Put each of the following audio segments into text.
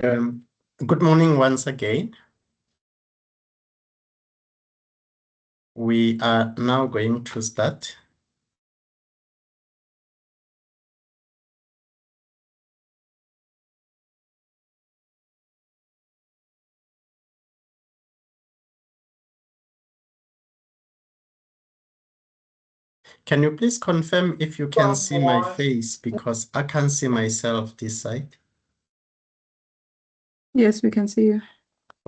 Good morning once again. We are now going to start. Can you please confirm if you can see my face, because I can't see myself this side? Yes, we can see you.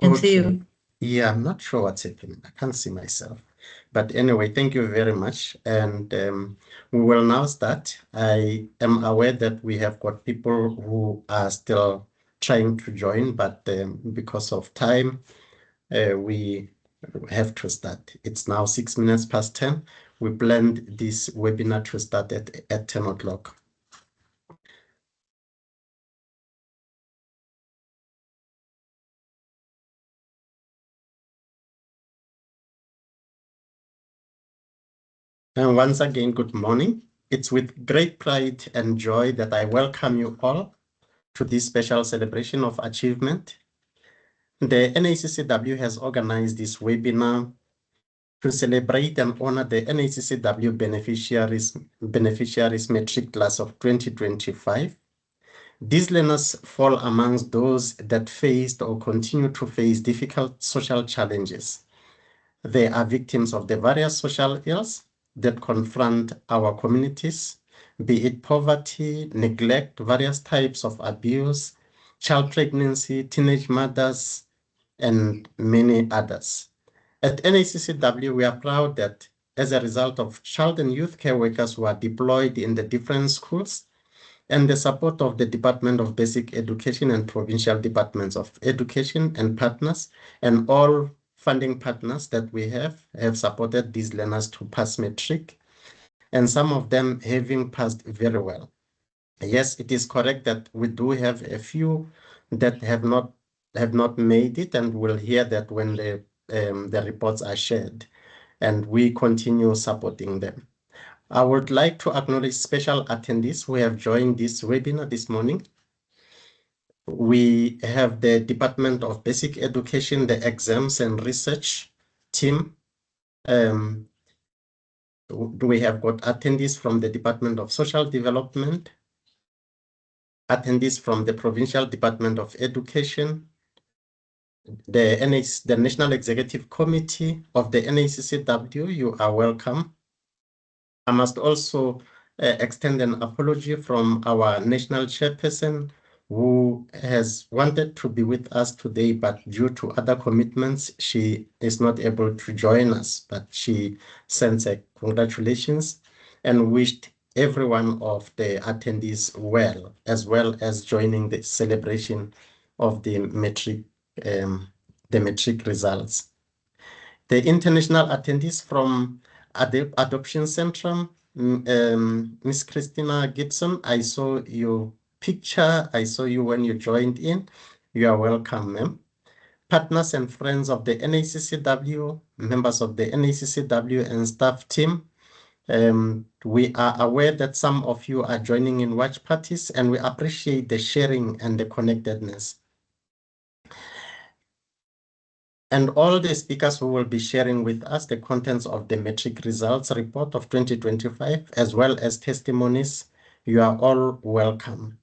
Can see you. Yeah, I'm not sure what's happening. I can't see myself. But anyway, thank you very much. And we will now start. I am aware that we have got people who are still trying to join, but because of time, we have to start. It's now 6 minutes past 10. We planned this webinar to start at 10 o'clock. And once again, good morning. It's with great pride and joy that I welcome you all to this special celebration of achievement. The NACCW has organized this webinar to celebrate and honor the NACCW beneficiaries Matric Class of 2025. These learners fall amongst those that faced or continue to face difficult social challenges. They are victims of the various social ills that confront our communities, be it poverty, neglect, various types of abuse, child pregnancy, teenage mothers, and many others. At NACCW, we are proud that as a result of child and youth care workers who are deployed in the different schools and the support of the Department of Basic Education and Provincial Departments of Education and partners, and all funding partners that we have supported these learners to pass matric, and some of them having passed very well. Yes, it is correct that we do have a few that have not made it, and we'll hear that when the reports are shared, and we continue supporting them. I would like to acknowledge special attendees who have joined this webinar this morning. We have the Department of Basic Education, the Exams and Research team. We have got attendees from the Department of Social Development, attendees from the Provincial Department of Education, the National Executive Committee of the NACCW. You are welcome. I must also extend an apology from our national chairperson, who has wanted to be with us today, but due to other commitments, she is not able to join us. But she sends a congratulations and wished every one of the attendees well as joining the celebration of the matric results. The international attendees from Adoption Centrum, Miss Christina Gibson, I saw your picture. I saw you when you joined in. You are welcome, ma'am. Partners and friends of the NACCW, members of the NACCW and staff team, we are aware that some of you are joining in watch parties, and we appreciate the sharing and the connectedness. And all the speakers who will be sharing with us the contents of the Matric Results Report of 2025, as well as testimonies, you are all welcome.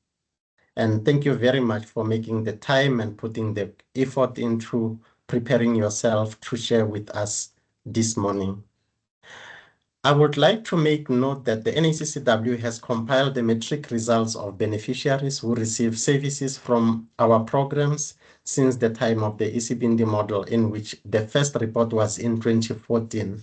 And thank you very much for making the time and putting the effort into preparing yourself to share with us this morning. I would like to make note that the NACCW has compiled the matric results of beneficiaries who receive services from our programs since the time of the ECBND model, in which the first report was in 2014.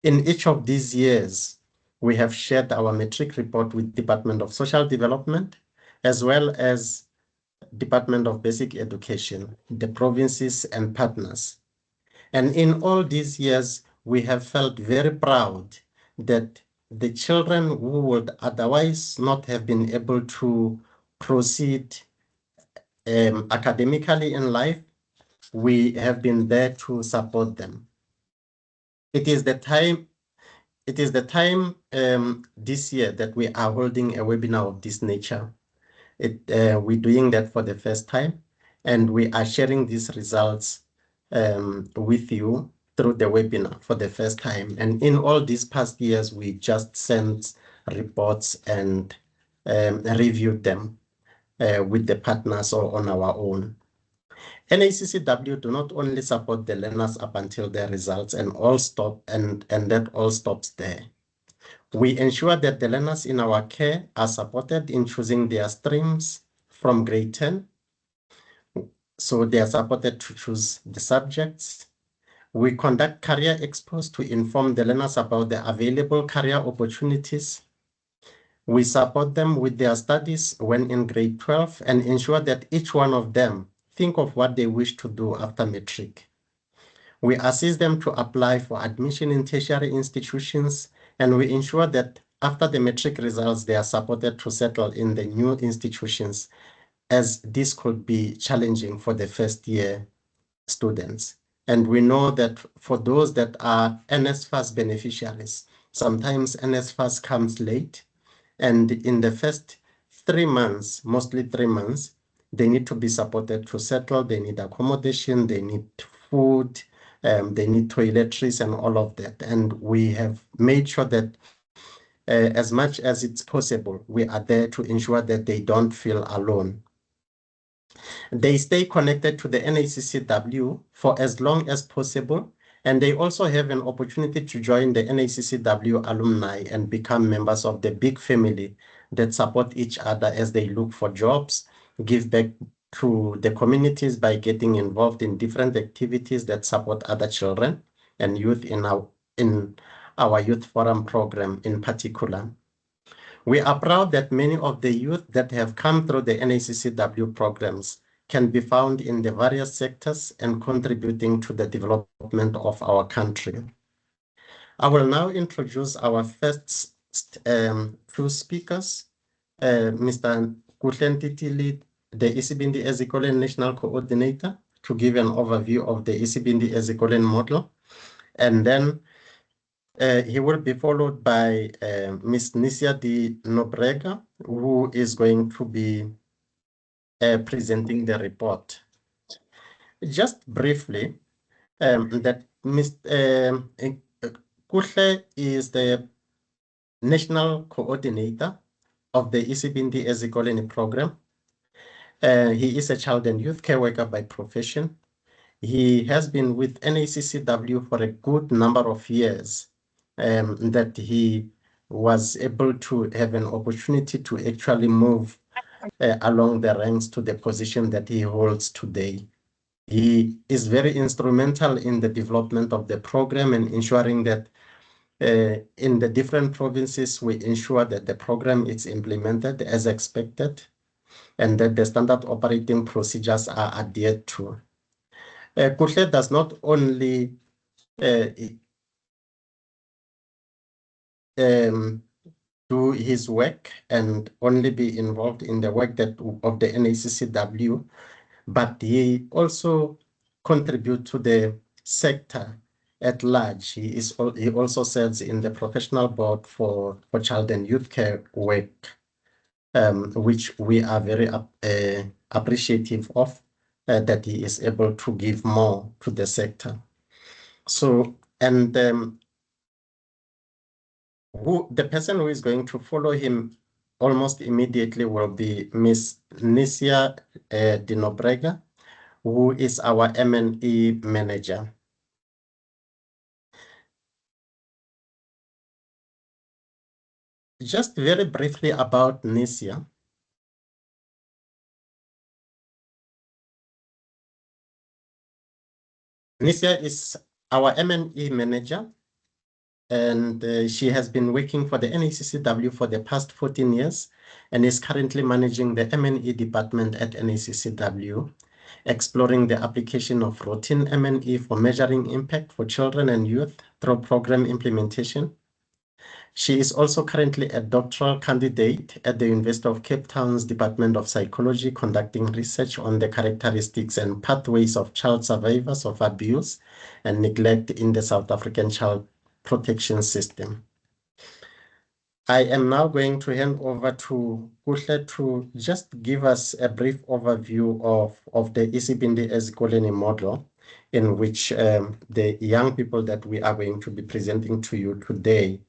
In each of these years, we have shared our matric report with Department of Social Development, as well as Department of Basic Education, the provinces and partners. And in all these years, we have felt very proud that the children who would otherwise not have been able to proceed academically in life, we have been there to support them. It is the time this year that we are holding a webinar of this nature. We're doing that for the first time. And we are sharing these results with you through the webinar for the first time. And in all these past years, we just sent reports and reviewed them with the partners or on our own. NACCW do not only support the learners up until their results and that all stops there. We ensure that the learners in our care are supported in choosing their streams from grade 10. So they are supported to choose the subjects. We conduct career expos to inform the learners about the available career opportunities. We support them with their studies when in grade 12 and ensure that each one of them think of what they wish to do after matric. We assist them to apply for admission in tertiary institutions, and we ensure that after the matric results, they are supported to settle in the new institutions, as this could be challenging for the first year students. And we know that for those that are NSFAS beneficiaries, sometimes NSFAS comes late, and in the first 3 months, mostly 3 months, they need to be supported to settle, they need accommodation, they need food, they need toiletries and all of that. And we have made sure that as much as it's possible, we are there to ensure that they don't feel alone. They stay connected to the NACCW for as long as possible, and they also have an opportunity to join the NACCW alumni and become members of the big family that support each other as they look for jobs, give back to the communities by getting involved in different activities that support other children and youth in our youth forum program in particular. We are proud that many of the youth that have come through the NACCW programs can be found in the various sectors and contributing to the development of our country. I will now introduce our first two speakers, Mr. Kuhlentitili, the Isibindi Ezikoleni National Coordinator, to give an overview of the Isibindi Ezikoleni model. And then he will be followed by Ms. Nisia Di Nobrega, who is going to be presenting the report. Just briefly, that Mr. Kuhle is the National Coordinator of the Isibindi Ezikoleni program. He is a child and youth care worker by profession. He has been with NACCW for a good number of years, that he was able to have an opportunity to actually move along the ranks to the position that he holds today. He is very instrumental in the development of the program and ensuring that in the different provinces, we ensure that the program is implemented as expected and that the standard operating procedures are adhered to. Kuhle does not only do his work and only be involved in the work of the NACCW, but he also contributes to the sector at large. He also serves in the professional board for child and youth care work, which we are very appreciative of, that he is able to give more to the sector. So, and the person who is going to follow him almost immediately will be Ms. Nisia Dinobrega, who is our M&E manager. Just very briefly about Nisia. Nisia is our M&E manager, and she has been working for the NACCW for the past 14 years and is currently managing the M&E department at NACCW, exploring the application of routine M&E for measuring impact for children and youth through program implementation. She is also currently a doctoral candidate at the University of Cape Town's Department of Psychology, conducting research on the characteristics and pathways of child survivors of abuse and neglect in the South African child protection system. I am now going to hand over to Kuhle to just give us a brief overview of the Isibindi Ezikoleni model, in which the young people that we are going to be presenting to you today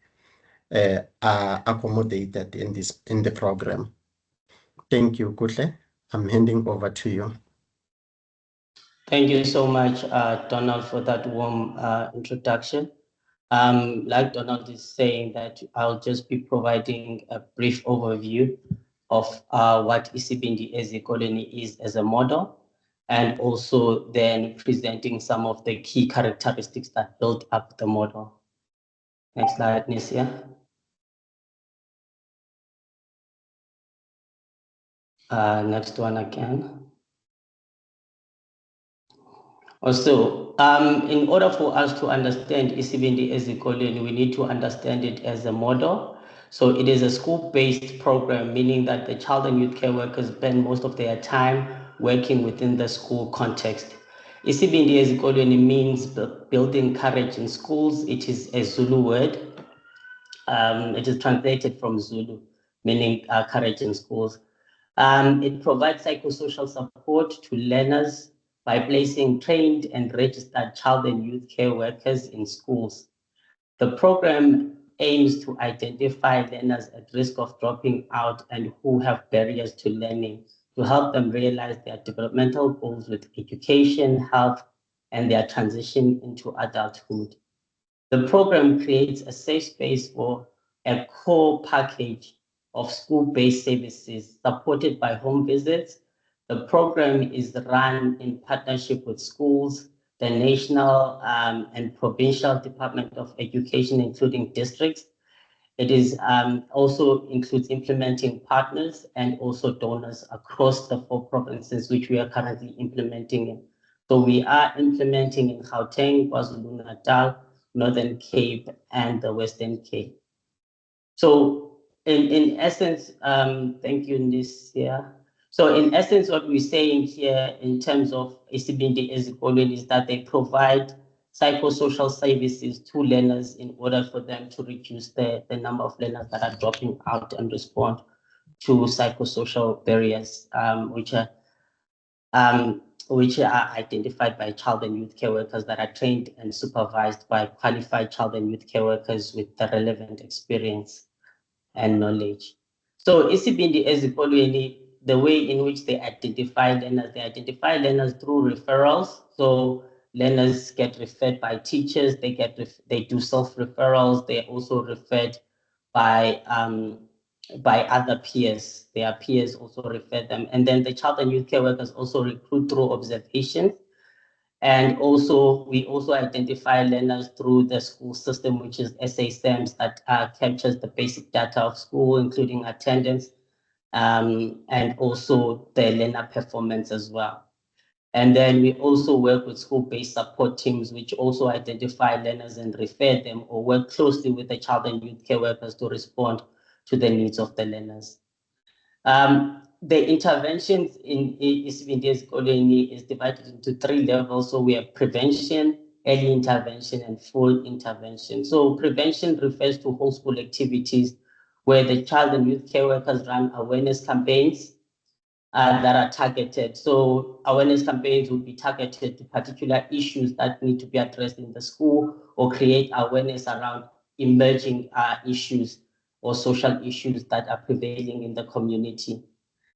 are accommodated in the program. Thank you, Kuhle. I'm handing over to you. Thank you so much, Donald, for that warm introduction. Like Donald is saying, that I'll just be providing a brief overview of what Isibindi Ezikoleni is as a model, and also then presenting some of the key characteristics that build up the model. Next slide, Nisia. Next one again. Also, in order for us to understand Isibindi Ezikoleni, we need to understand it as a model. So it is a school-based program, meaning that the child and youth care workers spend most of their time working within the school context. Isibindi Ezikoleni means building courage in schools. It is a Zulu word. It is translated from Zulu, meaning courage in schools. It provides psychosocial support to learners by placing trained and registered child and youth care workers in schools. The program aims to identify learners at risk of dropping out and who have barriers to learning, to help them realize their developmental goals with education, health, and their transition into adulthood. The program creates a safe space for a core package of school-based services supported by home visits. The program is run in partnership with schools, the national and provincial Department of Education, including districts. It is also includes implementing partners and also donors across the 4 provinces, which we are currently implementing in. So we are implementing in Gauteng, KwaZulu-Natal, Northern Cape, and the Western Cape. So in essence, thank you, Nisia. So in essence, what we're saying here in terms of Isibindi Ezikoleni is that they provide psychosocial services to learners in order for them to reduce the number of learners that are dropping out and respond to psychosocial barriers, which are identified by child and youth care workers that are trained and supervised by qualified child and youth care workers with the relevant experience and knowledge. So Isibindi Ezikoleni, the way in which they identify learners through referrals. So learners get referred by teachers, they do self-referrals, they're also referred by other peers. Their peers also refer them. And then the child and youth care workers also recruit through observations. And also, we also identify learners through the school system, which is SASEMS, that captures the basic data of school, including attendance, and also the learner performance as well. And then we also work with school-based support teams, which also identify learners and refer them, or work closely with the child and youth care workers to respond to the needs of the learners. The interventions in Isibindi Ezikoleni is divided into 3 levels. So we have prevention, early intervention, and full intervention. So prevention refers to whole school activities where the child and youth care workers run awareness campaigns that are targeted. So awareness campaigns would be targeted to particular issues that need to be addressed in the school, or create awareness around emerging issues or social issues that are prevailing in the community.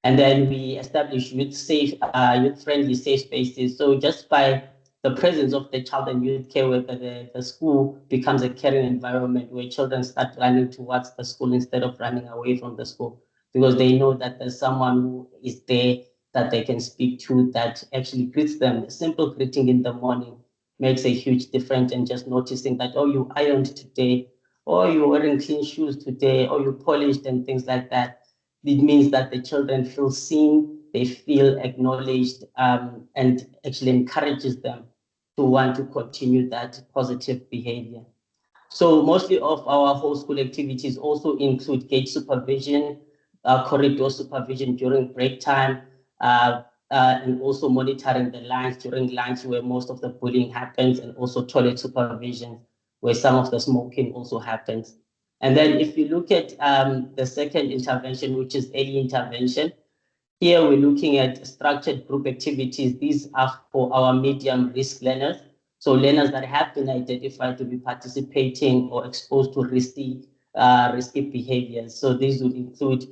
And then we establish youth-friendly safe spaces. So just by the presence of the child and youth care worker, the school becomes a caring environment where children start running towards the school instead of running away from the school, because they know that there's someone who is there that they can speak to, that actually greets them. A simple greeting in the morning makes a huge difference, and just noticing that, oh, you ironed today, or you're wearing clean shoes today, or you polished and things like that. It means that the children feel seen, they feel acknowledged, and actually encourages them to want to continue that positive behavior. So mostly of our whole school activities also include gate supervision, corridor supervision during break time, and also monitoring the lines during lunch where most of the bullying happens, and also toilet supervision where some of the smoking also happens. And then if you look at the second intervention, which is early intervention, here we're looking at structured group activities. These are for our medium risk learners. So learners that have been identified to be participating or exposed to risky behaviors. So these would include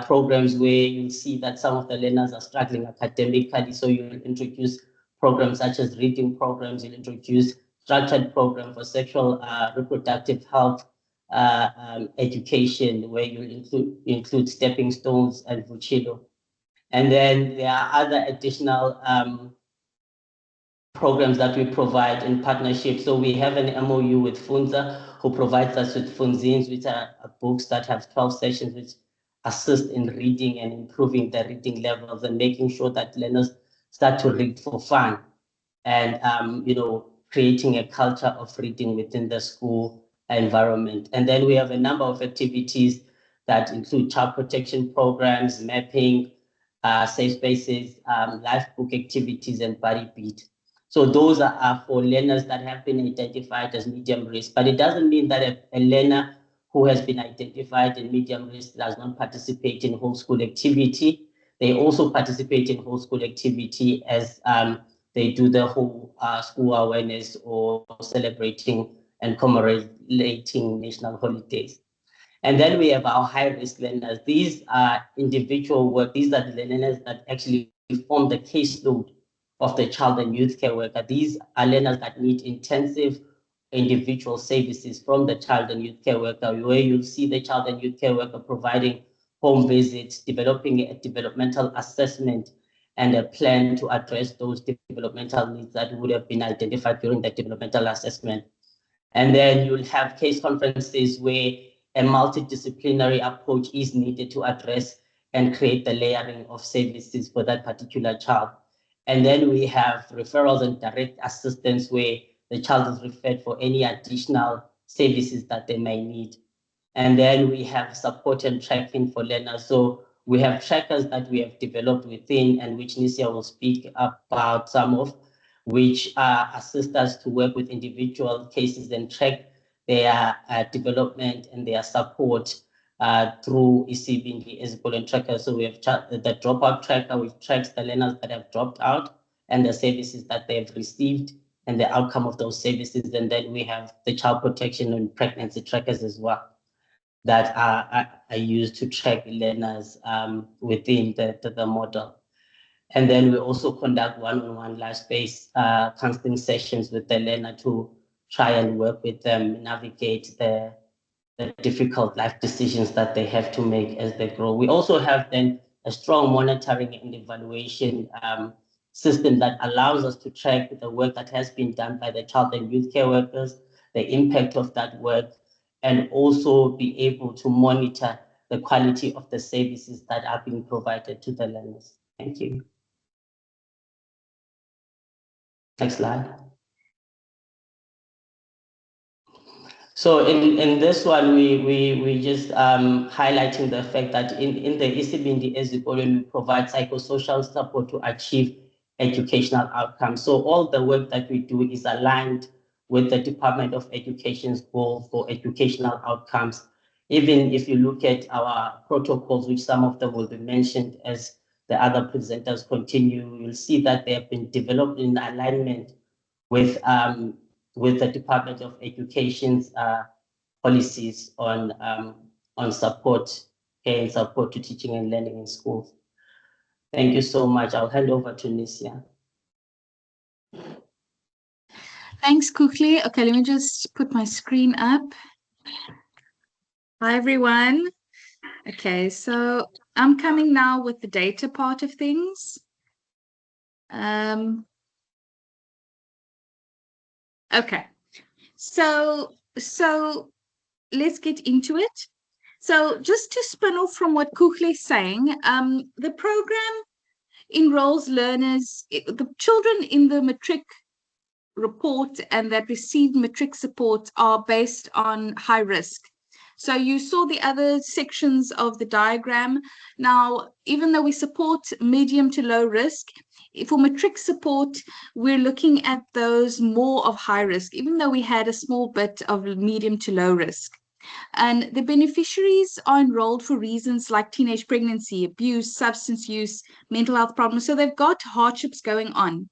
programs where you'll see that some of the learners are struggling academically. So you'll introduce programs such as reading programs, you'll introduce structured program for sexual reproductive health education, where you'll include stepping stones and vuchilo. And then there are other additional programs that we provide in partnership. So we have an MOU with Funza, who provides us with Funzines, which are books that have 12 sessions, which assist in reading and improving the reading levels and making sure that learners start to read for fun and, creating a culture of reading within the school environment. And then we have a number of activities that include child protection programs, mapping, safe spaces, life book activities, and buddy beat. So those are for learners that have been identified as medium risk, but it doesn't mean that a learner who has been identified in medium risk does not participate in whole school activity. They also participate in whole school activity as they do the whole school awareness or celebrating and commemorating national holidays. And then we have our high risk learners. These are individual work. These are the learners that actually form the caseload of the child and youth care worker. These are learners that need intensive individual services from the child and youth care worker, where you'll see the child and youth care worker providing home visits, developing a developmental assessment and a plan to address those developmental needs that would have been identified during the developmental assessment. And then you'll have case conferences where a multidisciplinary approach is needed to address and create the layering of services for that particular child. And then we have referrals and direct assistance where the child is referred for any additional services that they may need. And then we have support and tracking for learners. So we have trackers that we have developed within, and which Nisia will speak about some of, which assist us to work with individual cases and track their development and their support through ECB as a bullet tracker. So we have the dropout tracker, which tracks the learners that have dropped out and the services that they have received and the outcome of those services. And then we have the child protection and pregnancy trackers as well that are used to track learners within the model. And then we also conduct one-on-one life-based counseling sessions with the learner to try and work with them, navigate the difficult life decisions that they have to make as they grow. We also have then a strong monitoring and evaluation system that allows us to track the work that has been done by the child and youth care workers, the impact of that work, and also be able to monitor the quality of the services that are being provided to the learners. Thank you. Next slide. So in this one, we just highlighting the fact that in the ECB Ezipolo, we provide psychosocial support to achieve educational outcomes. So all the work that we do is aligned with the Department of Education's goal for educational outcomes. Even if you look at our protocols, which some of them will be mentioned as the other presenters continue, you'll see that they have been developed in alignment with the Department of Education's policies on support, care and support to teaching and learning in schools. Thank you so much. I'll hand over to Nisia. Thanks, Kukli. Okay, let me just put my screen up. Hi, everyone. Okay, so I'm coming now with the data part of things. Okay, so let's get into it. So just to spin off from what Kukli is saying, the program enrolls learners, the children in the Matric report and that receive Matric support are based on high risk. So you saw the other sections of the diagram. Now, even though we support medium to low risk, for Matric support, we're looking at those more of high risk, even though we had a small bit of medium to low risk. And the beneficiaries are enrolled for reasons like teenage pregnancy, abuse, substance use, mental health problems. So they've got hardships going on.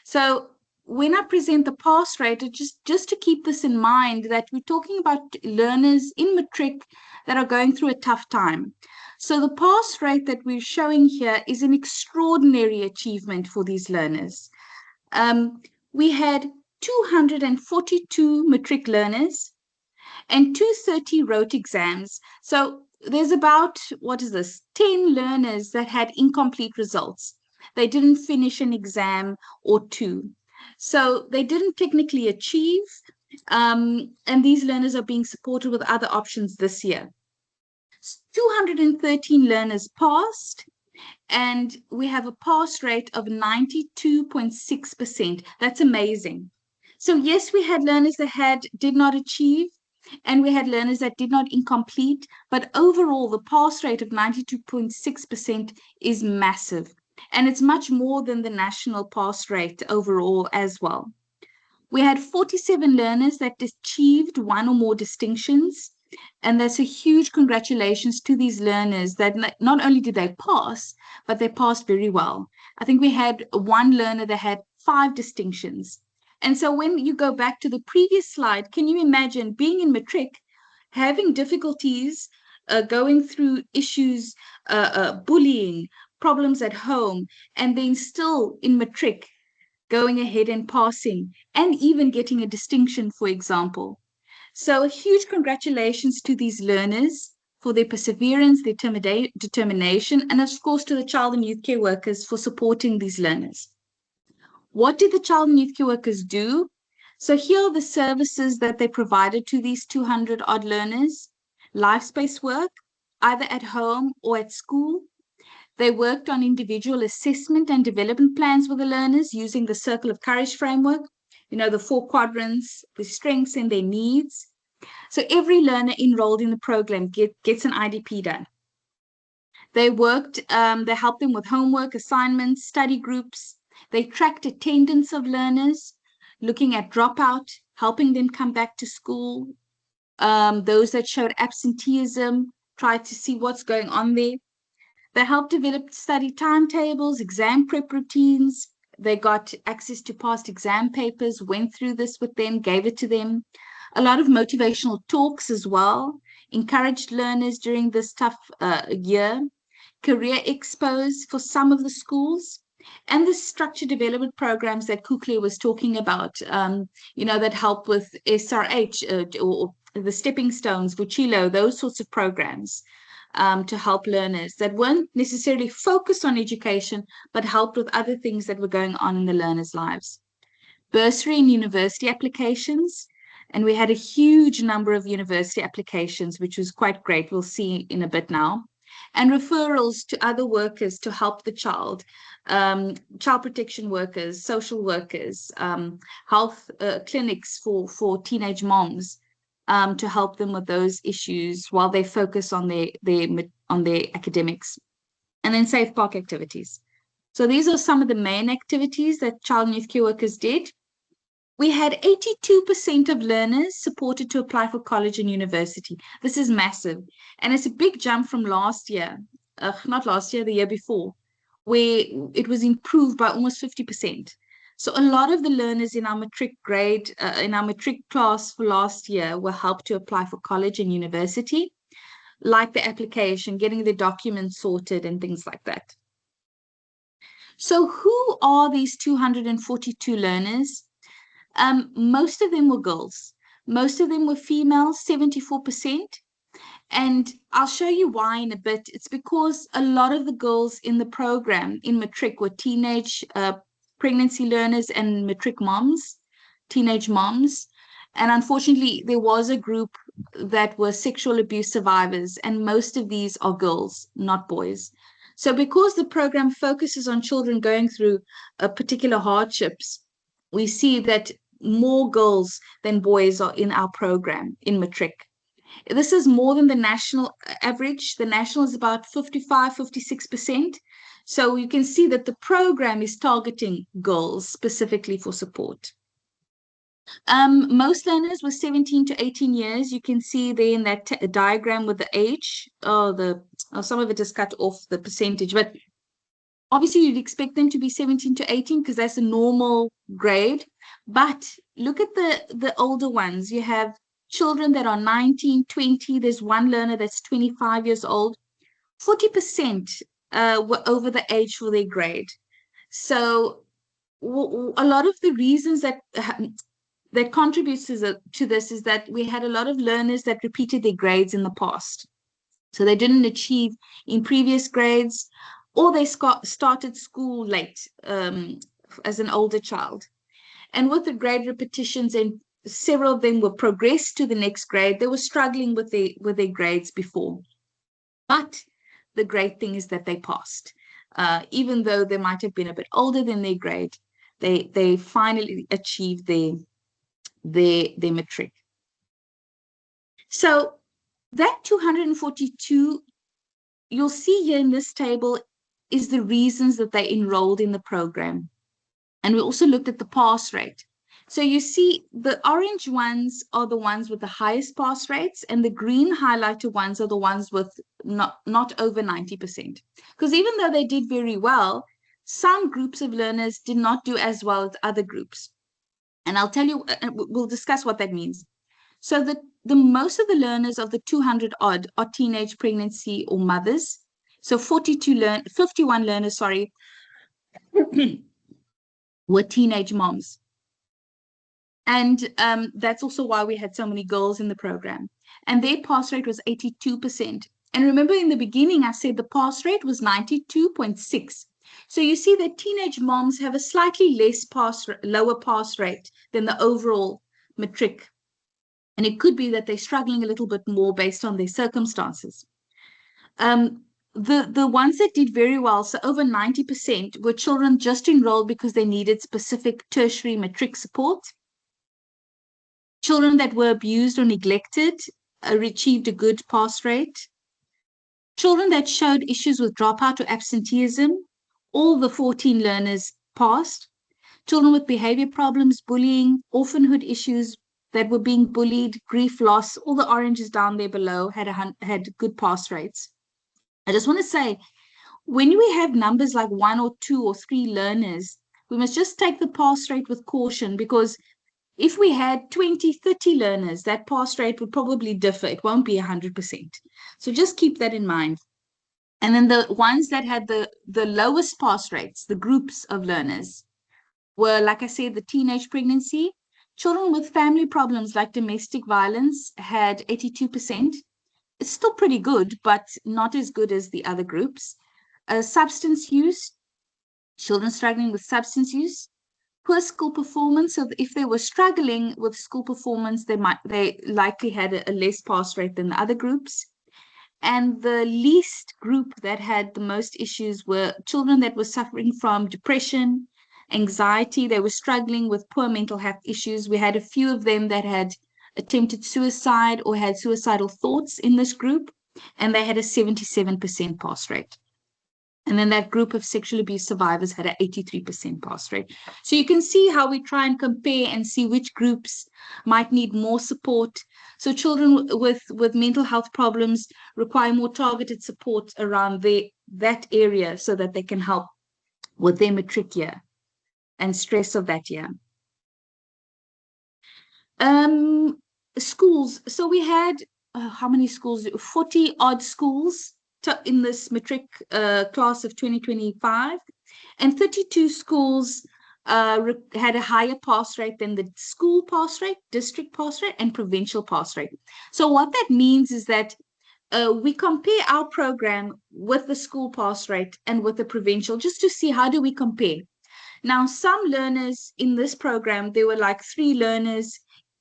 So when I present the pass rate, just to keep this in mind, that we're talking about learners in Matric that are going through a tough time. So the pass rate that we're showing here is an extraordinary achievement for these learners. We had 242 Matric learners and 230 wrote exams. So there's about, 10 learners that had incomplete results. They didn't finish an exam or two. So they didn't technically achieve, and these learners are being supported with other options this year. 213 learners passed, and we have a pass rate of 92.6%. That's amazing. So yes, we had learners that did not achieve, and we had learners that did not incomplete, but overall the pass rate of 92.6% is massive, and it's much more than the national pass rate overall as well. We had 47 learners that achieved one or more distinctions, and that's a huge congratulations to these learners that not only did they pass, but they passed very well. I think we had one learner that had 5 distinctions. And so when you go back to the previous slide, can you imagine being in Matric, having difficulties, going through issues, bullying, problems at home, and then still in Matric, going ahead and passing, and even getting a distinction, for example. So a huge congratulations to these learners for their perseverance, their determination, and of course to the child and youth care workers for supporting these learners. What did the child and youth care workers do? So here are the services that they provided to these 200 odd learners. Life space work, either at home or at school. They worked on individual assessment and development plans with the learners using the Circle of Courage framework, the 4 quadrants, the strengths and their needs. So every learner enrolled in the program gets an IDP done. They helped them with homework, assignments, study groups. They tracked attendance of learners, looking at dropout, helping them come back to school. Those that showed absenteeism, tried to see what's going on there. They helped develop study timetables, exam prep routines. They got access to past exam papers, went through this with them, gave it to them. A lot of motivational talks as well, encouraged learners during this tough year. Career expos for some of the schools, and the structured development programs that Kukle was talking about, that help with SRH or the stepping stones, Vuchilo, those sorts of programs. To help learners that weren't necessarily focused on education, but helped with other things that were going on in the learners' lives. Bursary and university applications, and we had a huge number of university applications, which was quite great. We'll see in a bit now. And referrals to other workers to help the child, child protection workers, social workers, health clinics for teenage moms, to help them with those issues while they focus on their academics. And then safe park activities. So these are some of the main activities that child and youth care workers did. We had 82% of learners supported to apply for college and university. This is massive. And it's a big jump from last year, not last year, the year before, where it was improved by almost 50%. So a lot of the learners in our Matric in our Matric class for last year were helped to apply for college and university, like the application, getting the documents sorted and things like that. So who are these 242 learners? Most of them were girls. Most of them were female, 74%. And I'll show you why in a bit. It's because a lot of the girls in the program in Matric were teenage pregnancy learners and Matric moms, teenage moms. And unfortunately, there was a group that were sexual abuse survivors, and most of these are girls, not boys. So because the program focuses on children going through particular hardships, we see that more girls than boys are in our program in Matric. This is more than the national average. The national is about 55, 56%. So you can see that the program is targeting girls specifically for support. Most learners were 17 to 18 years. You can see there in that diagram with the age. Some of it is cut off the percentage, but obviously you'd expect them to be 17 to 18 because that's a normal grade. But look at the older ones. You have children that are 19, 20. There's one learner that's 25 years old. 40% were over the age for their grade. So a lot of the reasons that contributes to this is that we had a lot of learners that repeated their grades in the past. So they didn't achieve in previous grades, or they started school late as an older child. And with the grade repetitions, and several of them were progressed to the next grade, they were struggling with their grades before. But the great thing is that they passed. Even though they might have been a bit older than their grade, they finally achieved their matric. So that 242, you'll see here in this table, is the reasons that they enrolled in the program. And we also looked at the pass rate. So you see the orange ones are the ones with the highest pass rates, and the green highlighted ones are the ones with not over 90%. Because even though they did very well, some groups of learners did not do as well as other groups. And I'll tell you, we'll discuss what that means. So the most of the learners of the 200 odd are teenage pregnancy or mothers. So 51 learners, were teenage moms. And that's also why we had so many girls in the program. And their pass rate was 82%. And remember in the beginning, I said the pass rate was 92.6. So you see that teenage moms have a slightly lower pass rate than the overall matric. And it could be that they're struggling a little bit more based on their circumstances. The ones that did very well, so over 90%, were children just enrolled because they needed specific tertiary matric support. Children that were abused or neglected achieved a good pass rate. Children that showed issues with dropout or absenteeism, all the 14 learners passed. Children with behavior problems, bullying, orphanhood issues that were being bullied, grief, loss, all the oranges down there below had good pass rates. I just want to say, when we have numbers like 1 or 2 or 3 learners, we must just take the pass rate with caution, because if we had 20, 30 learners, that pass rate would probably differ. It won't be 100%. So just keep that in mind. And then the ones that had the lowest pass rates, the groups of learners, were, like I said, the teenage pregnancy. Children with family problems like domestic violence had 82%. It's still pretty good, but not as good as the other groups. Substance use, children struggling with substance use. Poor school performance. So if they were struggling with school performance, they likely had a less pass rate than the other groups. And the least group that had the most issues were children that were suffering from depression, anxiety. They were struggling with poor mental health issues. We had a few of them that had attempted suicide or had suicidal thoughts in this group, and they had a 77% pass rate. And then that group of sexual abuse survivors had an 83% pass rate. So you can see how we try and compare and see which groups might need more support. So children with mental health problems require more targeted support around that area so that they can help with their matric year and stress of that year. Schools. So we had, how many schools? 40 odd schools in this matric class of 2025, and 32 schools had a higher pass rate than the school pass rate, district pass rate, and provincial pass rate. So what that means is that we compare our program with the school pass rate and with the provincial, just to see how do we compare. Now, some learners in this program, there were like 3 learners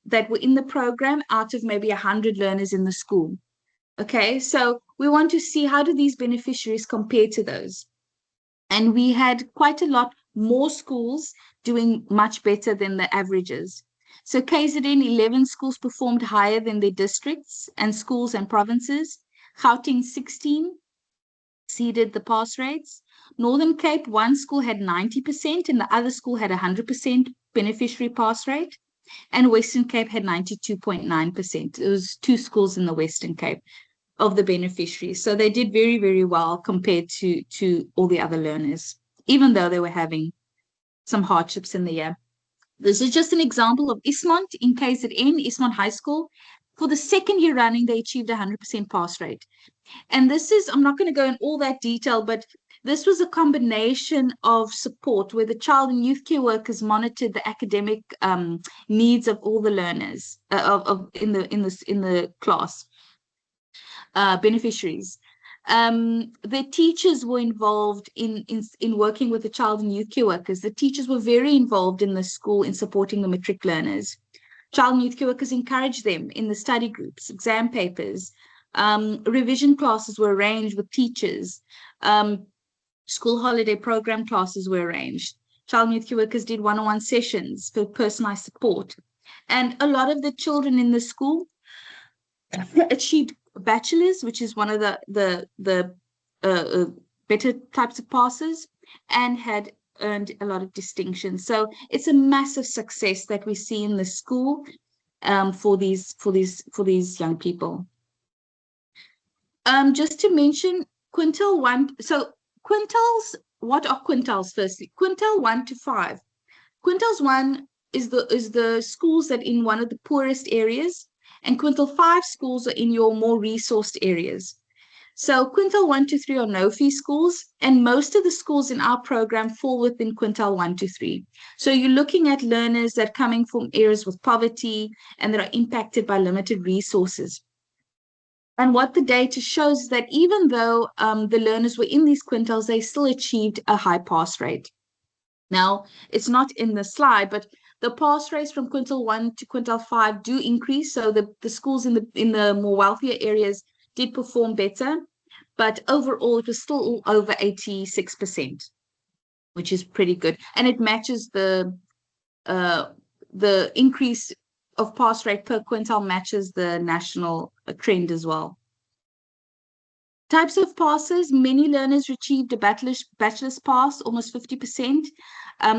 that were in the program out of maybe 100 learners in the school. Okay, so we want to see how do these beneficiaries compare to those. And we had quite a lot more schools doing much better than the averages. So KZN, 11 schools performed higher than their districts and schools and provinces. Gauteng, 16 exceeded the pass rates. Northern Cape, 1 school had 90% and the other school had 100% beneficiary pass rate. and Western Cape had 92.9%. It was 2 schools in the Western Cape of the beneficiaries. So they did very, very well compared to all the other learners, even though they were having some hardships in the year. This is just an example of Ismont in KZN, Ismont High School. For the second year running, they achieved 100% pass rate. And this is, I'm not going to go in all that detail, but this was a combination of support where the child and youth care workers monitored the academic needs of all the learners in the class. Beneficiaries. The teachers were involved in working with the child and youth care workers. The teachers were very involved in the school in supporting the matric learners. Child and youth care workers encouraged them in the study groups, exam papers. Revision classes were arranged with teachers. School holiday program classes were arranged. Child and youth care workers did one-on-one sessions for personalized support. And a lot of the children in the school achieved bachelor's, which is one of the better types of passes, and had earned a lot of distinction. So it's a massive success that we see in the school for these young people. Just to mention quintile 1, so quintiles, what are quintiles firstly? Quintile 1 to 5. Quintiles 1 is the schools that in one of the poorest areas, and quintile 5 schools are in your more resourced areas. So quintile 1 to 3 are no-fee schools, and most of the schools in our program fall within quintile 1 to 3. So you're looking at learners that are coming from areas with poverty and that are impacted by limited resources. And what the data shows is that even though the learners were in these quintiles, they still achieved a high pass rate. Now, it's not in the slide, but the pass rates from quintile 1 to quintile 5 do increase. So the schools in the more wealthier areas did perform better, but overall it was still over 86%, which is pretty good. And it matches the increase of pass rate per quintile matches the national trend as well. Types of passes, many learners achieved a bachelor's pass, almost 50%.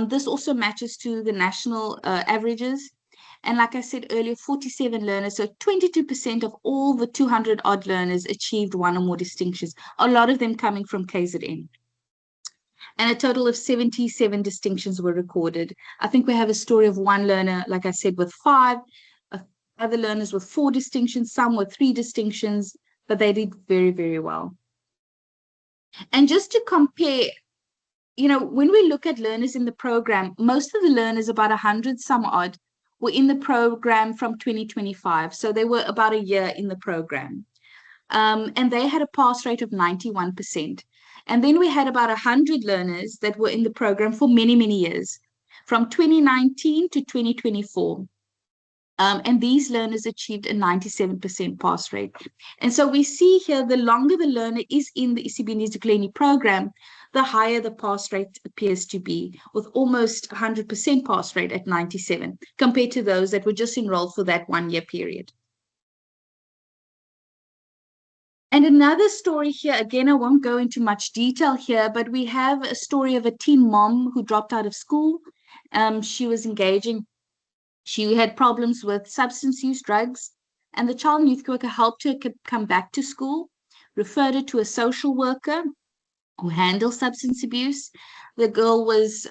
This also matches to the national averages. And like I said earlier, 47 learners, so 22% of all the 200 odd learners achieved one or more distinctions, a lot of them coming from KZN. And a total of 77 distinctions were recorded. I think we have a story of one learner, like I said, with 5, other learners with 4 distinctions, some with 3 distinctions, but they did very, very well. And just to compare, when we look at learners in the program, most of the learners, about 100 some odd, were in the program from 2025. So they were about a year in the program. And they had a pass rate of 91%. And then we had about 100 learners that were in the program for many, many years, from 2019 to 2024. And these learners achieved a 97% pass rate. And so we see here, the longer the learner is in the Isibindi Zikuleni program, the higher the pass rate appears to be, with almost 100% pass rate at 97, compared to those that were just enrolled for that 1-year period. And another story here, again, I won't go into much detail here, but we have a story of a teen mom who dropped out of school. She was engaging. She had problems with substance use, drugs, and the child and youth worker helped her come back to school, referred her to a social worker who handles substance abuse. The girl was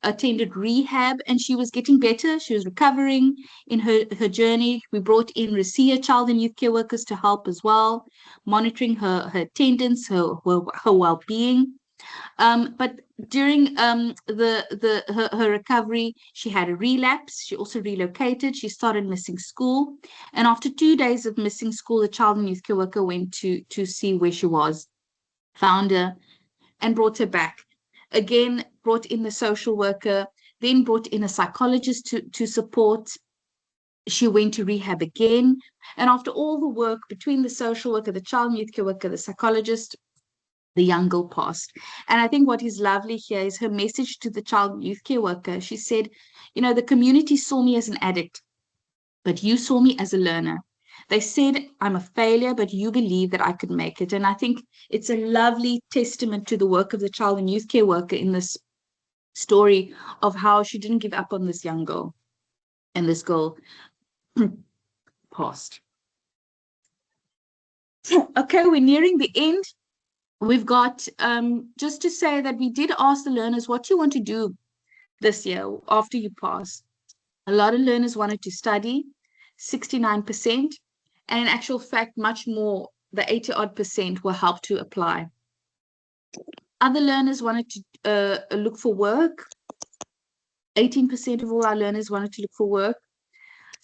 attended rehab, and she was getting better. She was recovering in her journey. We brought in Rasia child and youth care workers to help as well, monitoring her attendance, her well-being. But during her recovery, she had a relapse. She also relocated. She started missing school. And after 2 days of missing school, the child and youth care worker went to see where she was, found her, and brought her back. Again, brought in the social worker, then brought in a psychologist to support. She went to rehab again. And after all the work between the social worker, the child and youth care worker, the psychologist, the young girl passed. And I think what is lovely here is her message to the child and youth care worker. She said, the community saw me as an addict, but you saw me as a learner. They said I'm a failure, but you believe that I could make it. And I think it's a lovely testament to the work of the child and youth care worker in this story of how she didn't give up on this young girl. and this girl passed. Okay, we're nearing the end. We've got, just to say that we did ask the learners, what do you want to do this year after you pass? A lot of learners wanted to study, 69%, and in actual fact, much more, the 80-odd% were helped to apply. Other learners wanted to look for work. 18% of all our learners wanted to look for work.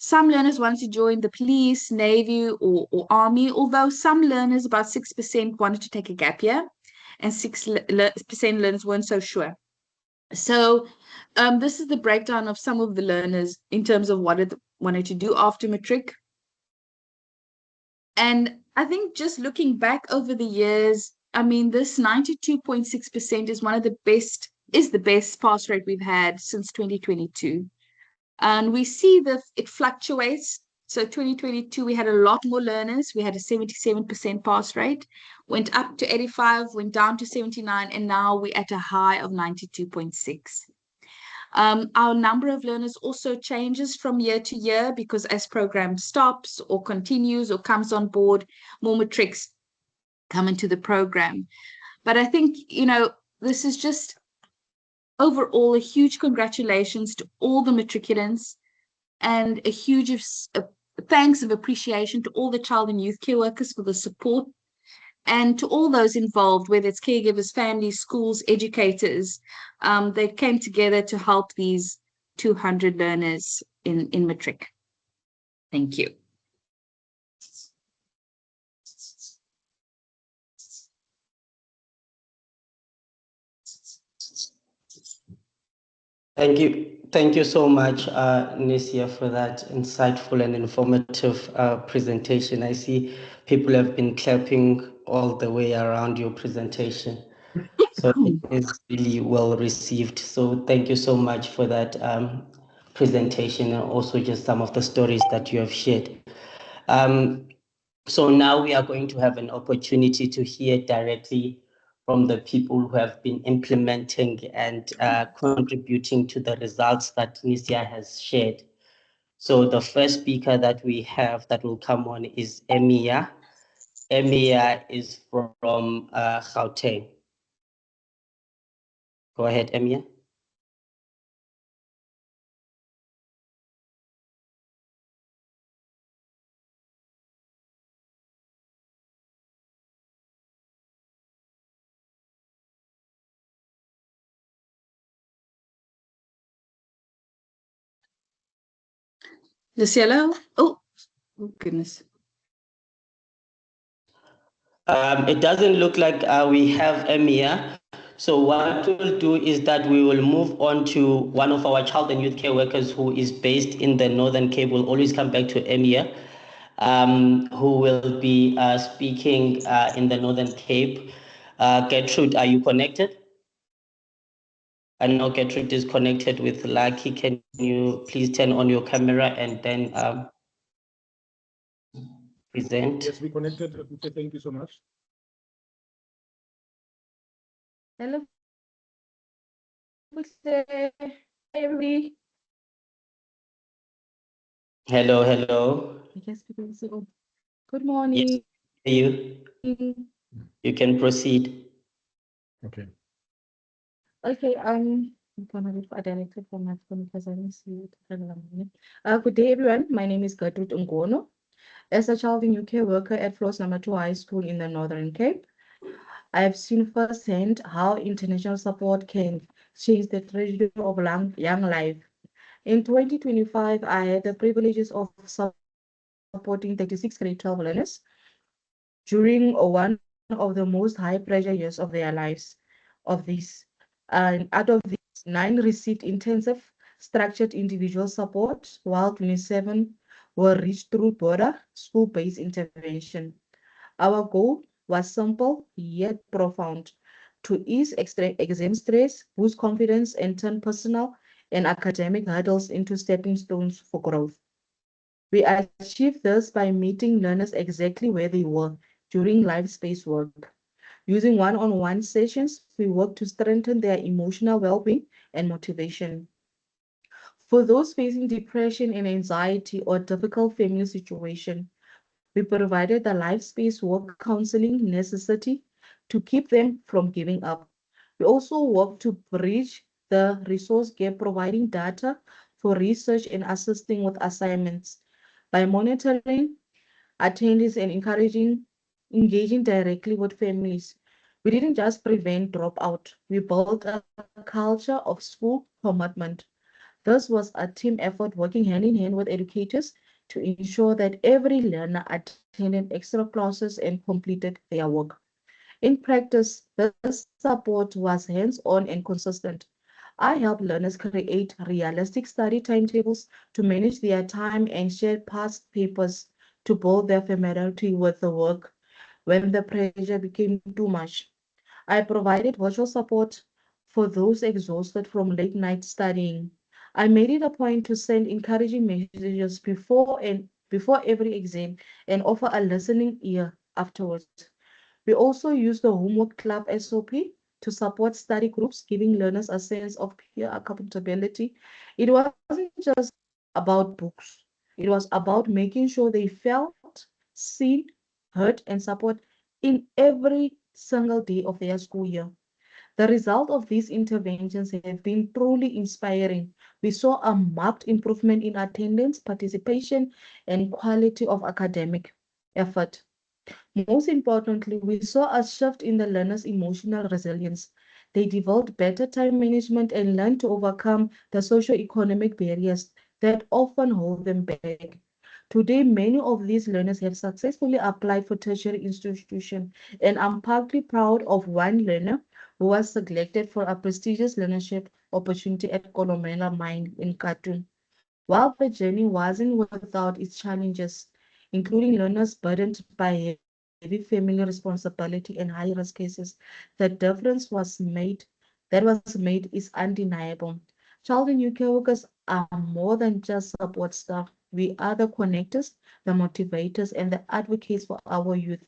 Some learners wanted to join the police, navy, or army, although some learners, about 6%, wanted to take a gap year, and 6% learners weren't so sure. So this is the breakdown of some of the learners in terms of what they wanted to do after matric. And I think just looking back over the years, I mean, this 92.6% is the best pass rate we've had since 2022. And we see that it fluctuates. So 2022, we had a lot more learners. We had a 77% pass rate, went up to 85, went down to 79, and now we're at a high of 92.6. Our number of learners also changes from year to year because as program stops or continues or comes on board, more matrics come into the program. But I think, this is just overall a huge congratulations to all the matriculants and a huge thanks of appreciation to all the child and youth care workers for the support, and to all those involved, whether it's caregivers, families, schools, educators. They came together to help these 200 learners in matric. Thank you. Thank you so much, Nisia, for that insightful and informative presentation. I see people have been clapping all the way around your presentation. So it is really well received. So thank you so much for that presentation, and also just some of the stories that you have shared. So now we are going to have an opportunity to hear directly from the people who have been implementing and contributing to the results that Nisia has shared. So the first speaker that we have that will come on is Emia. Emia is from Gauteng. Go ahead, Emia. This yellow? Oh goodness. It doesn't look like we have Emia. So what we'll do is that we will move on to one of our child and youth care workers who is based in the Northern Cape. We'll always come back to Emia, who will be speaking in the Northern Cape. Gertrude, are you connected? I know Gertrude is connected with Lucky. Can you please turn on your camera and then present? Yes, we connected. Thank you so much. Hello. Hi, everybody. Hello, hello. Yes, good morning. Yes, you can proceed. Okay. Okay, I'm gonna be identified from my phone because I didn't see it. Good day, everyone. My name is Gertrude Ngono. As a child and youth care worker at Floors Number 2 High School in the Northern Cape, I have seen firsthand how international support can change the tragedy of young life. In 2025, I had the privileges of supporting 36 grade 12 learners during one of the most high pressure years of their lives. And out of these, 9 received intensive structured individual support, while 27 were reached through broader school-based intervention. Our goal was simple yet profound: to ease exam stress, boost confidence, and turn personal and academic hurdles into stepping stones for growth. We achieved this by meeting learners exactly where they were during life space work. Using one-on-one sessions, we work to strengthen their emotional well-being and motivation. For those facing depression and anxiety or difficult family situation, we provided the life space work counseling necessity to keep them from giving up. We also work to bridge the resource gap, providing data for research and assisting with assignments. By monitoring attendance and engaging directly with families, we didn't just prevent dropout, we built a culture of school commitment. This was a team effort working hand in hand with educators to ensure that every learner attended extra classes and completed their work. In practice, this support was hands-on and consistent. I helped learners create realistic study timetables to manage their time and share past papers to build their familiarity with the work when the pressure became too much. I provided virtual support for those exhausted from late night studying. I made it a point to send encouraging messages before every exam and offer a listening ear afterwards. We also use the Homework Club SOP to support study groups, giving learners a sense of peer accountability. It wasn't just about books. It was about making sure they felt seen, heard, and support in every single day of their school year. The result of these interventions have been truly inspiring. We saw a marked improvement in attendance, participation, and quality of academic effort. Most importantly, we saw a shift in the learners' emotional resilience. They developed better time management and learned to overcome the socio-economic barriers that often hold them back. Today, many of these learners have successfully applied for tertiary institutions, and I'm partly proud of one learner who was selected for a prestigious learnership opportunity at Kolomela Mine in Katun. While the journey wasn't without its challenges, including learners burdened by heavy family responsibility and high-risk cases, the difference was made is undeniable. Child and youth care workers are more than just support staff. We are the connectors, the motivators, and the advocates for our youth.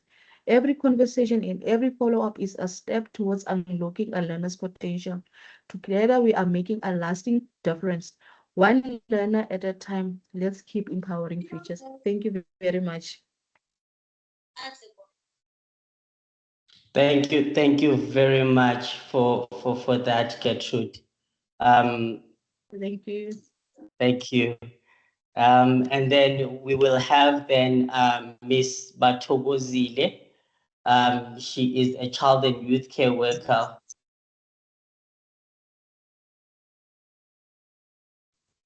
Every conversation and every follow-up is a step towards unlocking a learner's potential. Together, we are making a lasting difference. One learner at a time. Let's keep empowering futures. Thank you very much. Thank you very much for that, Gertrude. Thank you. Thank you. And then we will have then Miss Batobozile. She is a child and youth care worker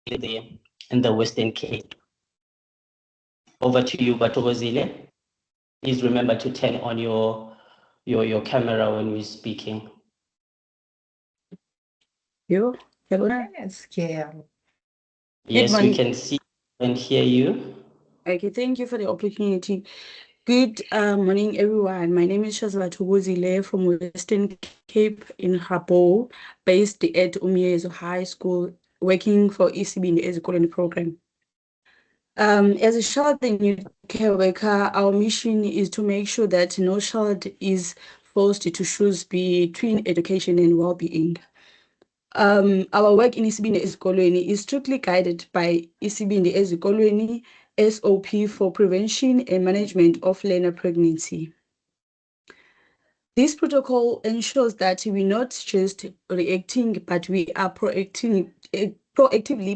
in the Western Cape. Over to you, Batobozile. Please remember to turn on your camera when we're speaking. You? Yes, Yes, we morning. can see and hear you. Okay, thank you for the opportunity. Good morning, everyone. My name is Shazla Tuguzile from Western Cape in Habo, based at Umyezo High School, working for ECB in the Ezikoloni program. As a child and youth care worker, our mission is to make sure that no child is forced to choose between education and well-being. Our work in ECB Ezikolweni is strictly guided by ECB Ezikolweni SOP for prevention and management of learner pregnancy. This protocol ensures that we're not just reacting, but we are proactively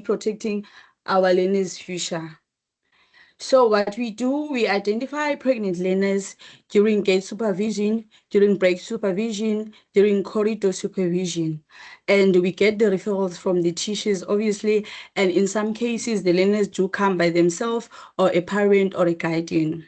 protecting our learners' future. So what we do, we identify pregnant learners during gate supervision, during break supervision, during corridor supervision. And we get the referrals from the teachers, obviously. And in some cases, the learners do come by themselves or a parent or a guardian.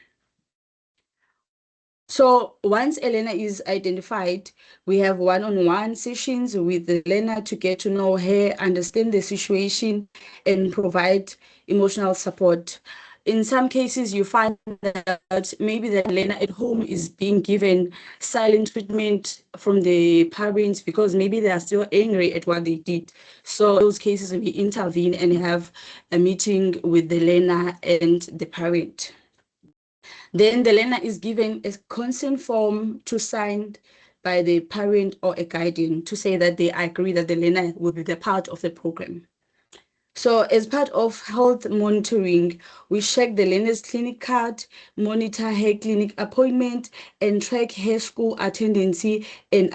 So once a learner is identified, we have one-on-one sessions with the learner to get to know her, understand the situation, and provide emotional support. In some cases, you find that maybe the learner at home is being given silent treatment from the parents because maybe they are still angry at what they did. So in those cases, we intervene and have a meeting with the learner and the parent. Then the learner is given a consent form to sign by the parent or a guardian to say that they agree that the learner will be the part of the program. So as part of health monitoring, we check the learner's clinic card, monitor her clinic appointment, and track her school attendance and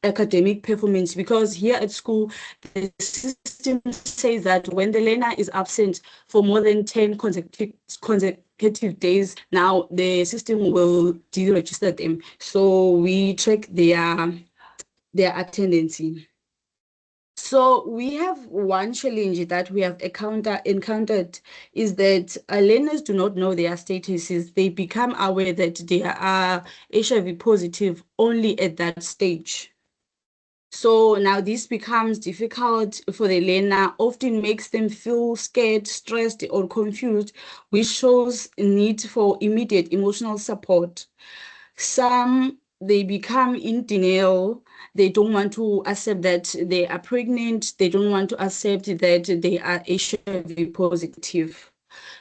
academic performance. Because here at school, the system says that when the learner is absent for more than 10 consecutive days, now the system will deregister them. So we track their attendance. So we have one challenge that we have encountered is that learners do not know their statuses. They become aware that they are HIV positive only at that stage. So now this becomes difficult for the learner, often makes them feel scared, stressed, or confused, which shows a need for immediate emotional support. Some, they become in denial. They don't want to accept that they are pregnant. They don't want to accept that they are HIV positive.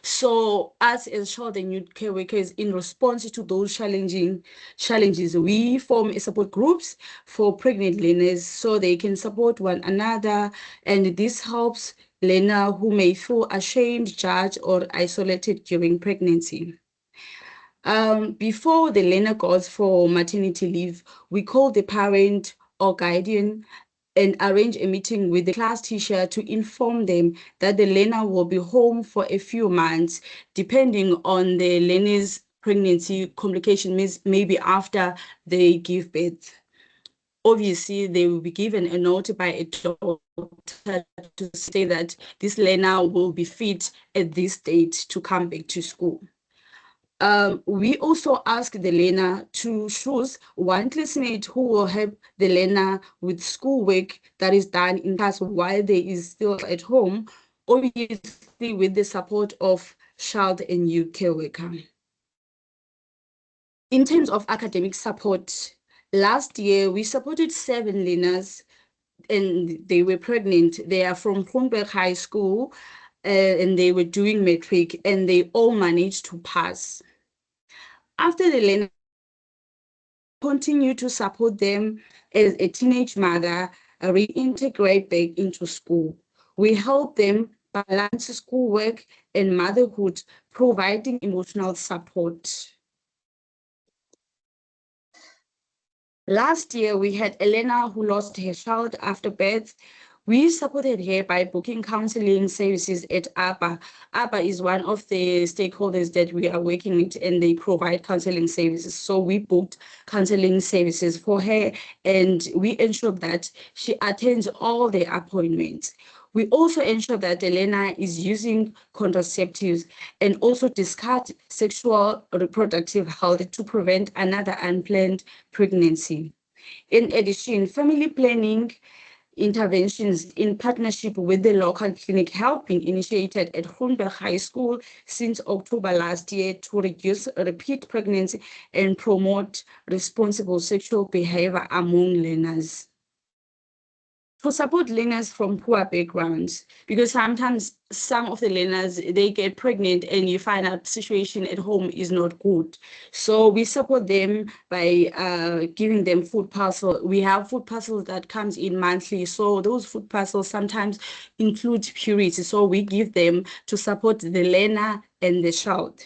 So us as child and youth care workers, in response to those challenges, we form support groups for pregnant learners so they can support one another. And this helps learners who may feel ashamed, judged, or isolated during pregnancy. Before the learner goes for maternity leave, we call the parent or guardian and arrange a meeting with the class teacher to inform them that the learner will be home for a few months, depending on the learner's pregnancy complication, means maybe after they give birth. Obviously, they will be given a note by a doctor to say that this learner will be fit at this date to come back to school. We also ask the learner to choose one classmate who will help the learner with schoolwork that is done in class while they is still at home, obviously with the support of child and youth care worker. In terms of academic support, last year we supported 7 learners and they were pregnant. They are from Groenberg High School and they were doing matric and they all managed to pass. After the learner, continue to support them as a teenage mother reintegrate back into school. We help them balance schoolwork and motherhood, providing emotional support. Last year, we had Elena who lost her child after birth. We supported her by booking counseling services at ABBA. ABBA is one of the stakeholders that we are working with, and they provide counseling services. So we booked counseling services for her, and we ensured that she attends all the appointments. We also ensure that Elena is using contraceptives and also discard sexual reproductive health to prevent another unplanned pregnancy. In addition, family planning interventions in partnership with the local clinic have been initiated at Groenberg High School since October last year to reduce repeat pregnancy and promote responsible sexual behavior among learners. To support learners from poor backgrounds, because sometimes some of the learners, they get pregnant and you find out the situation at home is not good. So we support them by giving them food parcel. We have food parcels that comes in monthly. So those food parcels sometimes include purity. So we give them to support the learner and the child.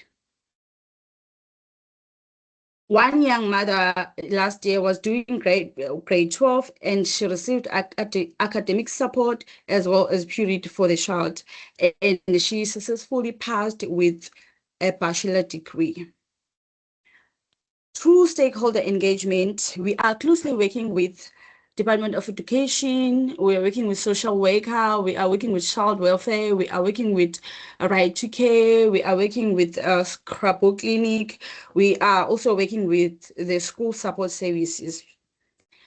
One young mother last year was doing grade 12 and she received academic support as well as purity for the child. And she successfully passed with a bachelor degree. Through stakeholder engagement, we are closely working with Department of Education, we are working with social worker, we are working with child welfare, we are working with Right to Care, we are working with Scrabo Clinic, we are also working with the school support services.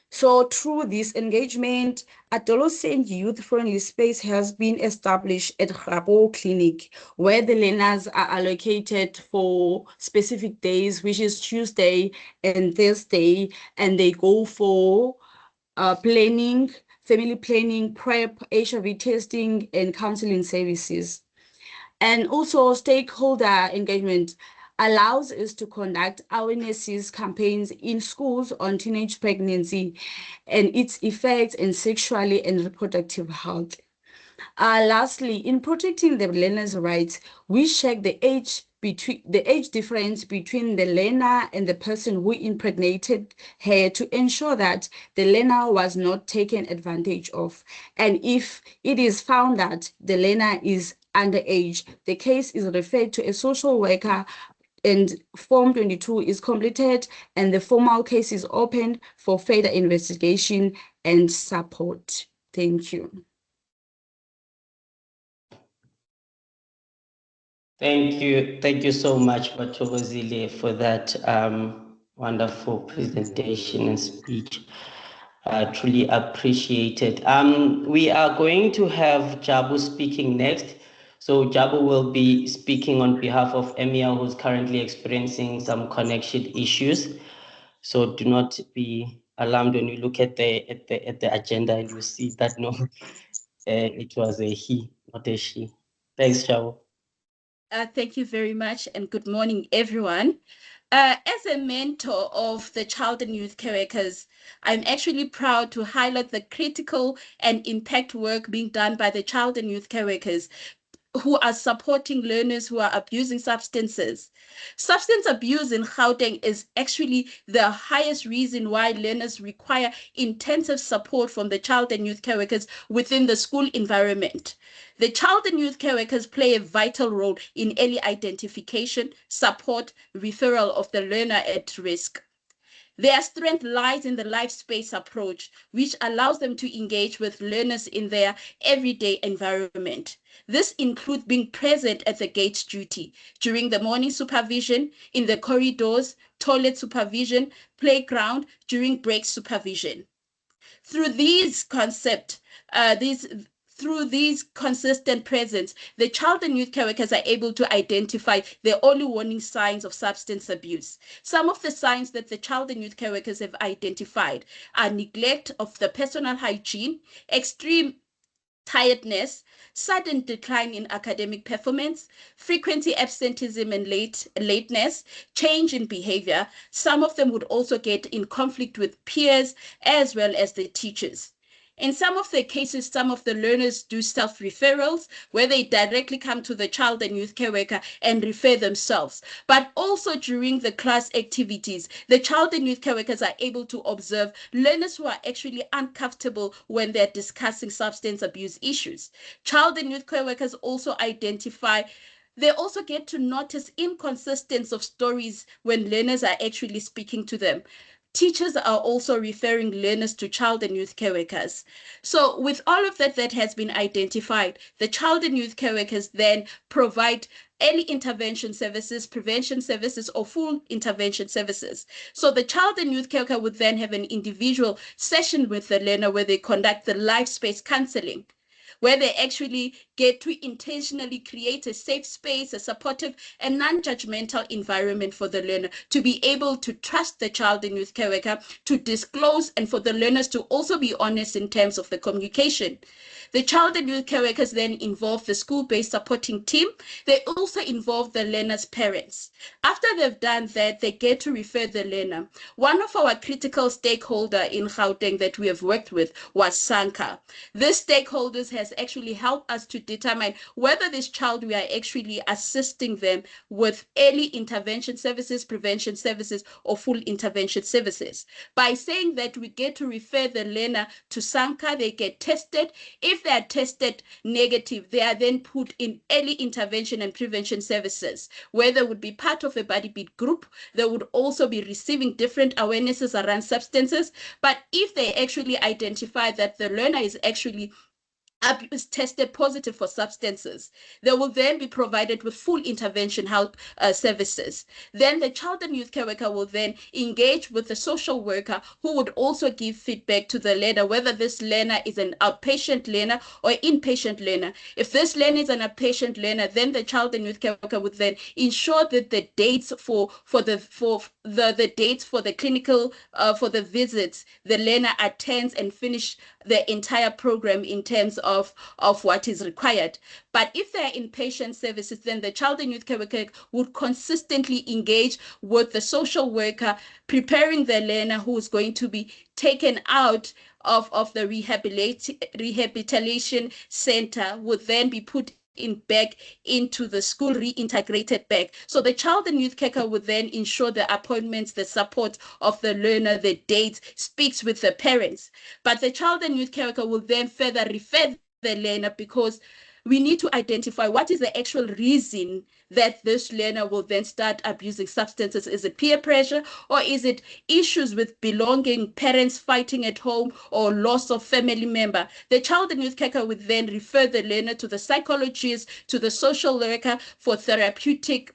So through this engagement, adolescent youth-friendly space has been established at Rabo Clinic, where the learners are allocated for specific days, which is Tuesday and Thursday, and they go for planning, family planning, PrEP, HIV testing, and counseling services. And also stakeholder engagement allows us to conduct awareness campaigns in schools on teenage pregnancy and its effects in sexually and reproductive health. Lastly, in protecting the learner's rights, we check the age difference between the learner and the person who impregnated her to ensure that the learner was not taken advantage of. And if it is found that the learner is underage, the case is referred to a social worker and Form 22 is completed and the formal case is opened for further investigation and support. Thank you. Thank you so much, Bathokozile, for that wonderful presentation and speech. Truly appreciated. We are going to have Jabu speaking next. So Jabu will be speaking on behalf of Emia, who's currently experiencing some connection issues. So do not be alarmed when you look at the agenda and you see that no, it was a he, not a she. Thanks, Jabu. Thank you very much and good morning, everyone. As a mentor of the child and youth care workers, I'm actually proud to highlight the critical and impact work being done by the child and youth care workers who are supporting learners who are abusing substances. Substance abuse in Gauteng is actually the highest reason why learners require intensive support from the child and youth care workers within the school environment. The child and youth care workers play a vital role in early identification, support, referral of the learner at risk. Their strength lies in the life space approach, which allows them to engage with learners in their everyday environment. This includes being present at the gate duty, during the morning supervision, in the corridors, toilet supervision, playground, during break supervision. Through these consistent presence, the child and youth care workers are able to identify the early warning signs of substance abuse. Some of the signs that the child and youth care workers have identified are neglect of the personal hygiene, extreme tiredness, sudden decline in academic performance, frequency absenteeism and lateness, change in behavior. Some of them would also get in conflict with peers as well as the teachers. In some of the cases, some of the learners do self-referrals where they directly come to the child and youth care worker and refer themselves. But also during the class activities, the child and youth care workers are able to observe learners who are actually uncomfortable when they're discussing substance abuse issues. Child and youth care workers also they also get to notice inconsistency of stories when learners are actually speaking to them. Teachers are also referring learners to child and youth care workers. So with all of that has been identified, the child and youth care workers then provide early intervention services, prevention services, or full intervention services. So the child and youth care worker would then have an individual session with the learner where they conduct the life space counseling, where they actually get to intentionally create a safe space, a supportive and non-judgmental environment for the learner to be able to trust the child and youth care worker, to disclose, and for the learners to also be honest in terms of the communication. The child and youth care workers then involve the school-based supporting team. They also involve the learner's parents. After they've done that, they get to refer the learner. One of our critical stakeholders in Gauteng that we have worked with was SANCA. This stakeholders has actually helped us to determine whether this child, we are actually assisting them with early intervention services, prevention services, or full intervention services. By saying that, we get to refer the learner to SANCA, they get tested. If they are tested negative, they are then put in early intervention and prevention services, where they would be part of a body beat group. They would also be receiving different awarenesses around substances. But if they actually identify that the learner is actually tested positive for substances, they will then be provided with full intervention help services. Then the child and youth care worker will then engage with the social worker, who would also give feedback to the learner whether this learner is an outpatient learner or inpatient learner. If this learner is an outpatient learner, then the child and youth care worker would then ensure that the dates for the dates for the clinical for the visits the learner attends and finish the entire program in terms of of what is required. But if they're inpatient services, then the child and youth care worker would consistently engage with the social worker, preparing the learner who is going to be taken out of the rehabilitation center, would then be put in back into the school, reintegrated back. So the child and youth care would then ensure the appointments, the support of the learner, the dates, speaks with the parents. But the child and youth care will then further refer the learner, because we need to identify what is the actual reason that this learner will then start abusing substances. Is it peer pressure, or is it issues with belonging, parents fighting at home, or loss of family member? The child and youth care would then refer the learner to the psychologist, to the social worker for therapeutic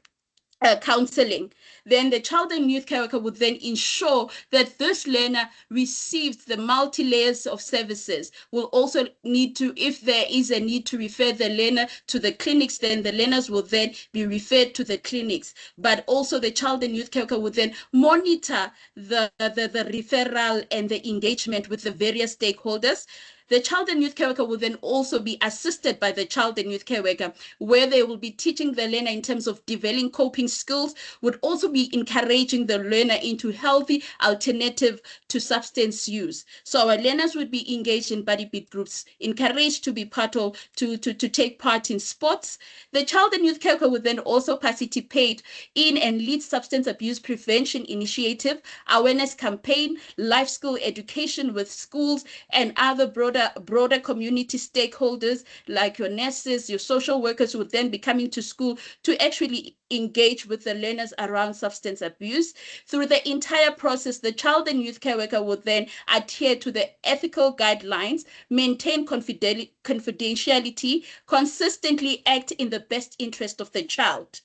counseling. Then the child and youth care worker would then ensure that this learner receives the multi-layers of services. Will also need to, if there is a need to refer the learner to the clinics, then the learners will then be referred to the clinics. But also the child and youth care worker would then monitor the referral and the engagement with the various stakeholders. The child and youth care worker will then also be assisted by the child and youth care worker, where they will be teaching the learner in terms of developing coping skills, would also be encouraging the learner into healthy alternative to substance use. So our learners would be engaged in body beat groups, encouraged to be part of, to take part in sports. The child and youth care worker would then also participate in and lead substance abuse prevention initiative, awareness campaign, life skill education with schools and other broader community stakeholders like your nurses, your social workers would then be coming to school to actually engage with the learners around substance abuse. Through the entire process, the child and youth care worker would then adhere to the ethical guidelines, maintain confidentiality, consistently act in the best interest of the child.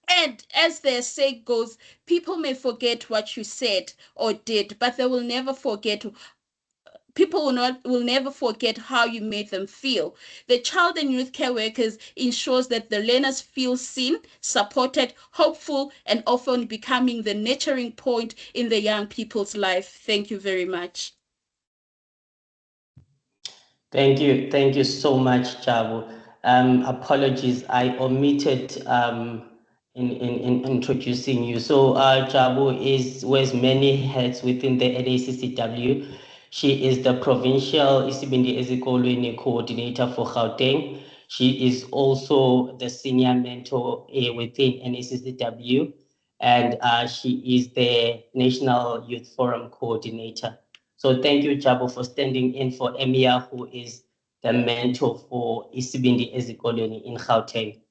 And as their saying goes, people may forget what you said or did, but they will never forget. People will never forget how you made them feel. The child and youth care workers ensures that the learners feel seen, supported, hopeful, and often becoming the nurturing point in the young people's life. Thank you very much. Thank you so much, Jabu. Apologies, I omitted in introducing you. So Jabu wears many hats within the NACCW. She is the provincial Isibindi Ezikolweni coordinator for Gauteng. She is also the senior mentor within NACCW, and she is the National Youth Forum coordinator. So thank you, Jabu, for standing in for Emia, who is the mentor for Isibindi Ezikolweni in Gauteng.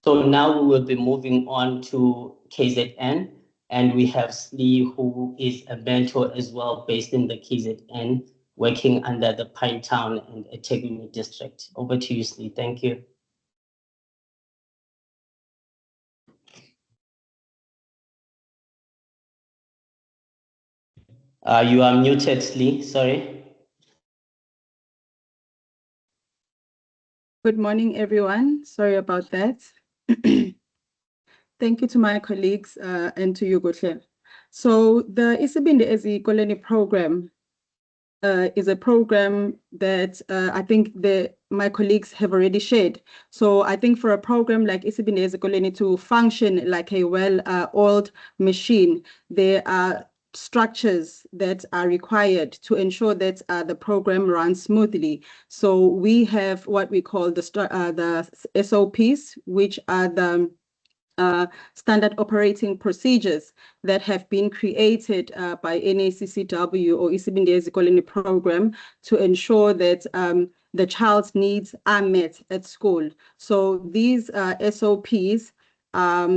So now we will be moving on to KZN, and we have Slee, who is a mentor as well, based in the KZN, working under the Pinetown and eThekwini district. Over to you, Slee. Thank you. You are muted, Slee. Sorry. Good morning, everyone. Sorry about that. Thank you to my colleagues and to you, Gotle. So the Isibindi Ezikolweni program is a program that I think my colleagues have already shared. So I think for a program like Isibindi Ezikolweni to function like a well-oiled machine, there are structures that are required to ensure that the program runs smoothly. So we have what we call the SOPs, which are the standard operating procedures that have been created by NACCW or Isibindi Ezikolweni program to ensure that the child's needs are met at school. So these SOPs are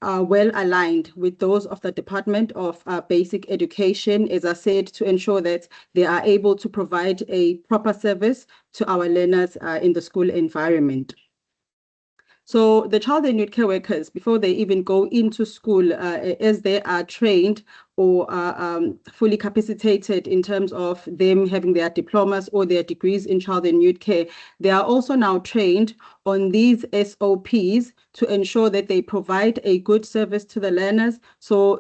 well aligned with those of the Department of Basic Education, as I said, to ensure that they are able to provide a proper service to our learners in the school environment. So the child and youth care workers, before they even go into school, as they are trained or fully capacitated in terms of them having their diplomas or their degrees in child and youth care, they are also now trained on these SOPs to ensure that they provide a good service to the learners. So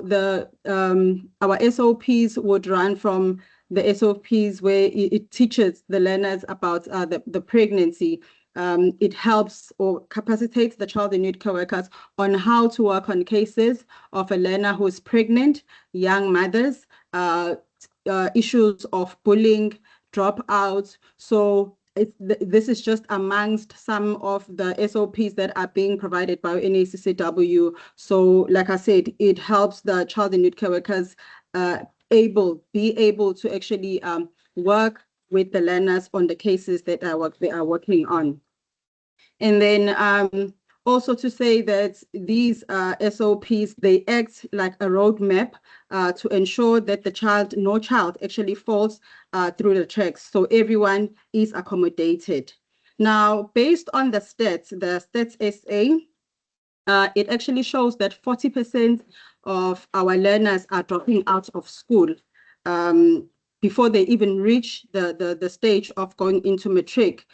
our SOPs would run from the SOPs where it teaches the learners about the pregnancy. It helps or capacitates the child and youth care workers on how to work on cases of a learner who is pregnant, young mothers, issues of bullying, dropouts. So this is just amongst some of the SOPs that are being provided by NACCW. So like I said, it helps the child and youth care workers be able to actually work with the learners on the cases that they are working on. And then also to say that these SOPs, they act like a roadmap to ensure that no child actually falls through the cracks. So everyone is accommodated. Now, based on the Stats SA, it actually shows that 40% of our learners are dropping out of school before they even reach the stage of going into matric.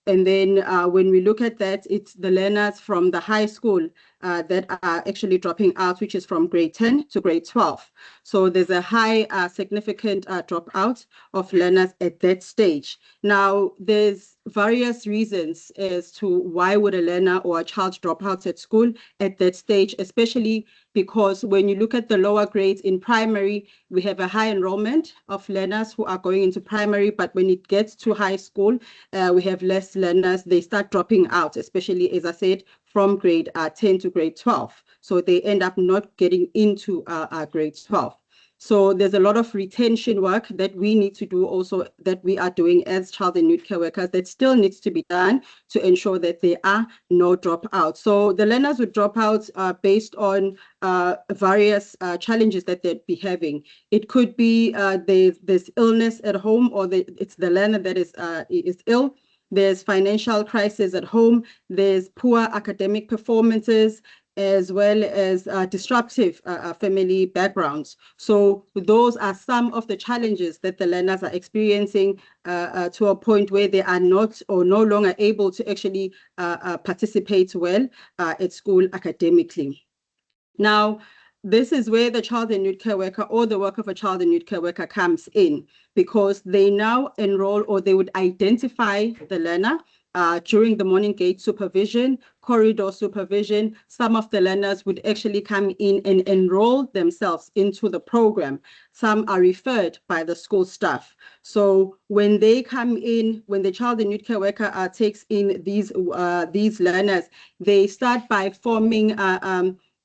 And then when we look at that, it's the learners from the high school that are actually dropping out, which is from grade 10 to grade 12. So there's a high significant dropout of learners at that stage. Now, there's various reasons as to why would a learner or a child drop out at school at that stage, especially because when you look at the lower grades in primary, we have a high enrollment of learners who are going into primary, but when it gets to high school, we have less learners. They start dropping out, especially, as I said, from grade 10 to grade 12. So they end up not getting into grade 12. So there's a lot of retention work that we need to do also, that we are doing as child and youth care workers, that still needs to be done to ensure that there are no dropouts. So the learners would drop out based on various challenges that they'd be having. It could be there's illness at home, or it's the learner that is ill. There's financial crisis at home. There's poor academic performances, as well as disruptive family backgrounds. So those are some of the challenges that the learners are experiencing to a point where they are not or no longer able to actually participate well at school academically. Now, this is where the child and youth care worker or the work of a child and youth care worker comes in, because they now enroll, or they would identify the learner during the morning gate supervision, corridor supervision. Some of the learners would actually come in and enroll themselves into the program. Some are referred by the school staff. So when they come in, when the child and youth care worker takes in these learners, they start by forming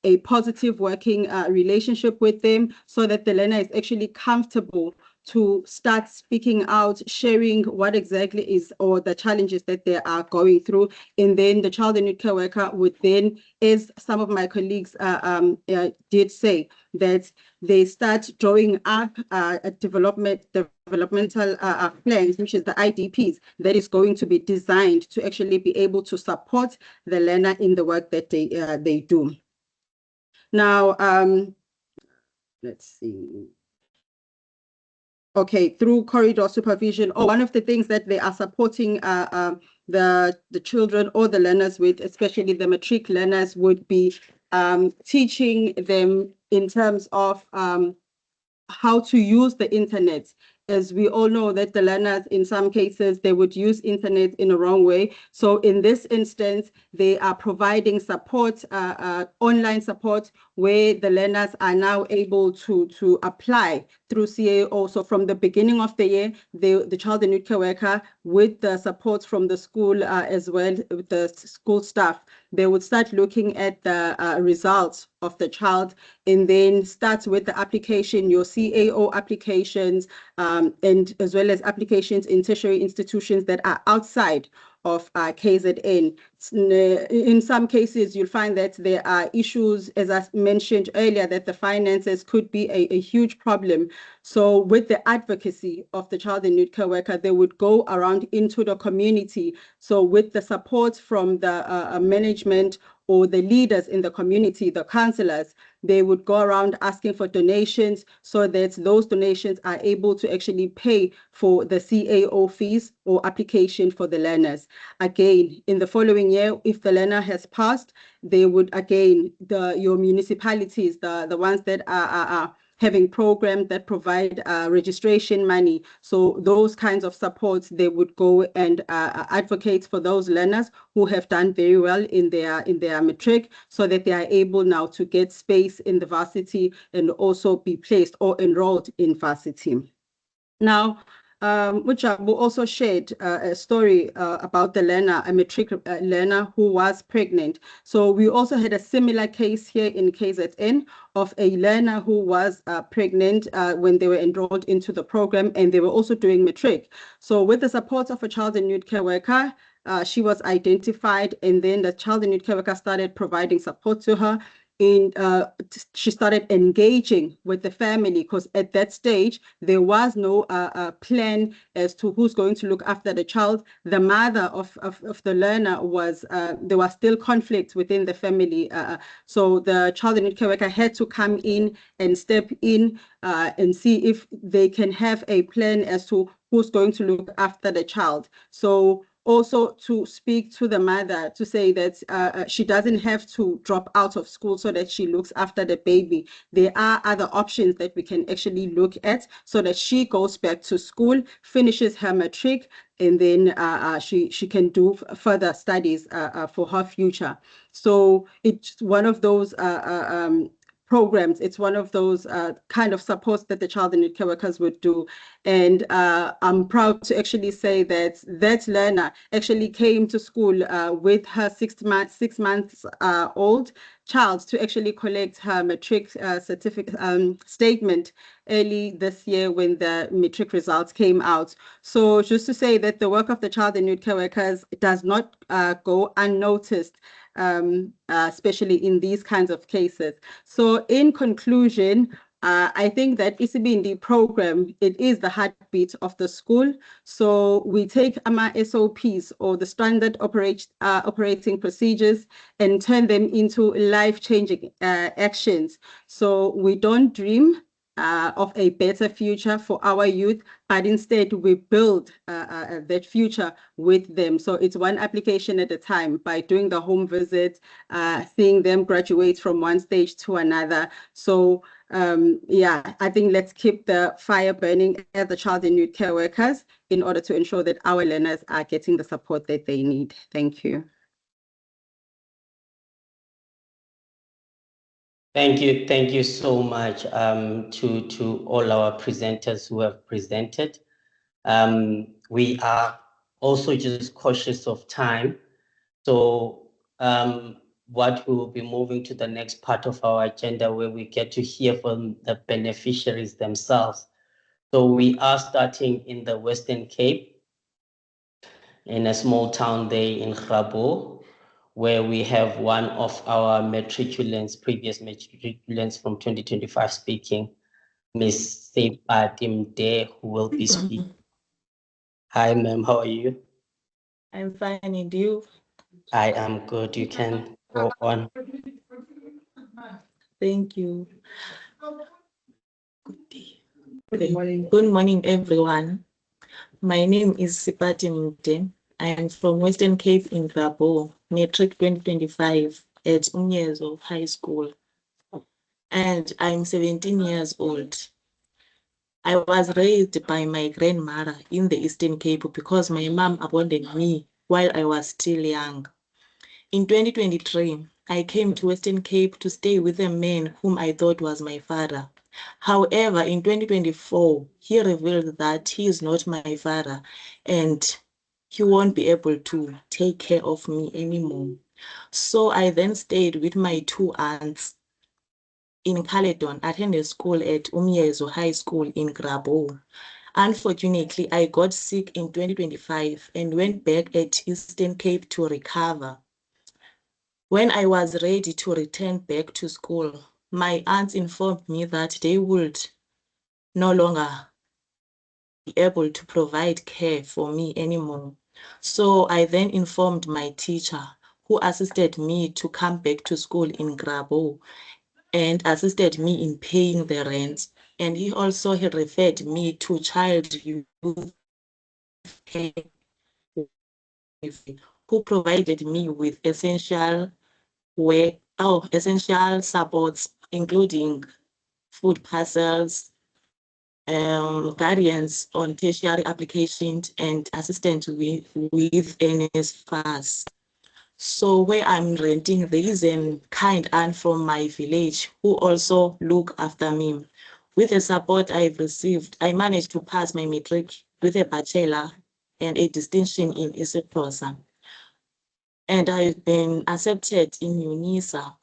a positive working relationship with them, so that the learner is actually comfortable to start speaking out, sharing what exactly is, or the challenges that they are going through. And then the child and youth care worker would then, as some of my colleagues did say, that they start drawing up developmental plans, which is the IDPs, that is going to be designed to actually be able to support the learner in the work that they do. Now, let's see. Okay, through corridor supervision, or one of the things that they are supporting the children or the learners with, especially the matric learners, would be teaching them in terms of how to use the internet. As we all know that the learners, in some cases, they would use internet in a wrong way. So in this instance, they are providing support, online support, where the learners are now able to apply through CAO. So from the beginning of the year, the child and youth care worker, with the support from the school as well, with the school staff, they would start looking at the results of the child, and then start with the application, your CAO applications, and as well as applications in tertiary institutions that are outside of KZN. In some cases, you'll find that there are issues, as I mentioned earlier, that the finances could be a huge problem. So with the advocacy of the child and youth care worker, they would go around into the community. So with the support from the management or the leaders in the community, the councillors, they would go around asking for donations, so that those donations are able to actually pay for the CAO fees or application for the learners. Again, in the following year, if the learner has passed, they would, again, your municipalities, the ones that having programs that provide registration money. So those kinds of supports, they would go and advocate for those learners who have done very well in their matric, so that they are able now to get space in the varsity and also be placed or enrolled in varsity. Now, Mujabu also shared a story about the learner, a matric learner who was pregnant. So we also had a similar case here in KZN of a learner who was pregnant when they were enrolled into the program, and they were also doing matric. So with the support of a child and youth care worker, she was identified, and then the child and youth care worker started providing support to her. She started engaging with the family, because at that stage there was no plan as to who's going to look after the child. The mother of the learner was there was still conflict within the family, so the child and youth care worker had to come in and step in and see if they can have a plan as to who's going to look after the child. So also to speak to the mother to say that she doesn't have to drop out of school so that she looks after the baby. There are other options that we can actually look at, so that she goes back to school, finishes her matric, and then she can do further studies for her future. So it's one of those programs. It's one of those kind of supports that the child and youth care workers would do. And I'm proud to actually say that that learner actually came to school with her 6 months old child to actually collect her matric certificate statement early this year when the matric results came out. So just to say that the work of the child and youth care workers does not go unnoticed, especially in these kinds of cases. So in conclusion, I think that Isibindi program, it is the heartbeat of the school. So we take AMA SOPs, or the standard operating procedures, and turn them into life-changing actions. So we don't dream of a better future for our youth, but instead we build that future with them. So it's one application at a time, by doing the home visit, seeing them graduate from one stage to another. So yeah, I think let's keep the fire burning as the child and youth care workers in order to ensure that our learners are getting the support that they need. Thank you. Thank you so much to all our presenters who have presented. We are also just cautious of time. So what we will be moving to the next part of our agenda, where we get to hear from the beneficiaries themselves. So we are starting in the Western Cape, in a small town there in Grabo, where we have one of our previous matriculants from 2025 speaking, Ms. Sepatim De, who will be speaking. Hi, ma'am, how are you? I'm fine, and you? I am good. You can go on. Thank you. Good morning, everyone. My name is Sipati Mde. I am from Western Cape in Grabo, Matric 2025 at Unyezo High School. And I'm 17 years old. I was raised by my grandmother in the Eastern Cape because my mom abandoned me while I was still young. In 2023, I came to Western Cape to stay with a man whom I thought was my father. However, in 2024, he revealed that he is not my father and he won't be able to take care of me anymore. So I then stayed with my two aunts in Caledon, attended school at Umyezo High School in Grabo. Unfortunately, I got sick in 2025 and went back at Eastern Cape to recover. When I was ready to return back to school, my aunts informed me that they would no longer be able to provide care for me anymore. So I then informed my teacher, who assisted me to come back to school in Grabo and assisted me in paying the rent. And he also referred me to child youth care, who provided me with essential supports, including food parcels, guidance on tertiary applications, and assistance with NSFAS. So where I'm renting, there is a kind aunt from my village who also look after me. With the support I've received, I managed to pass my matric with a bachelor and a distinction in isiXhosa. And I've been accepted in UNISA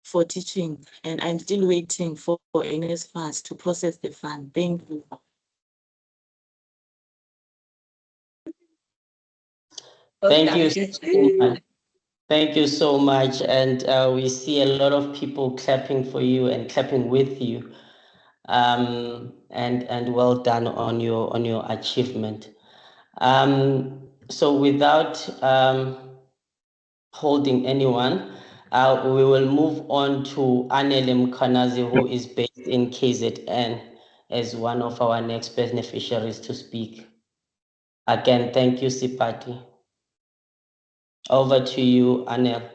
for teaching, and I'm still waiting for NSFAS to process the fund. Thank you. Thank you so much. Thank you so much. And we see a lot of people clapping for you and clapping with you. And well done on your achievement. So without holding anyone, we will move on to Anele Mkhwanazi, who is based in KZN, as one of our next beneficiaries to speak. Again, thank you, Sipati. Over to you, Anel.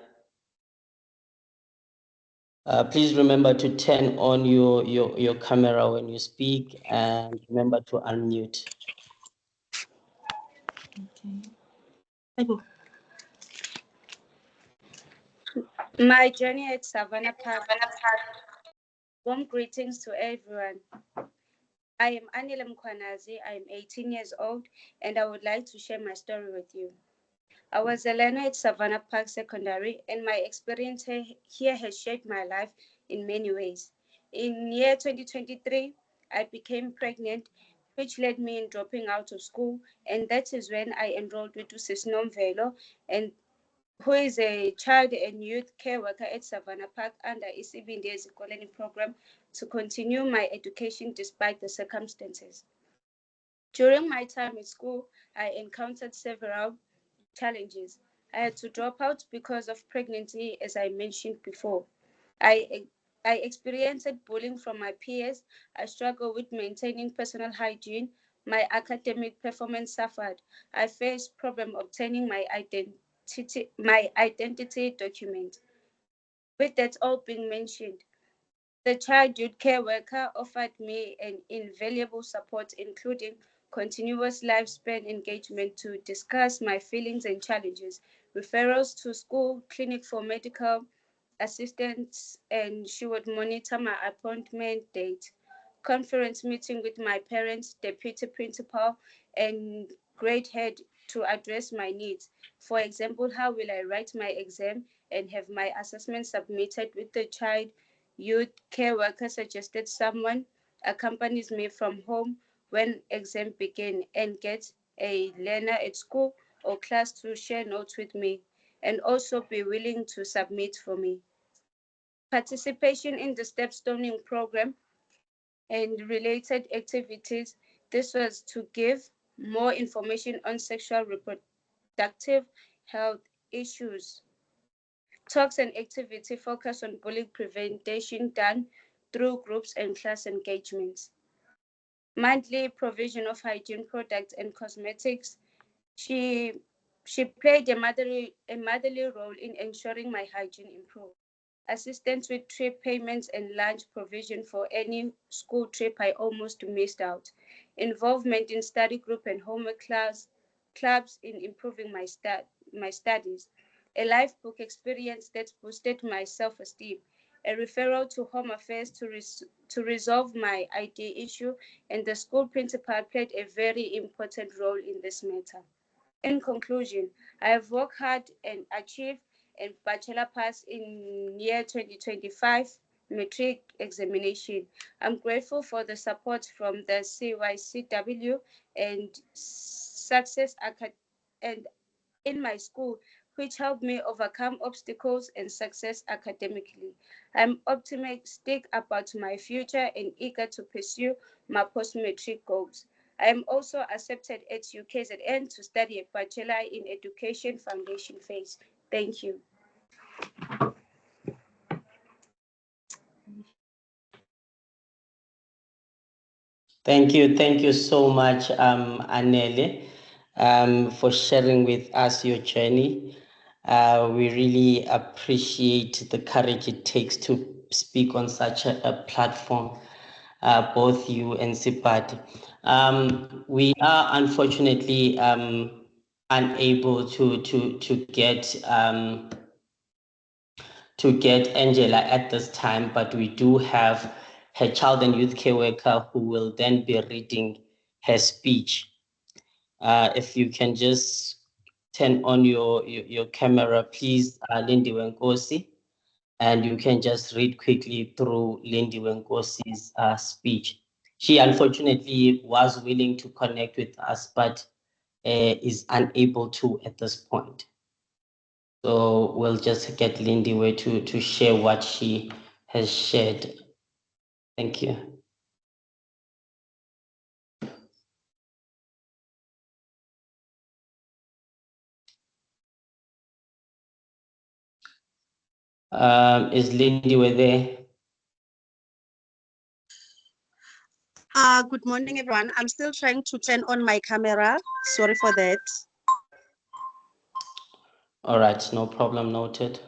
Please remember to turn on your camera when you speak, and remember to unmute. Okay. My journey at Savannah Park. Warm greetings to everyone. I am Anile Mkhwanazi. I am 18 years old, and I would like to share my story with you. I was a learner at Savannah Park Secondary, and my experience here has shaped my life in many ways. In year 2023, I became pregnant, which led me in dropping out of school, and that is when I enrolled with Usisnom Velo, and who is a child and youth care worker at Savannah Park under ECBD Ezikoleni program to continue my education despite the circumstances. During my time at school, I encountered several challenges. I had to drop out because of pregnancy, as I mentioned before. I experienced bullying from my peers. I struggled with maintaining personal hygiene. My academic performance suffered. I faced problem obtaining my identity document. With that all being mentioned, the child youth care worker offered me an invaluable support, including continuous lifespan engagement to discuss my feelings and challenges, referrals to school, clinic for medical assistance, and she would monitor my appointment date, conference meeting with my parents, deputy principal, and grade head to address my needs. For example, how will I write my exam and have my assessment submitted with the child youth care worker suggested someone accompanies me from home when exam begin and gets a learner at school or class to share notes with me and also be willing to submit for me. Participation in the stepstoning program and related activities. This was to give more information on sexual reproductive health issues. Talks and activity focus on bullying prevention done through groups and class engagements. Monthly provision of hygiene products and cosmetics. She played a motherly role in ensuring my hygiene improved. Assistance with trip payments and lunch provision for any school trip I almost missed out. Involvement in study group and homework clubs in improving my studies. A life book experience that boosted my self-esteem. A referral to Home Affairs to resolve my ID issue, and the school principal played a very important role in this matter. In conclusion, I have worked hard and achieved a bachelor pass in year 2025 matric examination. I'm grateful for the support from the CYCW and Success and in my school, which helped me overcome obstacles and success academically. I'm optimistic about my future and eager to pursue my post-matric goals. I am also accepted at UKZN to study a Bachelor in Education Foundation phase. Thank you. Thank you so much, Anele, for sharing with us your journey. We really appreciate the courage it takes to speak on such a platform, both you and Sipati. We are unfortunately unable to get Angela at this time, but we do have her child and youth care worker who will then be reading her speech. If you can just turn on your camera, please, Lindy Wenkosi, and you can just read quickly through Lindy Wenkosi's speech. She unfortunately was willing to connect with us, but is unable to at this point. So we'll just get Lindy to share what she has shared. Thank you. Is Lindy there? Good morning, everyone. I'm still trying to turn on my camera. Sorry for that. All right, no problem, noted.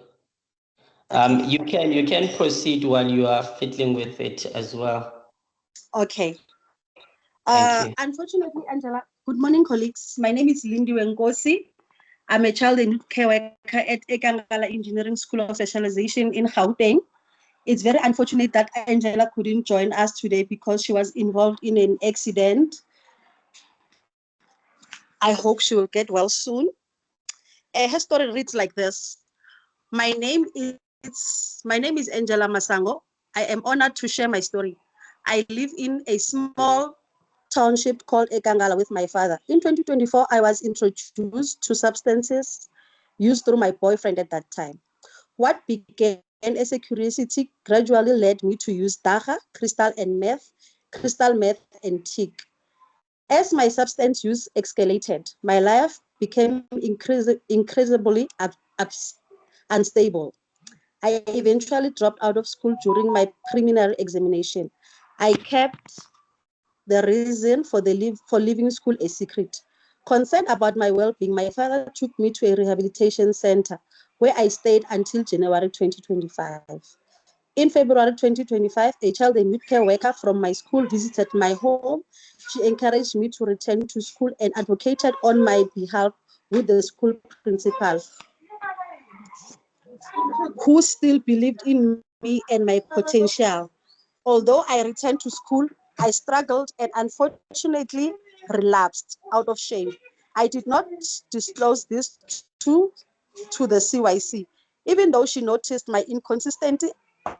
Okay. You can proceed while you are fiddling with it as well. Okay. Thank you. Unfortunately, Angela, good morning, colleagues. My name is Lindy Wenkosi. I'm a child and youth care worker at Ekangala Engineering School of Specialization in Gauteng. It's very unfortunate that Angela couldn't join us today because she was involved in an accident. I hope she will get well soon. Her story reads like this. My name is Angela Masango. I am honored to share my story. I live in a small township called Ekangala with my father. In 2024, I was introduced to substances used through my boyfriend at that time. What began as a curiosity gradually led me to use dacha, crystal meth, and teak. As my substance use escalated, my life became increasingly unstable. I eventually dropped out of school during my preliminary examination. I kept the reason for leaving school a secret. Concerned about my well-being, my father took me to a rehabilitation center where I stayed until January 2025. In February 2025, a child and youth care worker from my school visited my home. She encouraged me to return to school and advocated on my behalf with the school principal, who still believed in me and my potential. Although I returned to school, I struggled and unfortunately relapsed out of shame. I did not disclose this to the CYC, even though she noticed my inconsistency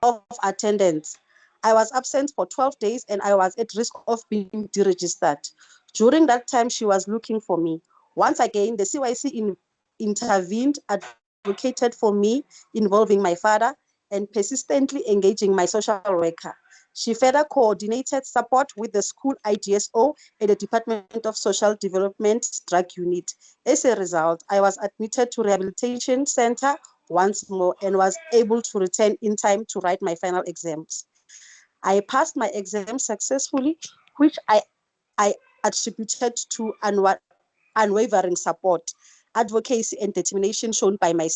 of attendance. I was absent for 12 days and I was at risk of being deregistered. During that time, she was looking for me. Once again, the CYC intervened, advocated for me, involving my father, and persistently engaging my social worker. She further coordinated support with the school IDSO and the Department of Social Development Drug Unit. As a result, I was admitted to rehabilitation center once more and was able to return in time to write my final exams. I passed my exam successfully, which I attributed to unwavering support, advocacy, and determination shown by my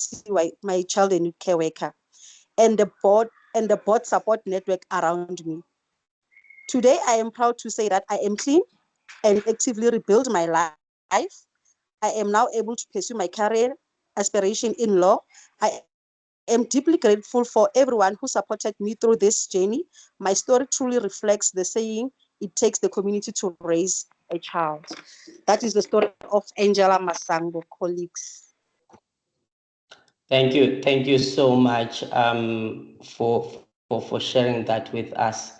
child and youth care worker, and the board support network around me. Today, I am proud to say that I am clean and actively rebuild my life. I am now able to pursue my career aspiration in law. I am deeply grateful for everyone who supported me through this journey. My story truly reflects the saying, it takes the community to raise a child. That is the story of Angela Masango, colleagues. Thank you so much for sharing that with us.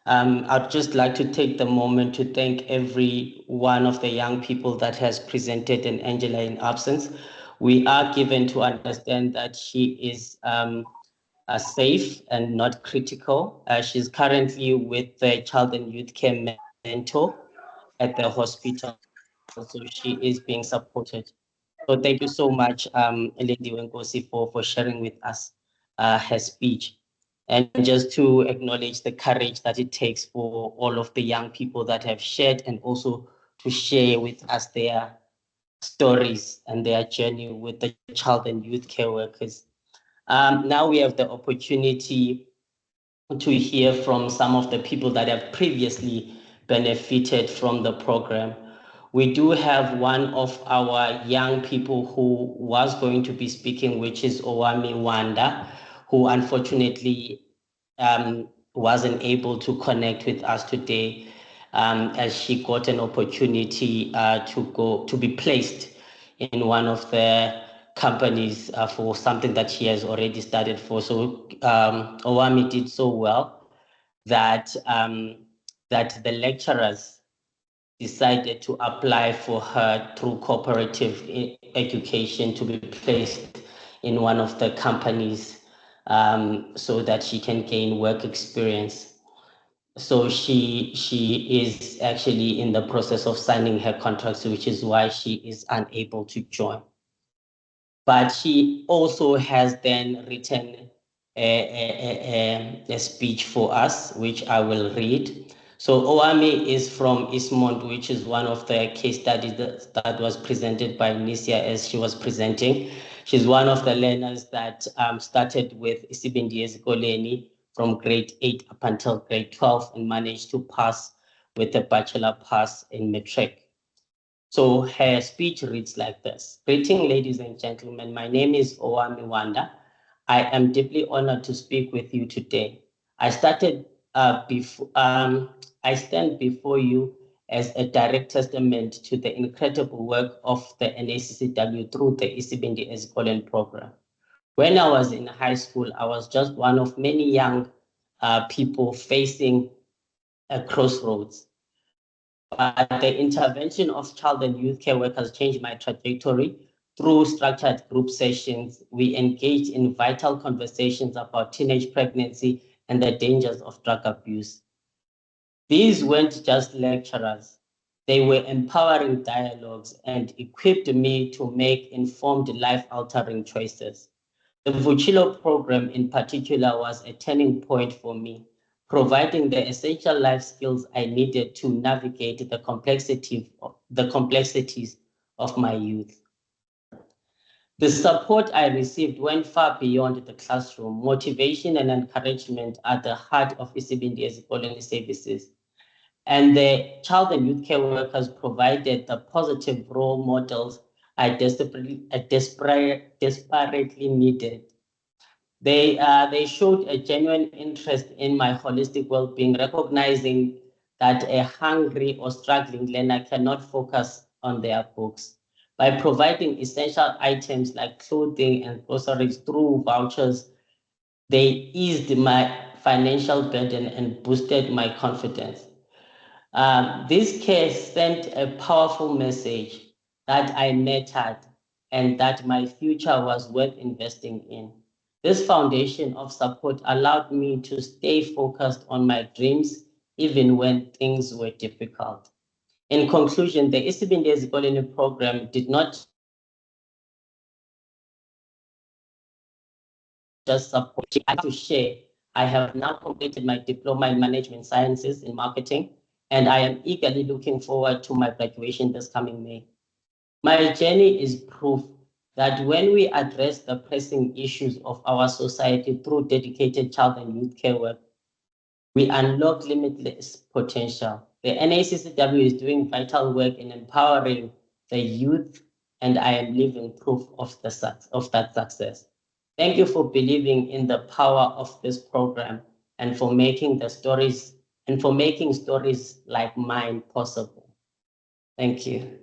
I'd just like to take the moment to thank every one of the young people that has presented an Angela in absence. We are given to understand that she is safe and not critical. She's currently with the child and youth care mentor at the hospital, so she is being supported. So thank you so much, Lady Wenkosi, for sharing with us her speech. And just to acknowledge the courage that it takes for all of the young people that have shared and also to share with us their stories and their journey with the child and youth care workers. Now we have the opportunity to hear from some of the people that have previously benefited from the program. We do have one of our young people who was going to be speaking, which is Owami Wanda, who unfortunately wasn't able to connect with us today, as she got an opportunity to be placed in one of the companies for something that she has already started for. So Owami did so well that that the lecturers decided to apply for her through cooperative education to be placed in one of the companies, so that she can gain work experience. So she is actually in the process of signing her contracts, which is why she is unable to join. But she also has then written a speech for us, which I will read. So Owami is from Ismond, which is one of the case studies that was presented by Nisia as she was presenting. She's one of the learners that started with Isibindi Ezikoleni from grade 8 up until grade 12 and managed to pass with a bachelor pass in Matric. So her speech reads like this. Greeting, ladies and gentlemen. My name is Owami Wanda. I am deeply honored to speak with you today. I stand before you as a direct testament to the incredible work of the NACCW through the Isibindi Ezikoleni program. When I was in high school, I was just one of many young people facing a crossroads. But the intervention of child and youth care workers changed my trajectory. Through structured group sessions, we engaged in vital conversations about teenage pregnancy and the dangers of drug abuse. These weren't just lecturers. They were empowering dialogues and equipped me to make informed, life-altering choices. The Vuchilo program in particular was a turning point for me, providing the essential life skills I needed to navigate the complexities of my youth. The support I received went far beyond the classroom. Motivation and encouragement are the heart of Isibindi Ezikoleni services. And the child and youth care workers provided the positive role models I desperately needed. They showed a genuine interest in my holistic well-being, recognizing that a hungry or struggling learner cannot focus on their books. By providing essential items like clothing and groceries through vouchers, they eased my financial burden and boosted my confidence. This case sent a powerful message that I mattered and that my future was worth investing in. This foundation of support allowed me to stay focused on my dreams even when things were difficult. In conclusion, the Isibindi Ezikoleni program did not just support. I have to share. I have now completed my diploma in management sciences in marketing, and I am eagerly looking forward to my graduation this coming May. My journey is proof that when we address the pressing issues of our society through dedicated child and youth care work, we unlock limitless potential. The NACCW is doing vital work in empowering the youth, and I am living proof of that success. Thank you for believing in the power of this program and for making stories like mine possible. Thank you.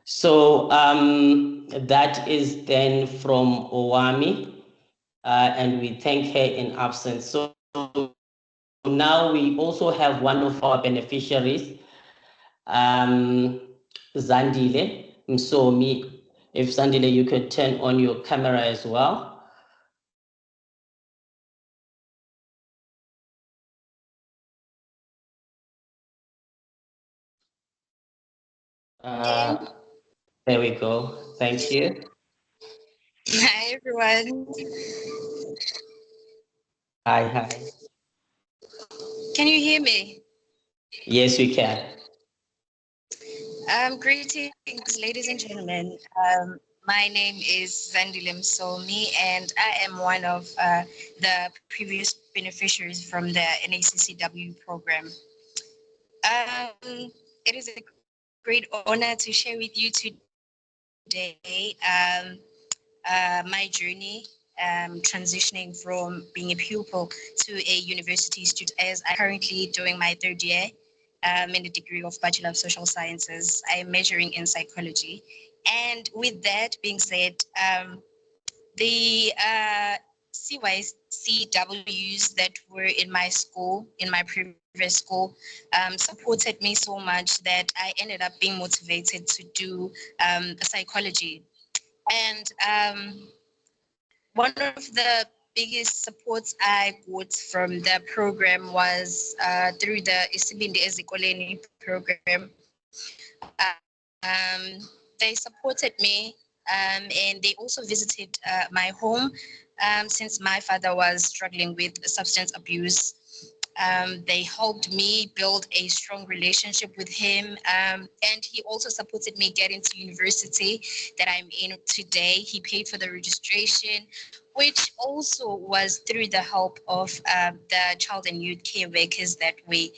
So that is then from Owami, and we thank her in absence. So now we also have one of our beneficiaries, Zandile Msomi. If Zandile, you could turn on your camera as well. There we go. Thank you. Hi, everyone. Hi. Can you hear me? Yes, we can. Greetings, ladies and gentlemen. My name is Zandile Msomi, and I am one of the previous beneficiaries from the NACCW program. It is a great honor to share with you today my journey transitioning from being a pupil to a university student, as I'm currently doing my third year in the degree of Bachelor of Social Sciences. I am majoring in psychology. And with that being said, the CYCWs that were in my school, in my previous school, supported me so much that I ended up being motivated to do psychology. And one of the biggest supports I got from the program was through the Isibindi Ezikoleni program. They supported me and they also visited my home since my father was struggling with substance abuse. They helped me build a strong relationship with him. And he also supported me get into university that I'm in today. He paid for the registration, which also was through the help of the child and youth care workers that were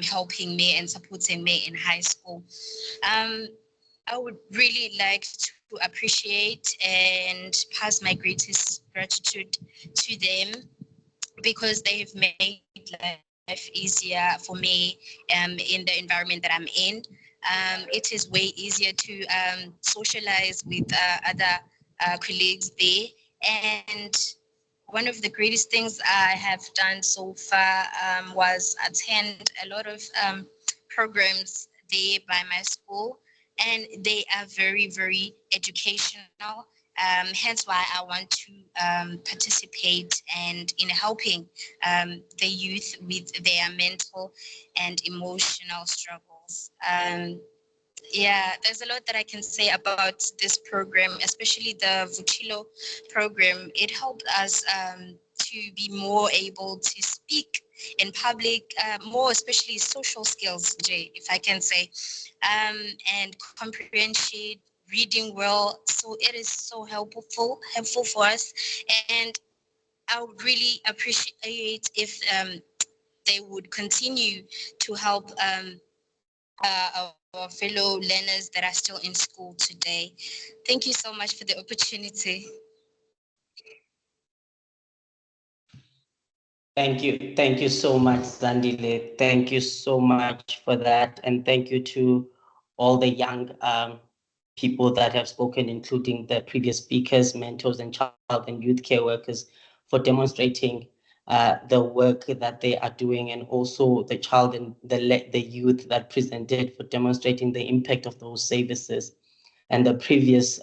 helping me and supporting me in high school. I would really like to appreciate and pass my greatest gratitude to them because they've made life easier for me in the environment that I'm in. It is way easier to socialize with other colleagues there. And one of the greatest things I have done so far was attend a lot of programs there by my school, and they are very, very educational. Hence why I want to participate and in helping the youth with their mental and emotional struggles. Yeah, there's a lot that I can say about this program, especially the Vuchilo program. It helped us to be more able to speak in public, more especially social skills, Jay, if I can say, and comprehension, reading well. So it is so helpful for us. And I would really appreciate if they would continue to help our fellow learners that are still in school today. Thank you so much for the opportunity. Thank you so much, Zandile. Thank you so much for that, and thank you to all the young people that have spoken, including the previous speakers, mentors, and child and youth care workers, for demonstrating the work that they are doing, and also the child and the youth that presented for demonstrating the impact of those services, and the previous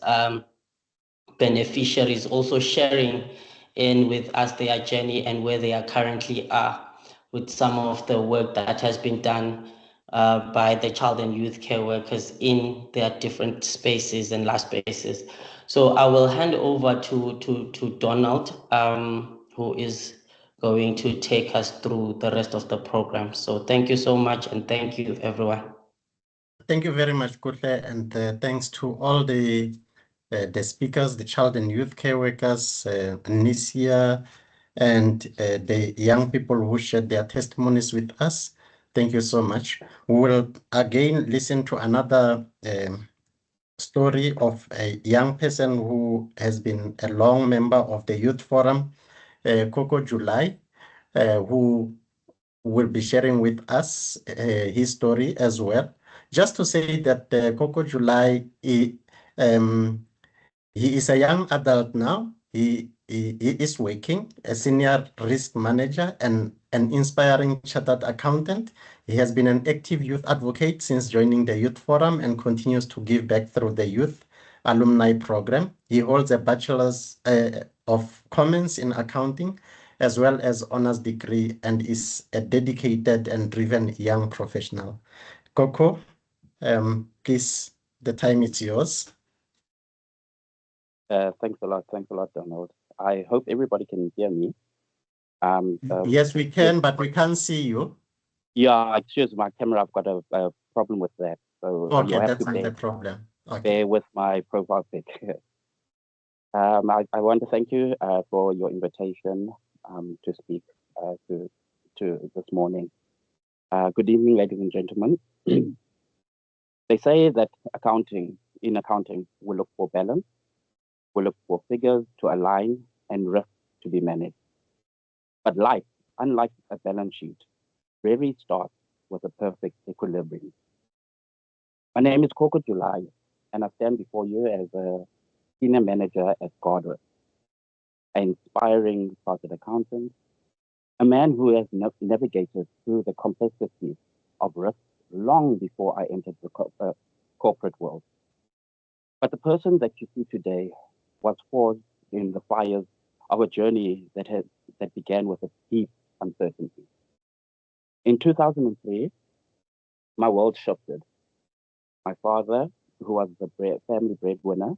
beneficiaries also sharing in with us their journey and where they are currently are with some of the work that has been done by the child and youth care workers in their different spaces and last spaces. So I will hand over to Donald, who is going to take us through the rest of the program. So thank you so much, and thank you, everyone. Thank you very much, Kutle, and thanks to all the speakers, the child and youth care workers, Nisia, and the young people who shared their testimonies with us. Thank you so much. We will again listen to another story of a young person who has been a long member of the Youth Forum, Coco July, who will be sharing with us his story as well. Just to say that Coco July, he is a young adult now. He is working, a senior risk manager and an inspiring chartered accountant. He has been an active youth advocate since joining the Youth Forum and continues to give back through the Youth Alumni Program. He holds a Bachelor's of Commerce in Accounting, as well as honors degree, and is a dedicated and driven young professional. Coco, please, the time is yours. Thanks a lot, Donald. I hope everybody can hear me. Yes, we can, but we can't see you. Yeah, excuse my camera. I've got a problem with that. So okay, that's not the problem. Okay. Bear with my profile pic. I want to thank you for your invitation to speak to this morning. Good evening, ladies and gentlemen. They say that in accounting, we look for balance, we look for figures to align and risks to be managed. But life, unlike a balance sheet, rarely starts with a perfect equilibrium. My name is Coco July, and I stand before you as a senior manager at Guardrisk, an inspiring chartered accountant, a man who has navigated through the complexities of risk long before I entered the corporate world. But the person that you see today was forged in the fires of a journey that began with a deep uncertainty. In 2003, my world shifted. My father, who was the family breadwinner,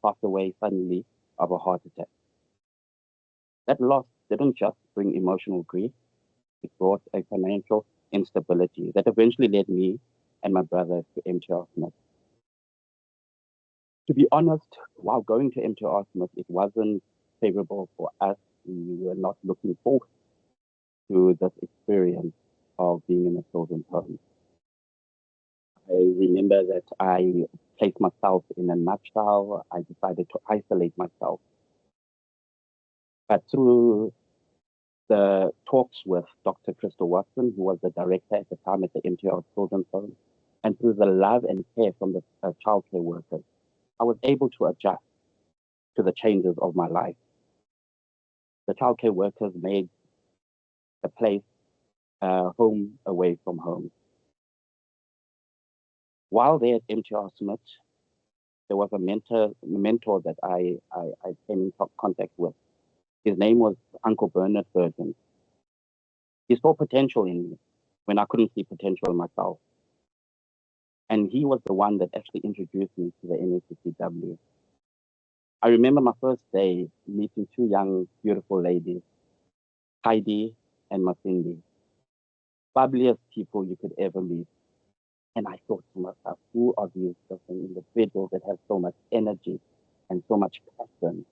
passed away suddenly of a heart attack. That loss didn't just bring emotional grief, it brought a financial instability that eventually led me and my brother to MTR Smith. To be honest, while going to MTR Smith, it wasn't favorable for us. We were not looking forward to this experience of being in a children's home. I remember that I placed myself in a nutshell. I decided to isolate myself. But through the talks with Dr. Crystal Watson, who was the director at the time at the MTR Children's Home, and through the love and care from the childcare workers, I was able to adjust to the changes of my life. The childcare workers made the place home away from home. While there at MTR Smith, there was a mentor that I came in contact with. His name was Uncle Bernard Burton. He saw potential in me when I couldn't see potential in myself. And he was the one that actually introduced me to the NACCW. I remember my first day meeting two young, beautiful ladies, Heidi and Masindi, fabulous people you could ever meet. And I thought to myself, who are these different individuals that have so much energy and so much passion?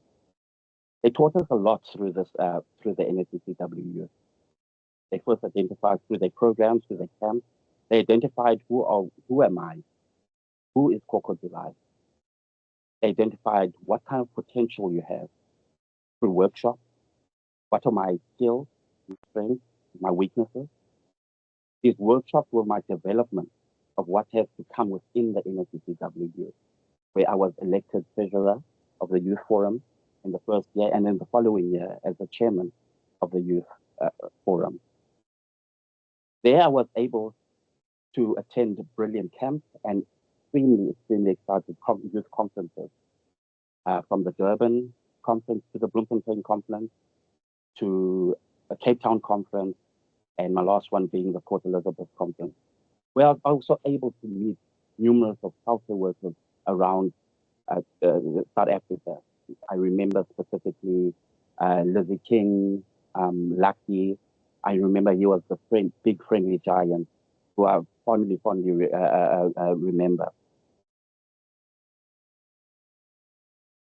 They taught us a lot through the NACCW youth. They first identified through their programs, through their camps. They identified who am I? Who is Coco July? They identified what kind of potential you have through workshops. What are my skills, my strengths, my weaknesses? These workshops were my development of what has to come within the NACCW youth, where I was elected treasurer of the youth forum in the first year, and then the following year as the chairman of the youth forum. There I was able to attend brilliant camps and extremely excited youth conferences, from the Durban conference to the Bloemfontein conference to a Cape Town conference, and my last one being the Port Elizabeth conference, where I was also able to meet numerous of healthcare workers around South Africa. I remember specifically Lizzie King, Lucky. I remember he was the big friendly giant who I fondly remember.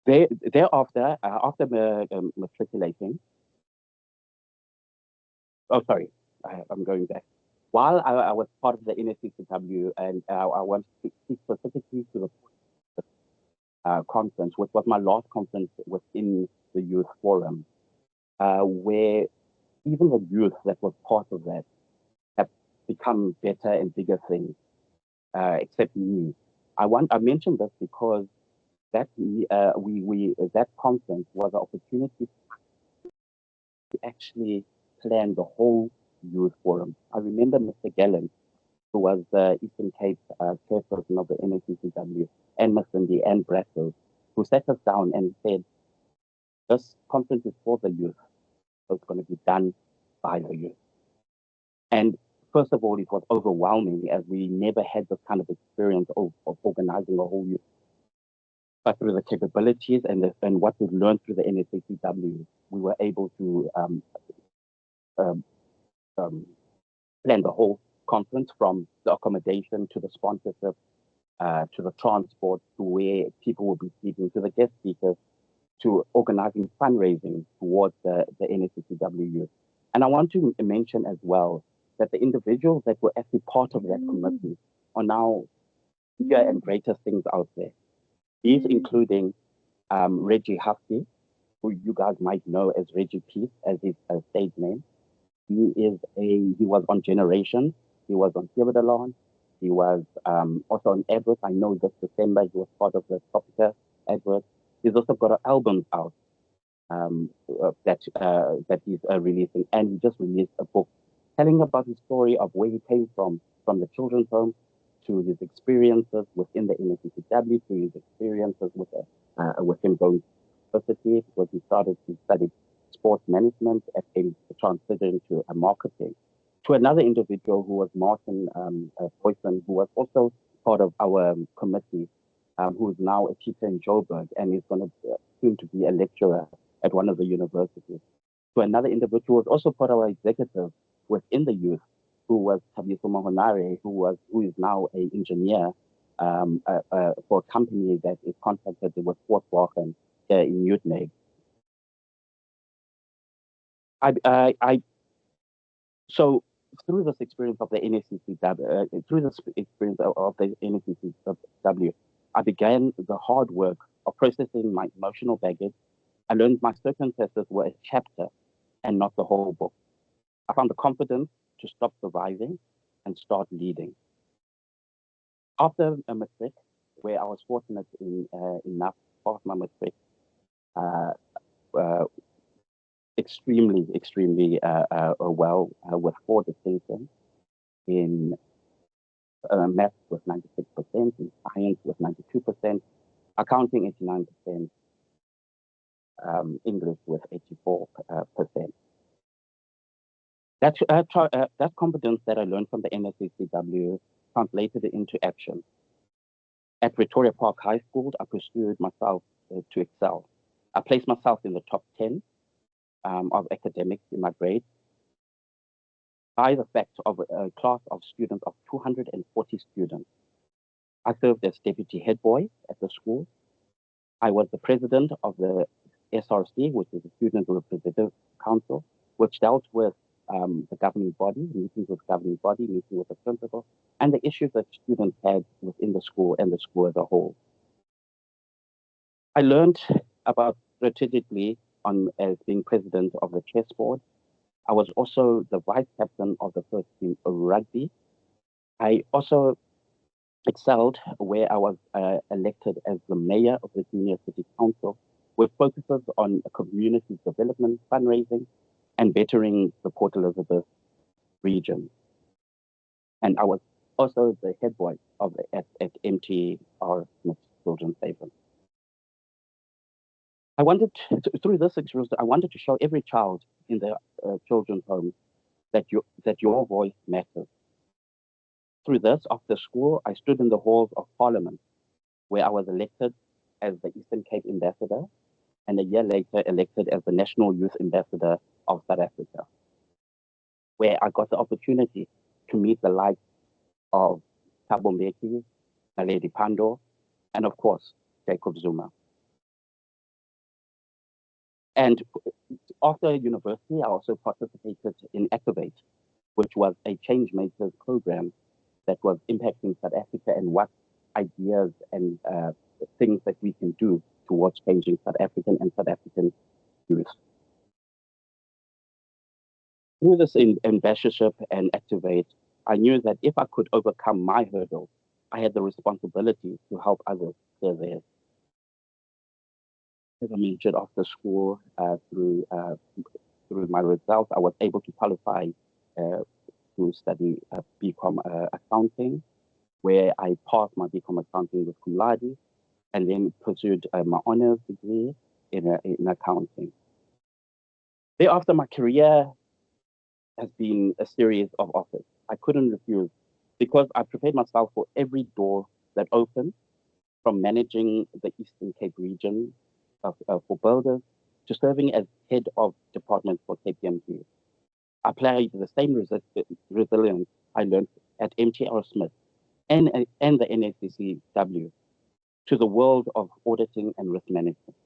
Thereafter, after matriculating, I'm going back. While I was part of the NACCW, and I went specifically to the conference, which was my last conference within the youth forum, where even the youth that was part of that have become better and bigger things, except me. I mentioned this because that that conference was an opportunity to actually plan the whole youth forum. I remember Mr. Gallen, who was the Eastern Cape chairperson of the NACCW, and Masindi and Brasso, who sat us down and said, this conference is for the youth, so it's going to be done by the youth. And first of all, it was overwhelming as we never had this kind of experience of organizing a whole youth. But through the capabilities and what we've learned through the NACCW, we were able to plan the whole conference, from the accommodation to the sponsorship, to the transport, to where people will be speaking, to the guest speakers, to organizing fundraising towards the NSCCW youth. And I want to mention as well that the individuals that were actually part of that committee are now bigger and greater things out there. These including Reggie Hafti, who you guys might know as Reggie Peace as his stage name. He was on Generation, he was on Silverdelon, he was also on Edwards. I know this December he was part of the Topica Edwards. He's also got albums out that he's releasing, and he just released a book telling about his story of where he came from the children's home, to his experiences within the NSCCW, to his experiences with him going to university, because he started to study sports management and then transitioned to marketing. To another individual who was Martin Poisson, who was also part of our committee, who is now a teacher in Joburg and is going to soon to be a lecturer at one of the universities. To another individual who was also part of our executive within the youth, who was Tabiso Mahonare, who is now an engineer for a company that is contracted with Volkswagen in Newton. So through this experience of the NSCCW, I began the hard work of processing my emotional baggage. I learned my circumstances were a chapter and not the whole book. I found the confidence to stop surviving and start leading. After a matric, where I was fortunate enough to pass my matric, extremely well, with 4 distinctions in maths with 96%, in science with 92%, accounting 89%, English with 84%. That competence that I learned from the NSCCW translated into action. At Victoria Park High School, I pursued myself to excel. I placed myself in the top 10 of academics in my grade by the fact of a class of students of 240 students. I served as deputy head boy at the school. I was the president of the SRC, which is the Student Representative Council, which dealt with the governing body, meetings with the governing body, meetings with the principal, and the issues that students had within the school and the school as a whole. I learned about strategically as being president of the chess board. I was also the vice captain of the first team of rugby. I also excelled where I was elected as the mayor of the Junior City Council, which focuses on community development, fundraising, and bettering the Port Elizabeth region. And I was also the head boy at MTR Children's Haven. I wanted through this experience, I wanted to show every child in the children's home that your voice matters. Through this, after school, I stood in the halls of Parliament, where I was elected as the Eastern Cape Ambassador, and a year later elected as the National Youth Ambassador of South Africa, where I got the opportunity to meet the likes of Thabo Mbeki, Naledi Pandor, and of course, Jacob Zuma. And after university, I also participated in Activate, which was a change makers program that was impacting South Africa and what ideas and things that we can do towards changing South African and South African youth. Through this ambassadorship and Activate, I knew that if I could overcome my hurdle, I had the responsibility to help others clear theirs. As I mentioned, after school, through my results, I was able to qualify to study BCom accounting, where I passed my BCom accounting with cum laude, and then pursued my honors degree in accounting. Thereafter, my career has been a series of offers. I couldn't refuse because I prepared myself for every door that opened, from managing the Eastern Cape region for builders to serving as head of department for KPMG. I applied the same resilience I learned at MTR Smith and the NSCCW to the world of auditing and risk management.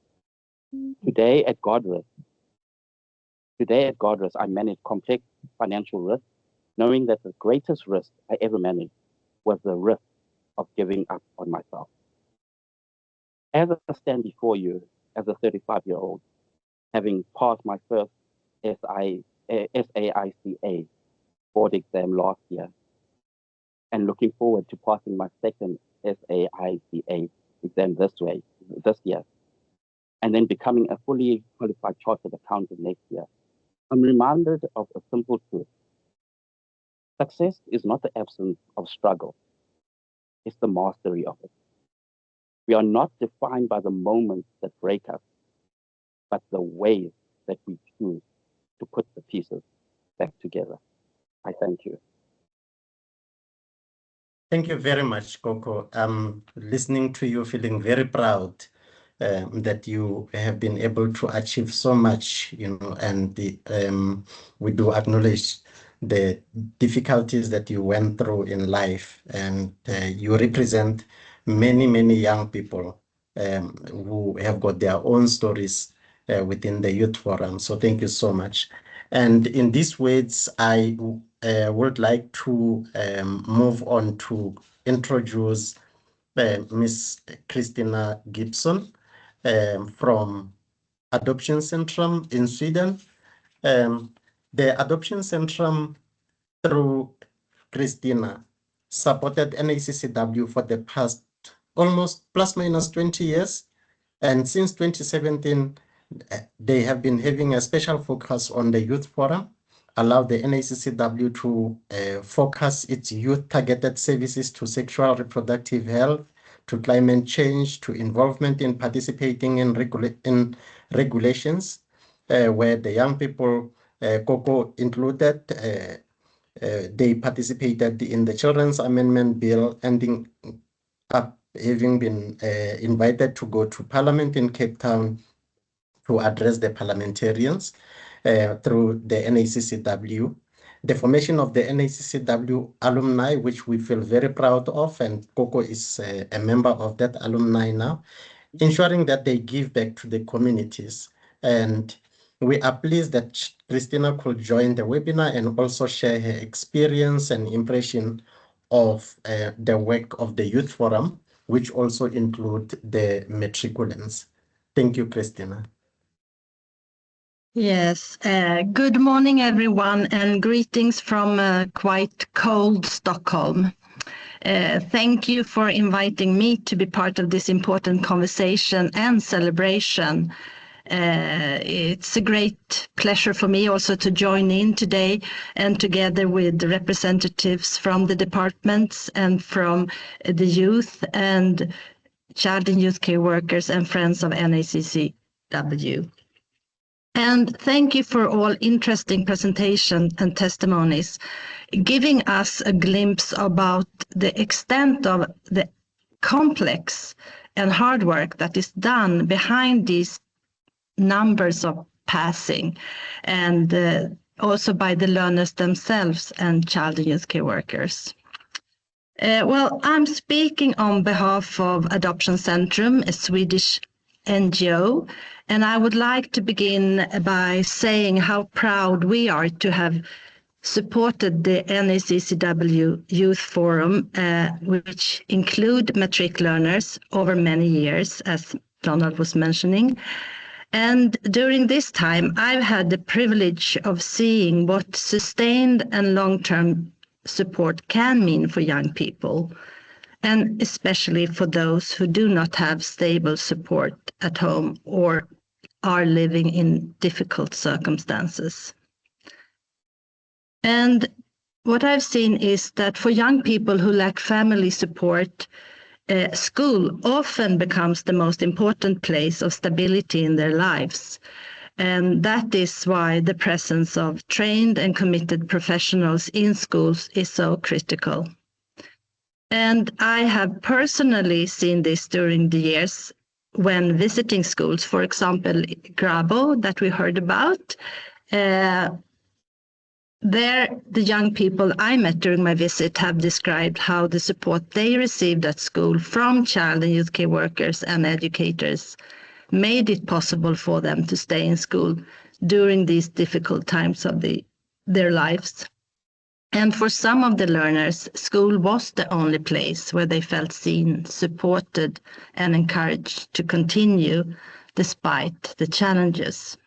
Today at Godress, I manage complex financial risks, knowing that the greatest risk I ever managed was the risk of giving up on myself. As I stand before you as a 35-year-old, having passed my first SAICA board exam last year, and looking forward to passing my second SAICA exam this year, and then becoming a fully qualified chartered accountant next year, I'm reminded of a simple truth. Success is not the absence of struggle, it's the mastery of it. We are not defined by the moments that break us, but the ways that we choose to put the pieces back together. I thank you. Thank you very much, Coco. Listening to you, feeling very proud that you have been able to achieve so much, and we do acknowledge the difficulties that you went through in life, and you represent many, many young people who have got their own stories within the Youth Forum. So thank you so much. And in these words, I would like to move on to introduce Miss Christina Gibson from Adoption Centrum in Sweden. The Adoption Centrum, through Christina, supported NACCW for the past almost plus minus 20 years. And since 2017, they have been having a special focus on the Youth Forum, allow the NACCW to focus its youth-targeted services to sexual reproductive health, to climate change, to involvement in participating in regulations, where the young people, Coco included, they participated in the Children's Amendment Bill, ending up having been invited to go to Parliament in Cape Town to address the parliamentarians through the NACCW. The formation of the NACCW alumni, which we feel very proud of, and Coco is a member of that alumni now, ensuring that they give back to the communities. And we are pleased that Christina could join the webinar and also share her experience and impression of the work of the Youth Forum, which also include the Matriculants. Thank you, Christina. Yes, good morning, everyone, and greetings from quite cold Stockholm. Thank you for inviting me to be part of this important conversation and celebration. It's a great pleasure for me also to join in today, and together with the representatives from the departments and from the youth and child and youth care workers and friends of NACCW. And thank you for all interesting presentations and testimonies, giving us a glimpse about the extent of the complex and hard work that is done behind these numbers of passing, and also by the learners themselves and child and youth care workers. Well, I'm speaking on behalf of Adoption Centrum, a Swedish NGO, and I would like to begin by saying how proud we are to have supported the NACCW Youth Forum, which include matric learners over many years, as Donald was mentioning. And during this time, I've had the privilege of seeing what sustained and long-term support can mean for young people, and especially for those who do not have stable support at home or are living in difficult circumstances. And what I've seen is that for young people who lack family support, school often becomes the most important place of stability in their lives. And that is why the presence of trained and committed professionals in schools is so critical. And I have personally seen this during the years when visiting schools, for example, Grabo that we heard about. There, the young people I met during my visit have described how the support they received at school from child and youth care workers and educators made it possible for them to stay in school during these difficult times of their lives. And for some of the learners, school was the only place where they felt seen, supported, and encouraged to continue despite the challenges.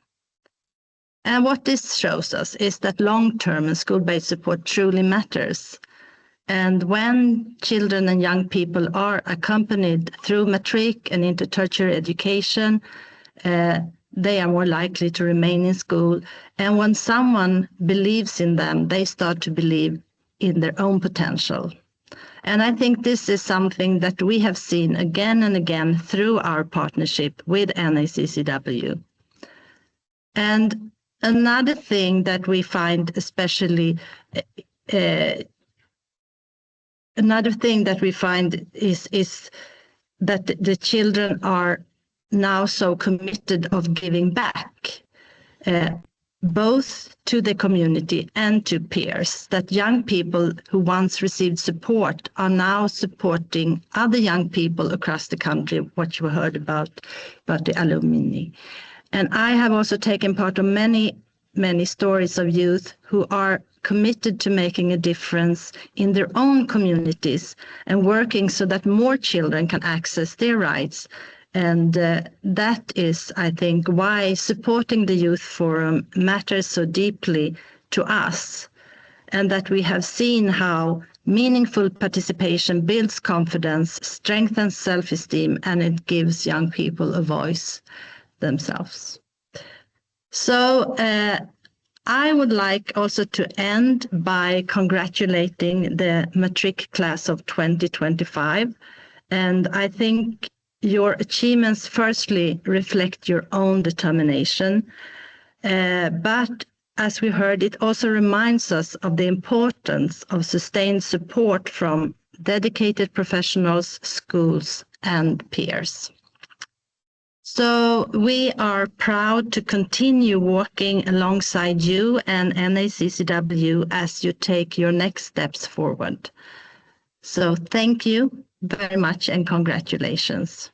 And what this shows us is that long-term and school-based support truly matters. And when children and young people are accompanied through matric and into tertiary education, they are more likely to remain in school. And when someone believes in them, they start to believe in their own potential. And I think this is something that we have seen again and again through our partnership with NACCW. And another thing that we find especially is that the children are now so committed of giving back, both to the community and to peers, that young people who once received support are now supporting other young people across the country, what you heard about the alumni. And I have also taken part of many stories of youth who are committed to making a difference in their own communities and working so that more children can access their rights. And that is, I think, why supporting the Youth Forum matters so deeply to us, and that we have seen how meaningful participation builds confidence, strengthens self-esteem, and it gives young people a voice themselves. So I would like also to end by congratulating the Matric Class of 2025. And I think your achievements firstly reflect your own determination. But as we heard, it also reminds us of the importance of sustained support from dedicated professionals, schools, and peers. So we are proud to continue working alongside you and NACCW as you take your next steps forward. So thank you very much and congratulations.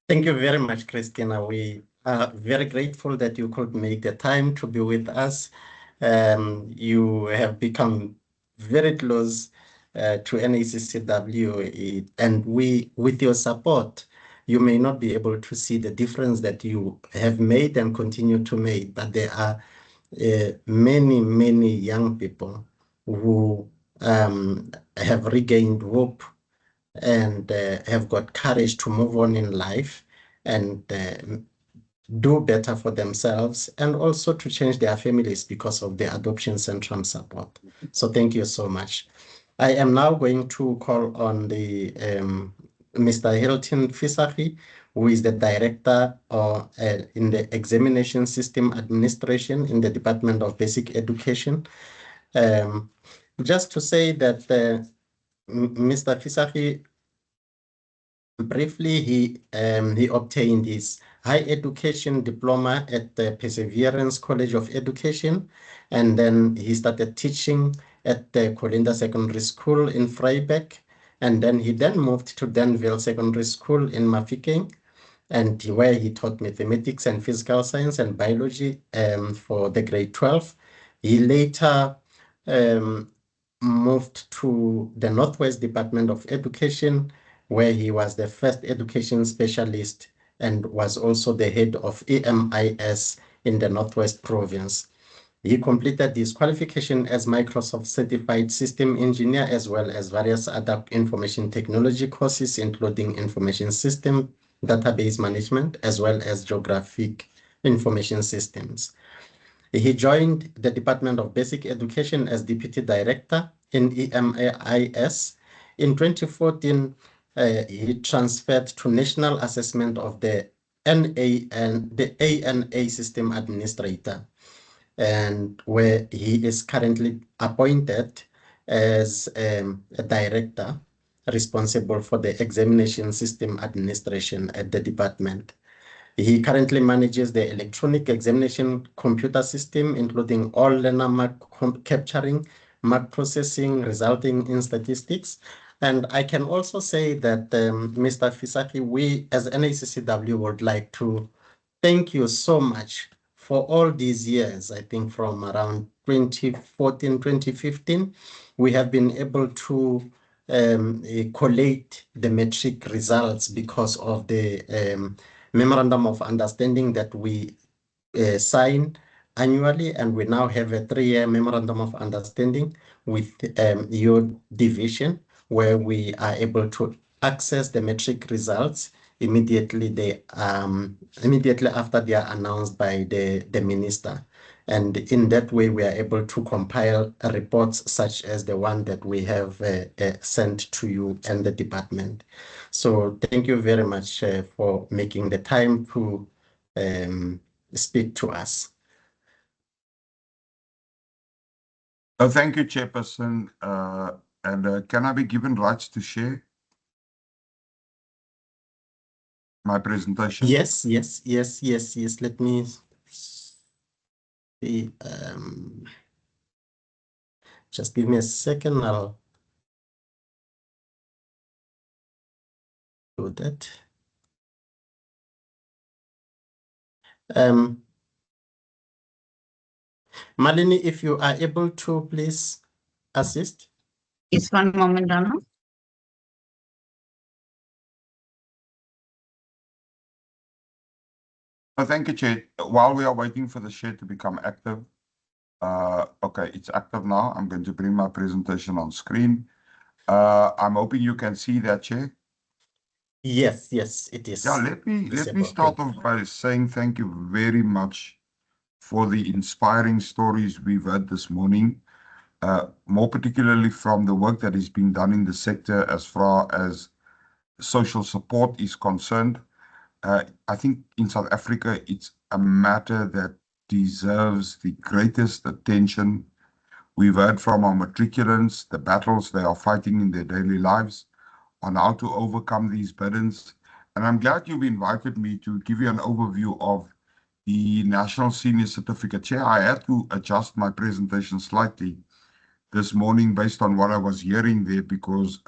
Thank you very much, Christina. We are very grateful that you could make the time to be with us. You have become very close to NACCW, and we, with your support, you may not be able to see the difference that you have made and continue to make, but there are many young people who have regained hope and have got courage to move on in life and do better for themselves and also to change their families because of the Adoption Centrum support. So thank you so much. I am now going to call on the Mr. Hilton Fisahi, who is the Director in the Examination System Administration in the Department of Basic Education. Just to say that Mr. Fisahi, briefly, he obtained his high education diploma at the Perseverance College of Education, and then he started teaching at the Colinda Secondary School in Vryburg, and then he moved to Danville Secondary School in Mafikeng, and where he taught mathematics and physical science and biology for the grade 12. He later moved to the Northwest Department of Education, where he was the first education specialist and was also the head of EMIS in the Northwest Province. He completed his qualification as Microsoft Certified System Engineer, as well as various other information technology courses, including Information System, Database Management, as well as Geographic Information Systems. He joined the Department of Basic Education as Deputy Director in EMIS. In 2014, he transferred to National Assessment of the ANA System Administrator, and where he is currently appointed as a director responsible for the examination system administration at the department. He currently manages the electronic examination computer system, including all learner mark capturing, mark processing, resulting in statistics, And I can also say that, Mr. Fisaki, we as NACCW would like to thank you so much for all these years. I think from around 2014, 2015, we have been able to collate the matric results because of the memorandum of understanding that we sign annually, and we now have a 3-year memorandum of understanding with your division, where we are able to access the matric results immediately after they are announced by the minister. And in that way, we are able to compile reports such as the one that we have sent to you and the department. So thank you very much for making the time to speak to us. Thank you, Chairperson. Can I be given rights to share my presentation? Yes. Let me see. Just give me a second. I'll do that. Malini, if you are able to, please assist. It's one moment, Donna. Thank you, Chair. While we are waiting for the share to become active, okay, it's active now. I'm going to bring my presentation on screen. I'm hoping you can see that, Chair. Yes, it is. Yeah, let me start off by saying thank you very much for the inspiring stories we've heard this morning, more particularly from the work that is being done in the sector as far as social support is concerned. I think in South Africa, it's a matter that deserves the greatest attention. We've heard from our matriculants, the battles they are fighting in their daily lives on how to overcome these burdens. And I'm glad you've invited me to give you an overview of the National Senior Certificate. Chair, I had to adjust my presentation slightly this morning based on what I was hearing there, because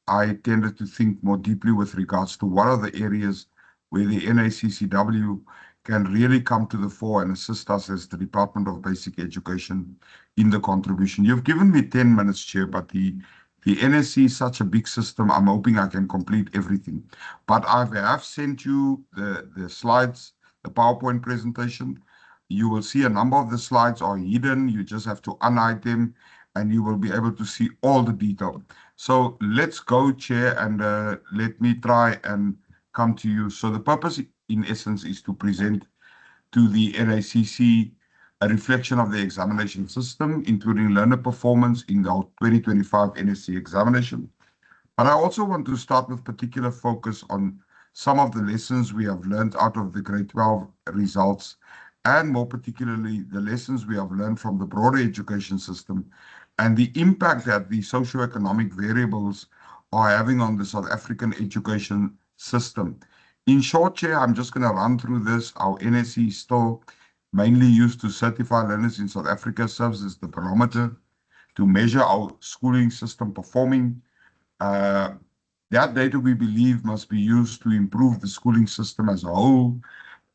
I tended to think more deeply with regards to what are the areas where the NACCW can really come to the fore and assist us as the Department of Basic Education in the contribution. You've given me 10 minutes, Chair, but the NSC is such a big system, I'm hoping I can complete everything. But I have sent you the slides, the PowerPoint presentation. You will see a number of the slides are hidden. You just have to unhide them, and you will be able to see all the detail. So let's go, Chair, and let me try and come to you. So the purpose, in essence, is to present to the NACC a reflection of the examination system, including learner performance in the 2025 NSC examination. But I also want to start with particular focus on some of the lessons we have learned out of the grade 12 results, and more particularly the lessons we have learned from the broader education system and the impact that the socioeconomic variables are having on the South African education system. In short, Chair, I'm just going to run through this. Our NSC is still mainly used to certify learners in South Africa, serves as the barometer to measure our schooling system performing. That data, we believe, must be used to improve the schooling system as a whole,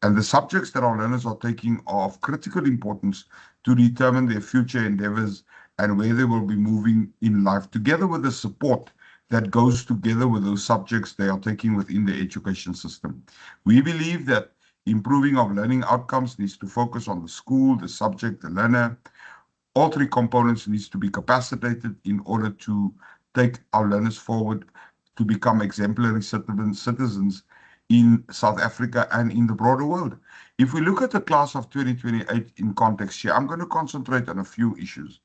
and the subjects that our learners are taking are of critical importance to determine their future endeavors and where they will be moving in life, together with the support that goes together with those subjects they are taking within the education system. We believe that improving of learning outcomes needs to focus on the school, the subject, the learner. All three components needs to be capacitated in order to take our learners forward to become exemplary citizens in South Africa and in the broader world. If we look at the class of 2028 in context here, I'm going to concentrate on a few issues.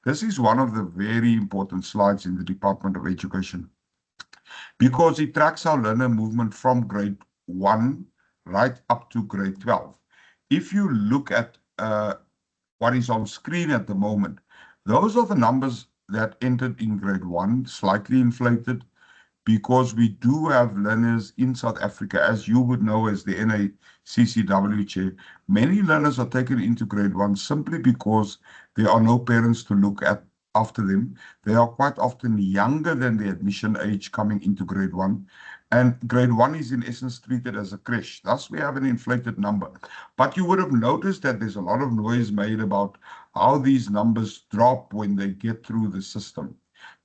This is one of the very important slides in the Department of Education because it tracks our learner movement from grade 1 right up to grade 12. If you look at what is on screen at the moment, those are the numbers that entered in grade 1, slightly inflated, because we do have learners in South Africa, as you would know as the NACCW chair. Many learners are taken into grade 1 simply because there are no parents to look after them. They are quite often younger than the admission age coming into grade 1. And grade 1 is in essence treated as a creche. Thus, we have an inflated number. But you would have noticed that there's a lot of noise made about how these numbers drop when they get through the system.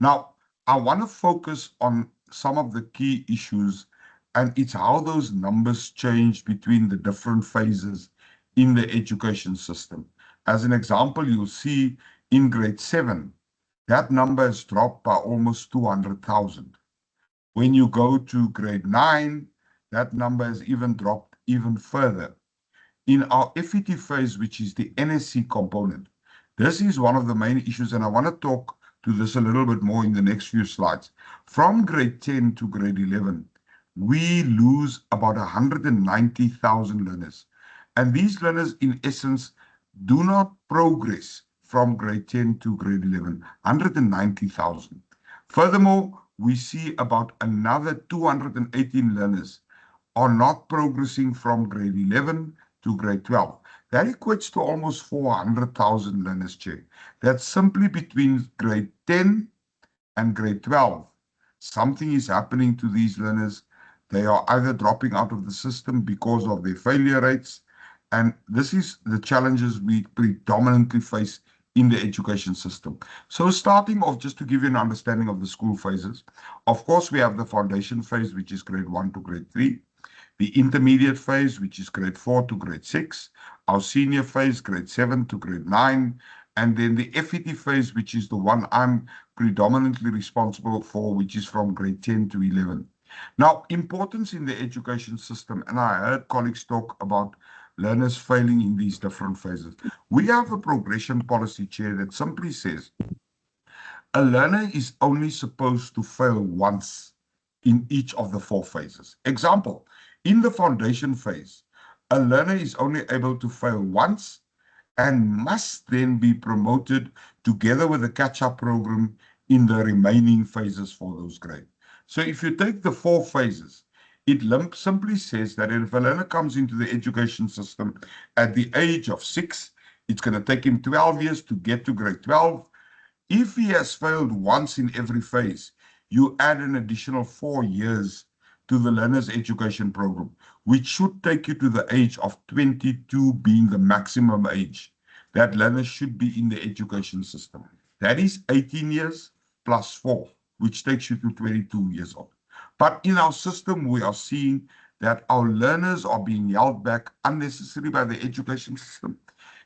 Now, I want to focus on some of the key issues, and it's how those numbers change between the different phases in the education system. As an example, you'll see in grade 7, that number has dropped by almost 200,000. When you go to grade 9, that number has even dropped even further. In our FET phase, which is the NSC component, this is one of the main issues, and I want to talk to this a little bit more in the next few slides. From grade 10 to grade 11, we lose about 190,000 learners. And these learners, in essence, do not progress from grade 10 to grade 11, 190,000. Furthermore, we see about another 218 learners are not progressing from grade 11 to grade 12. That equates to almost 400,000 learners, Chair. That's simply between grade 10 and grade 12. Something is happening to these learners. They are either dropping out of the system because of their failure rates, and this is the challenges we predominantly face in the education system. So starting off, just to give you an understanding of the school phases, of course, we have the foundation phase, which is grade 1 to grade 3, the intermediate phase, which is grade 4 to grade 6, our senior phase, grade 7 to grade 9, and then the FET phase, which is the one I'm predominantly responsible for, which is from grade 10 to 11. Now, importance in the education system, and I heard colleagues talk about learners failing in these different phases. We have a progression policy, Chair, that simply says a learner is only supposed to fail once in each of the 4 phases. Example, in the foundation phase, a learner is only able to fail once and must then be promoted together with a catch-up program in the remaining phases for those grades. So if you take the 4 phases, it simply says that if a learner comes into the education system at the age of 6, it's going to take him 12 years to get to grade 12. If he has failed once in every phase, you add an additional 4 years to the learner's education program, which should take you to the age of 22 being the maximum age that learners should be in the education system. That is 18 years plus 4, which takes you to 22 years old. But in our system, we are seeing that our learners are being held back unnecessarily by the education system.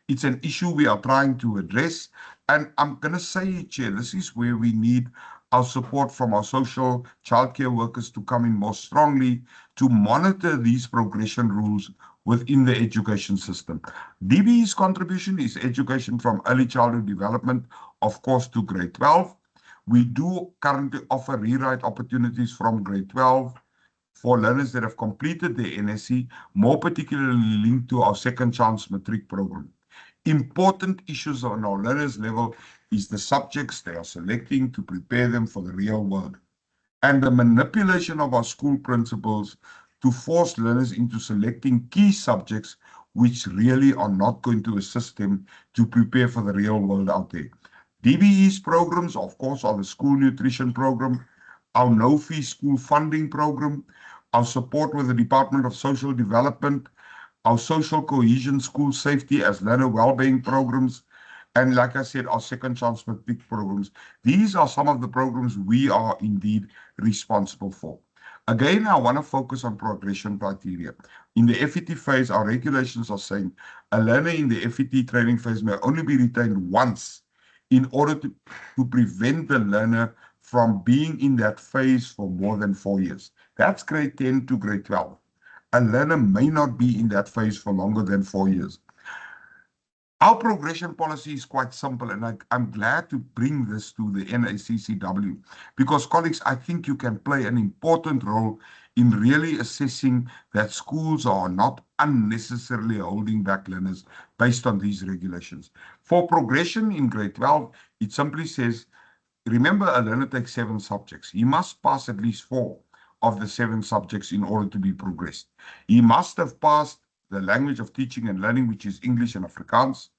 It's an issue we are trying to address. And I'm going to say, Chair, this is where we need our support from our social childcare workers to come in more strongly to monitor these progression rules within the education system. DBE's contribution is education from early childhood development, of course, to grade 12. We do currently offer rewrite opportunities from grade 12 for learners that have completed their NSC, more particularly linked to our second chance matric program. Important issues on our learners level is the subjects they are selecting to prepare them for the real world, and the manipulation of our school principals to force learners into selecting key subjects which really are not going to assist them to prepare for the real world out there. DBE's programs, of course, are the school nutrition program, our no-fee school funding program, our support with the Department of Social Development, our social cohesion, school safety as learner well-being programs, and like I said, our second chance matric programs. These are some of the programs we are indeed responsible for. Again, I want to focus on progression criteria. In the FET phase, our regulations are saying a learner in the FET training phase may only be retained once in order to prevent the learner from being in that phase for more than 4 years. That's grade 10 to grade 12. A learner may not be in that phase for longer than 4 years. Our progression policy is quite simple, and I'm glad to bring this to the NACCW because, colleagues, I think you can play an important role in really assessing that schools are not unnecessarily holding back learners based on these regulations. For progression in grade 12, it simply says, remember, a learner takes 7 subjects. He must pass at least 4 of the 7 subjects in order to be progressed. He must have passed the language of teaching and learning, which is English and Afrikaans.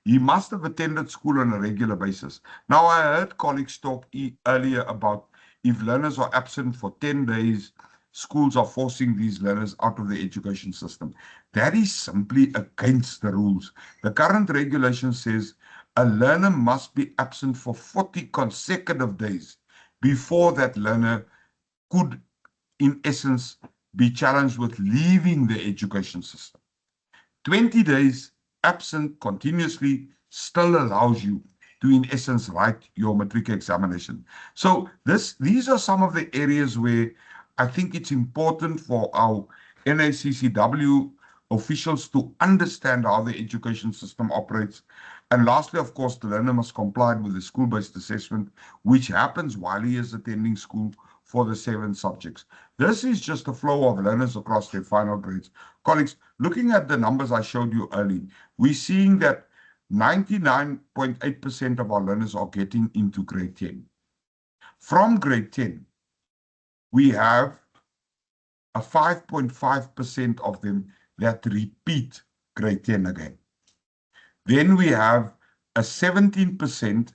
He must have attended school on a regular basis. Now, I heard colleagues talk earlier about if learners are absent for 10 days, schools are forcing these learners out of the education system. That is simply against the rules. The current regulation says a learner must be absent for 40 consecutive days before that learner could, in essence, be challenged with leaving the education system. 20 days absent continuously still allows you to, in essence, write your matric examination. So these are some of the areas where I think it's important for our NACCW officials to understand how the education system operates. And lastly, of course, the learner must comply with the school-based assessment, which happens while he is attending school for the 7 subjects. This is just the flow of learners across their final grades. Colleagues, looking at the numbers I showed you early, we're seeing that 99.8% of our learners are getting into grade 10. From grade 10, we have a 5.5% of them that repeat grade 10 again. Then we have a 17%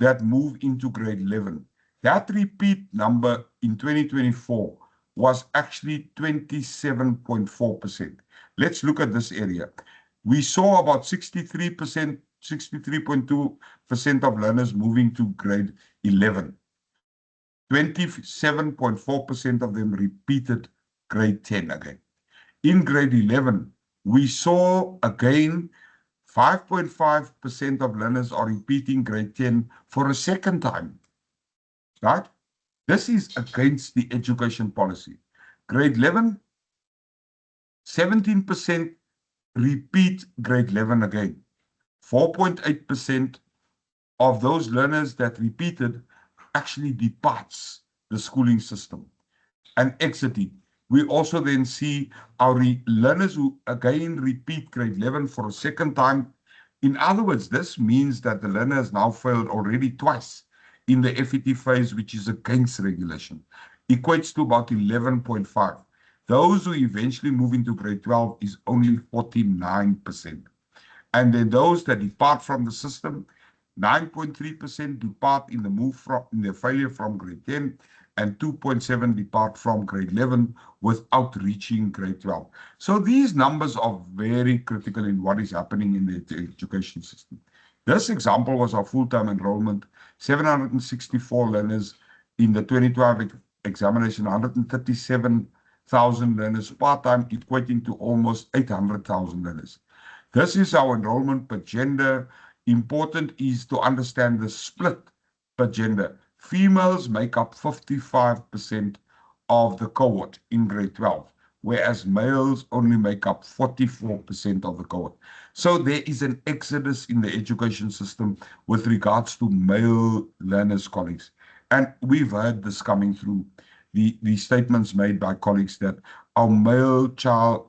that move into grade 11. That repeat number in 2024 was actually 27.4%. Let's look at this area. We saw about 63%, 63.2% of learners moving to grade 11. 27.4% of them repeated grade 10 again. In grade 11, we saw again 5.5% of learners are repeating grade 10 for a second time. Right? This is against the education policy. Grade 11, 17% repeat grade 11 again. 4.8% of those learners that repeated actually departs the schooling system and exiting. We also then see our learners who again repeat grade 11 for a second time. In other words, this means that the learner has now failed already twice in the FET phase, which is against regulation, equates to about 11.5. Those who eventually move into grade 12 is only 49%. And then those that depart from the system, 9.3% depart in the failure from grade 10, and 2.7 depart from grade 11 without reaching grade 12. So these numbers are very critical in what is happening in the education system. This example was our full-time enrollment, 764 learners in the 2012 examination, 137,000 learners part-time, equating to almost 800,000 learners. This is our enrollment per gender. Important is to understand the split per gender. Females make up 55% of the cohort in grade 12, whereas males only make up 44% of the cohort. So there is an exodus in the education system with regards to male learners, colleagues. And we've heard this coming through the statements made by colleagues that our male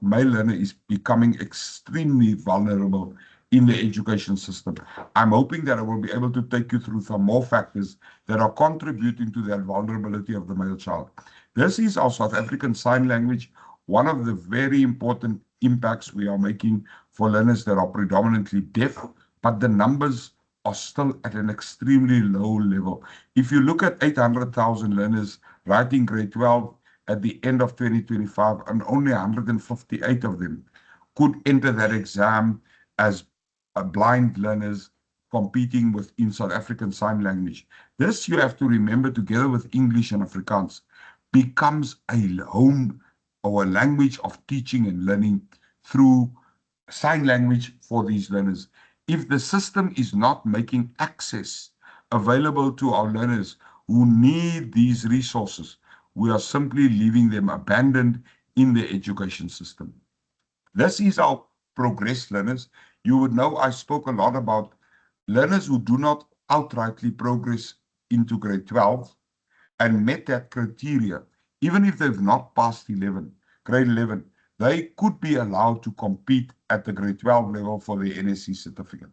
learner is becoming extremely vulnerable in the education system. I'm hoping that I will be able to take you through some more factors that are contributing to that vulnerability of the male child. This is our South African Sign Language, one of the very important impacts we are making for learners that are predominantly deaf, but the numbers are still at an extremely low level. If you look at 800,000 learners writing grade 12 at the end of 2025, and only 158 of them could enter that exam as blind learners competing within South African Sign Language. This, you have to remember, together with English and Afrikaans, becomes a home or a language of teaching and learning through sign language for these learners. If the system is not making access available to our learners who need these resources, we are simply leaving them abandoned in the education system. This is our progress learners. You would know I spoke a lot about learners who do not outrightly progress into grade 12 and met that criteria. Even if they've not passed grade 11, they could be allowed to compete at the grade 12 level for the NSC certificate.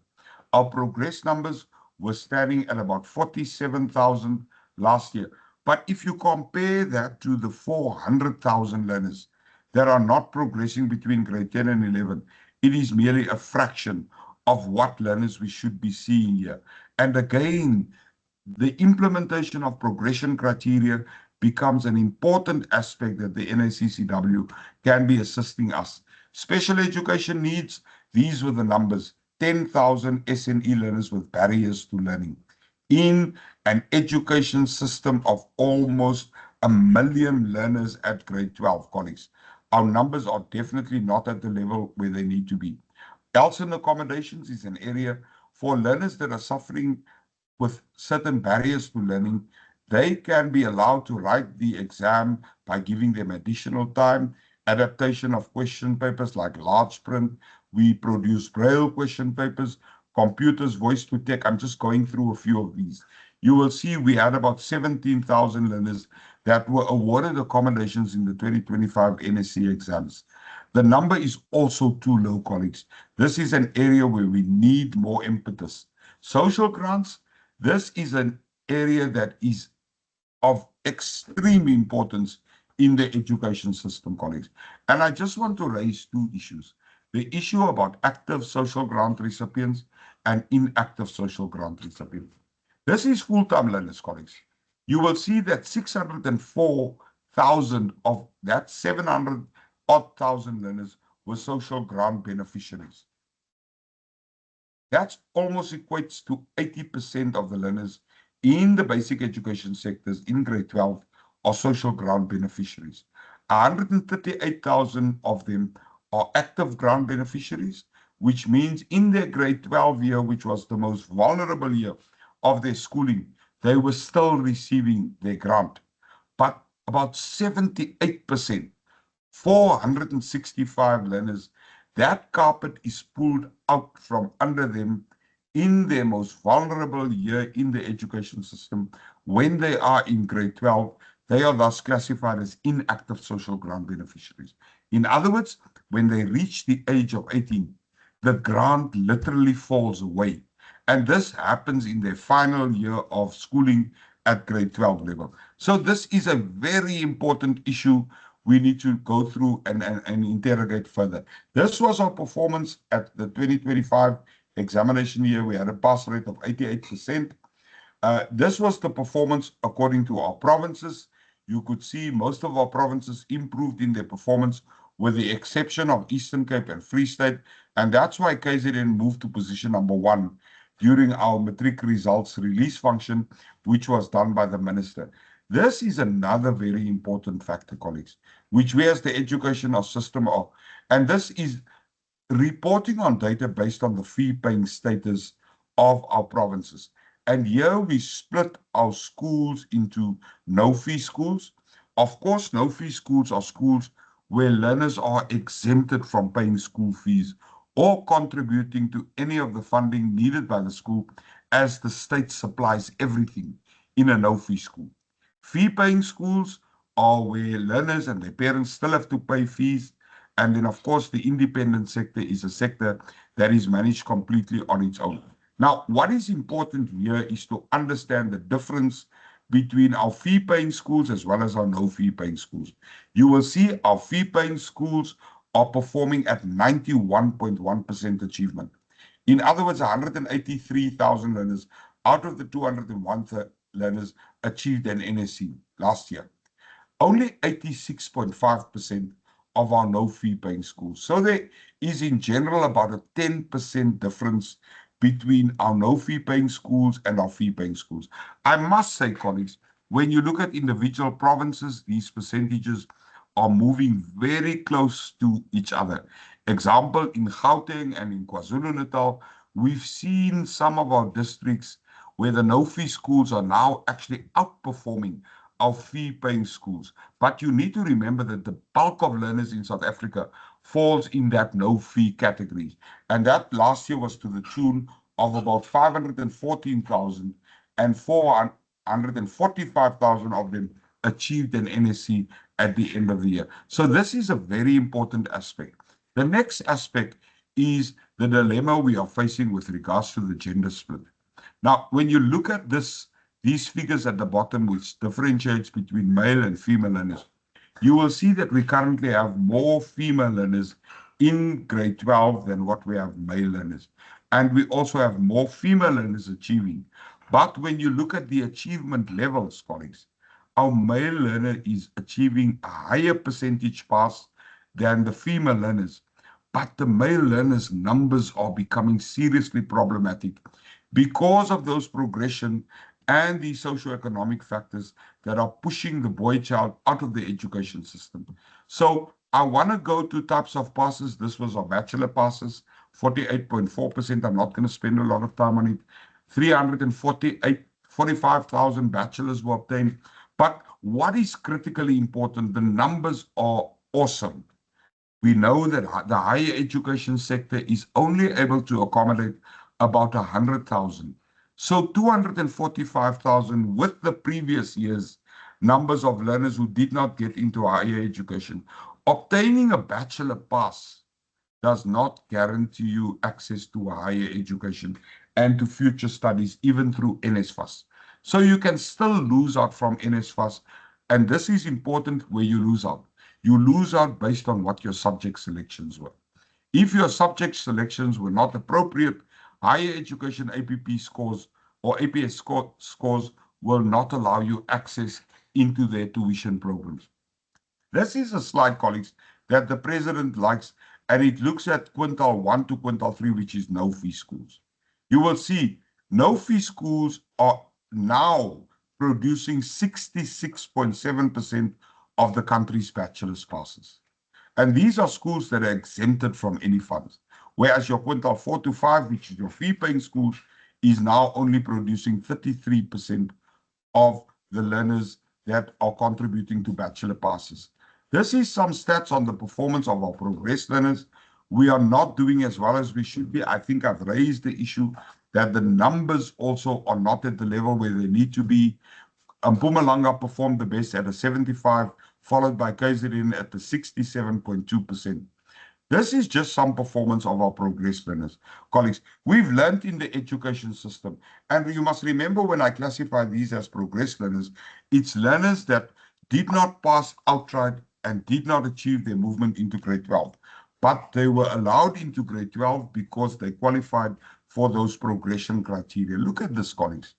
Our progress numbers were standing at about 47,000 last year. But if you compare that to the 400,000 learners that are not progressing between grade 10 and 11, it is merely a fraction of what learners we should be seeing here. And again, the implementation of progression criteria becomes an important aspect that the NACCW can be assisting us. Special education needs, these were the numbers, 10,000 SNE learners with barriers to learning. In an education system of almost 1 million learners at grade 12, colleagues, our numbers are definitely not at the level where they need to be. Else in accommodations is an area for learners that are suffering with certain barriers to learning. They can be allowed to write the exam by giving them additional time, adaptation of question papers like large print. We produce Braille question papers, computers, voice to text. I'm just going through a few of these. You will see we had about 17,000 learners that were awarded accommodations in the 2025 NSC exams. The number is also too low, colleagues. This is an area where we need more impetus. Social grants, this is an area that is of extreme importance in the education system, colleagues. And I just want to raise two issues. The issue about active social grant recipients and inactive social grant recipients. This is full-time learners, colleagues. You will see that 604,000 of that 700,000 learners were social grant beneficiaries. That almost equates to 80% of the learners in the basic education sectors in grade 12 are social grant beneficiaries. 138,000 of them are active grant beneficiaries, which means in their grade 12 year, which was the most vulnerable year of their schooling, they were still receiving their grant. But about 78%, 465 learners, that carpet is pulled out from under them in their most vulnerable year in the education system. When they are in grade 12, they are thus classified as inactive social grant beneficiaries. In other words, when they reach the age of 18, the grant literally falls away. And this happens in their final year of schooling at grade 12 level. So this is a very important issue we need to go through and interrogate further. This was our performance at the 2025 examination year. We had a pass rate of 88%. This was the performance according to our provinces. You could see most of our provinces improved in their performance with the exception of Eastern Cape and Free State. And that's why KZN moved to position number 1 during our matric results release function, which was done by the minister. This is another very important factor, colleagues, which we as the educational system are. And this is reporting on data based on the fee-paying status of our provinces. And here we split our schools into no-fee schools. Of course, no-fee schools are schools where learners are exempted from paying school fees or contributing to any of the funding needed by the school, as the state supplies everything in a no-fee school. Fee-paying schools are where learners and their parents still have to pay fees. And then, of course, the independent sector is a sector that is managed completely on its own. Now, what is important here is to understand the difference between our fee-paying schools as well as our no-fee-paying schools. You will see our fee-paying schools are performing at 91.1% achievement. In other words, 183,000 learners out of the 201 learners achieved an NSC last year. Only 86.5% of our no-fee paying schools. So there is in general about a 10% difference between our no-fee paying schools and our fee-paying schools. I must say, colleagues, when you look at individual provinces, these percentages are moving very close to each other. Example, in Gauteng and in KwaZulu-Natal, we've seen some of our districts where the no-fee schools are now actually outperforming our fee-paying schools. But you need to remember that the bulk of learners in South Africa falls in that no-fee category. And that last year was to the tune of about 514,000, and 445,000 of them achieved an NSC at the end of the year. So this is a very important aspect. The next aspect is the dilemma we are facing with regards to the gender split. Now, when you look at these figures at the bottom, which differentiates between male and female learners, you will see that we currently have more female learners in grade 12 than what we have male learners. and we also have more female learners achieving. But when you look at the achievement levels, colleagues, our male learner is achieving a higher percentage pass than the female learners. But the male learners' numbers are becoming seriously problematic because of those progression and the socioeconomic factors that are pushing the boy child out of the education system. So I want to go to types of passes. This was our bachelor passes, 48.4%. I'm not going to spend a lot of time on it. 45,000 bachelors were obtained. But what is critically important, the numbers are awesome. We know that the higher education sector is only able to accommodate about 100,000. So 245,000 with the previous year's numbers of learners who did not get into higher education. Obtaining a bachelor pass does not guarantee you access to a higher education and to future studies, even through NSFAS. So you can still lose out from NSFAS, and this is important where you lose out. You lose out based on what your subject selections were. If your subject selections were not appropriate, higher education APP scores or APS scores will not allow you access into their tuition programs. This is a slide, colleagues, that the president likes, and it looks at quintile 1 to quintile 3, which is no-fee schools. You will see no-fee schools are now producing 66.7% of the country's bachelor's passes. And these are schools that are exempted from any funds. Whereas your quintile 4 to 5, which is your fee-paying schools, is now only producing 33% of the learners that are contributing to bachelor passes. This is some stats on the performance of our progress learners. We are not doing as well as we should be. I think I've raised the issue that the numbers also are not at the level where they need to be. Mpumalanga performed the best at a 75, followed by KZN at the 67.2%. This is just some performance of our progress learners. Colleagues, we've learned in the education system, and you must remember when I classify these as progress learners, it's learners that did not pass outright and did not achieve their movement into grade 12, but they were allowed into grade 12 because they qualified for those progression criteria. Look at this, colleagues.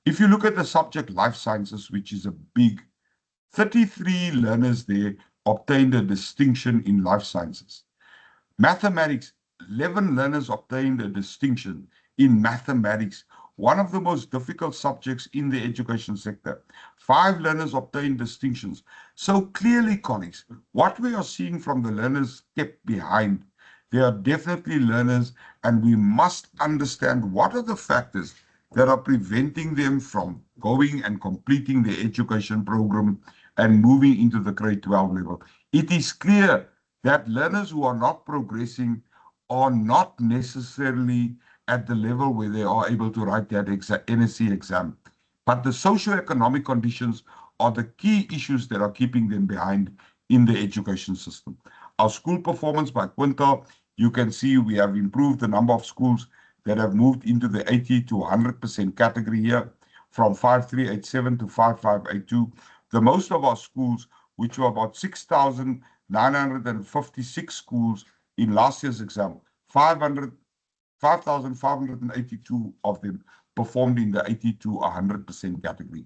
If you look at the subject life sciences, which is a big, 33 learners there obtained a distinction in life sciences. Mathematics, 11 learners obtained a distinction in mathematics, one of the most difficult subjects in the education sector. 5 learners obtained distinctions. So clearly, colleagues, what we are seeing from the learners kept behind, they are definitely learners, and we must understand what are the factors that are preventing them from going and completing their education program and moving into the grade 12 level. It is clear that learners who are not progressing are not necessarily at the level where they are able to write that NSC exam. But the socioeconomic conditions are the key issues that are keeping them behind in the education system. Our school performance by quintile, you can see we have improved the number of schools that have moved into the 80 to 100% category here, from 5387 to 5582. The most of our schools, which were about 6,956 schools in last year's exam, 5,582 of them performed in the 80 to 100% category.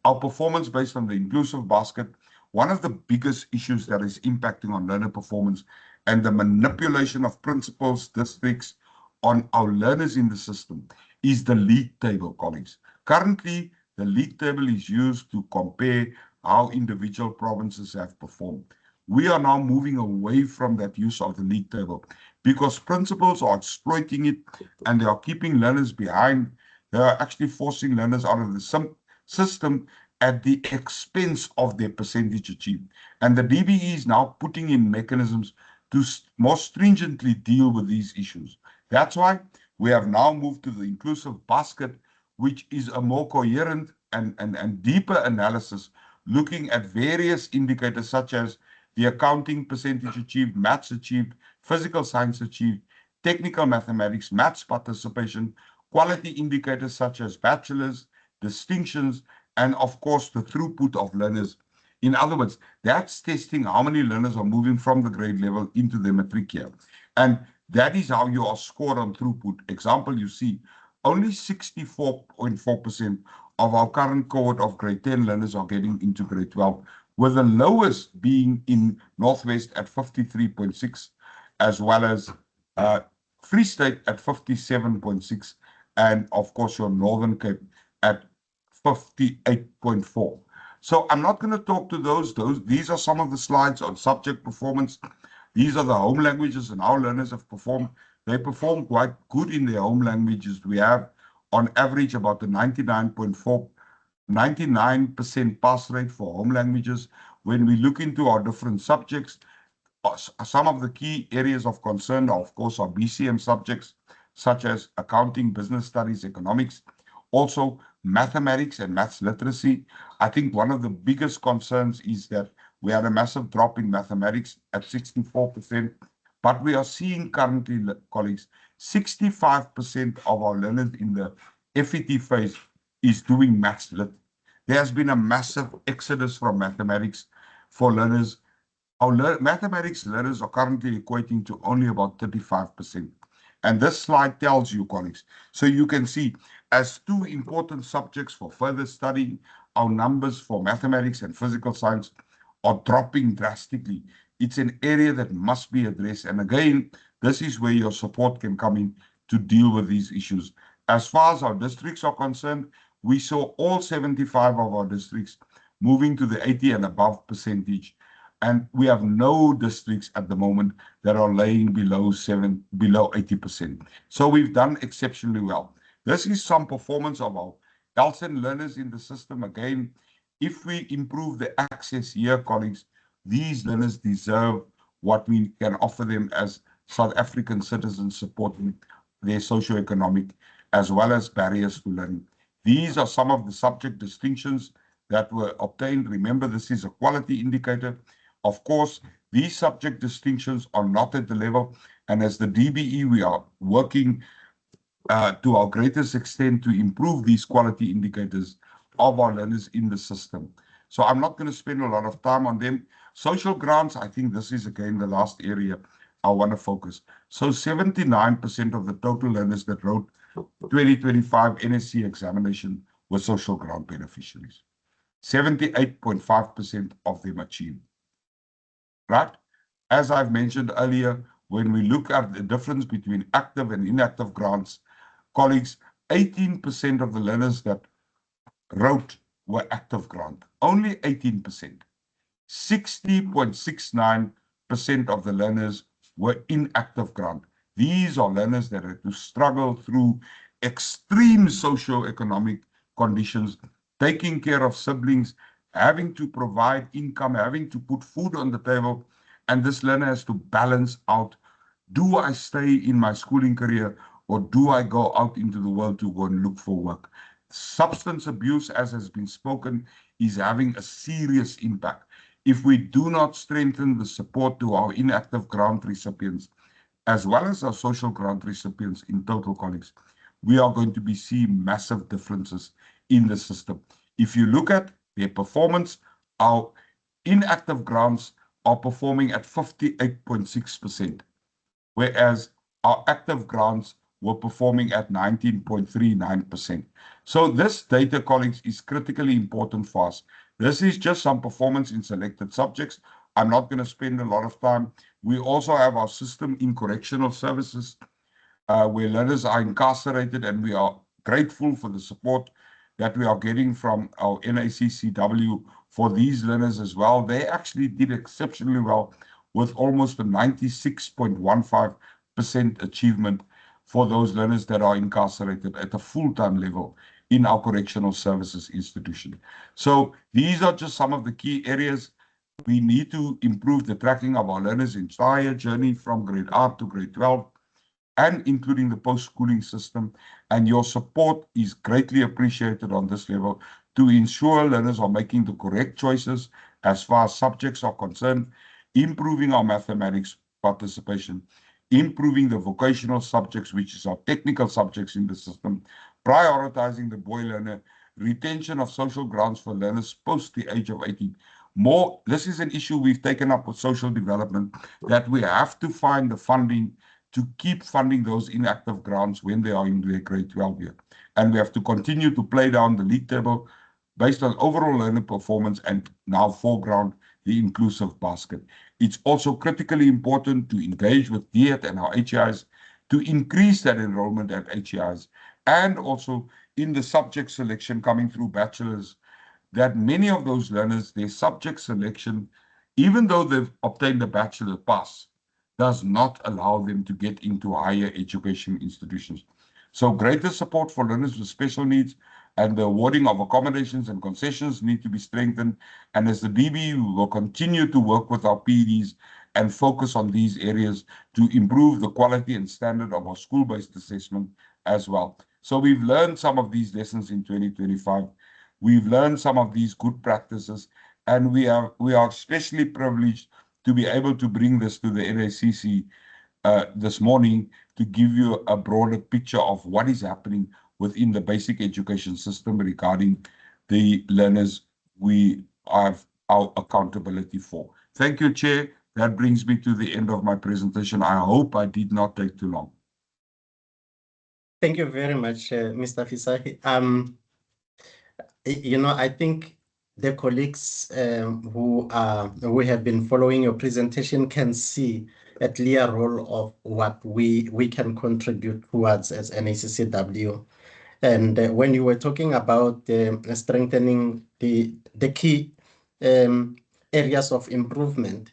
Our performance based on the inclusive basket, one of the biggest issues that is impacting on learner performance and the manipulation of principals, districts, on our learners in the system is the league table, colleagues. Currently, the league table is used to compare how individual provinces have performed. We are now moving away from that use of the league table because principals are exploiting it and they are keeping learners behind. They are actually forcing learners out of the system at the expense of their percentage achieved. And the DBE is now putting in mechanisms to more stringently deal with these issues. That's why we have now moved to the inclusive basket, which is a more coherent and deeper analysis, looking at various indicators such as the accounting percentage achieved, maths achieved, physical science achieved, technical mathematics, maths participation, quality indicators such as bachelors, distinctions, and of course the throughput of learners. In other words, that's testing how many learners are moving from the grade level into the matric year. And That is how you are scored on throughput. Example, you see, only 64.4% of our current cohort of grade 10 learners are getting into grade 12, with the lowest being in Northwest at 53.6, as well as Free State at 57.6, and of course your Northern Cape at 58.4. So I'm not going to talk to those. These are some of the slides on subject performance. These are the home languages, and our learners have performed. They perform quite good in their home languages. We have, on average, about the 99% pass rate for home languages. When we look into our different subjects, some of the key areas of concern, of course, are BCM subjects, such as accounting, business studies, economics, also mathematics and maths literacy. I think one of the biggest concerns is that we had a massive drop in mathematics at 64%, but we are seeing currently, colleagues, 65% of our learners in the FET phase is doing maths lit. There has been a massive exodus from mathematics for learners. Our mathematics learners are currently equating to only about 35%. And this slide tells you, colleagues, so you can see as two important subjects for further studying, our numbers for mathematics and physical science are dropping drastically. It's an area that must be addressed. And again, this is where your support can come in to deal with these issues. As far as our districts are concerned, we saw all 75 of our districts moving to the 80 and above percentage. And we have no districts at the moment that are laying below 80%. So we've done exceptionally well. This is some performance of our LSEN learners in the system. Again, if we improve the access here, colleagues, these learners deserve what we can offer them as South African citizens, supporting their socioeconomic as well as barriers to learning. These are some of the subject distinctions that were obtained. Remember, this is a quality indicator. Of course, these subject distinctions are not at the level, and as the DBE, we are working to our greatest extent to improve these quality indicators of our learners in the system. So I'm not going to spend a lot of time on them. Social grants, I think this is again the last area I want to focus. So 79% of the total learners that wrote 2025 NSC examination were social grant beneficiaries. 78.5% of them achieved. Right? As I've mentioned earlier, when we look at the difference between active and inactive grants, colleagues, 18% of the learners that wrote were active grant. Only 18%. 60.69% of the learners were inactive grant. These are learners that had to struggle through extreme socio-economic conditions, taking care of siblings, having to provide income, having to put food on the table, and this learner has to balance out, do I stay in my schooling career or do I go out into the world to go and look for work? Substance abuse, as has been spoken, is having a serious impact. If we do not strengthen the support to our inactive grant recipients, as well as our social grant recipients in total, colleagues, we are going to be seeing massive differences in the system. If you look at their performance, our inactive grants are performing at 58.6%, whereas our active grants were performing at 19.39%. So this data, colleagues, is critically important for us. This is just some performance in selected subjects. I'm not going to spend a lot of time. We also have our system in correctional services, where learners are incarcerated, and we are grateful for the support that we are getting from our NACCW for these learners as well. They actually did exceptionally well with almost a 96.15% achievement for those learners that are incarcerated at a full-time level in our correctional services institution. So these are just some of the key areas. We need to improve the tracking of our learners' entire journey from grade R to grade 12, and including the post-schooling system. And your support is greatly appreciated on this level to ensure learners are making the correct choices as far as subjects are concerned, improving our mathematics participation, improving the vocational subjects, which is our technical subjects in the system, prioritizing the boy learner, retention of social grants for learners post the age of 18. This is an issue we've taken up with social development, that we have to find the funding to keep funding those inactive grounds when they are in their grade 12 year. And we have to continue to play down the league table based on overall learner performance and now foreground the inclusive basket. It's also critically important to engage with DET and our HEIs to increase that enrollment at HEIs, and also in the subject selection coming through bachelors, that many of those learners, their subject selection, even though they've obtained a bachelor pass, does not allow them to get into higher education institutions. So greater support for learners with special needs and the awarding of accommodations and concessions need to be strengthened. And as the DB, we will continue to work with our PDs and focus on these areas to improve the quality and standard of our school-based assessment as well. So we've learned some of these lessons in 2025. We've learned some of these good practices, and we are especially privileged to be able to bring this to the NACC this morning to give you a broader picture of what is happening within the basic education system regarding the learners we have our accountability for. Thank you, Chair. That brings me to the end of my presentation. I hope I did not take too long. Thank you very much, Mr. Fisahi. I think the colleagues who have been following your presentation can see a clear role of what we can contribute towards as NACCW. And when you were talking about strengthening the key areas of improvement,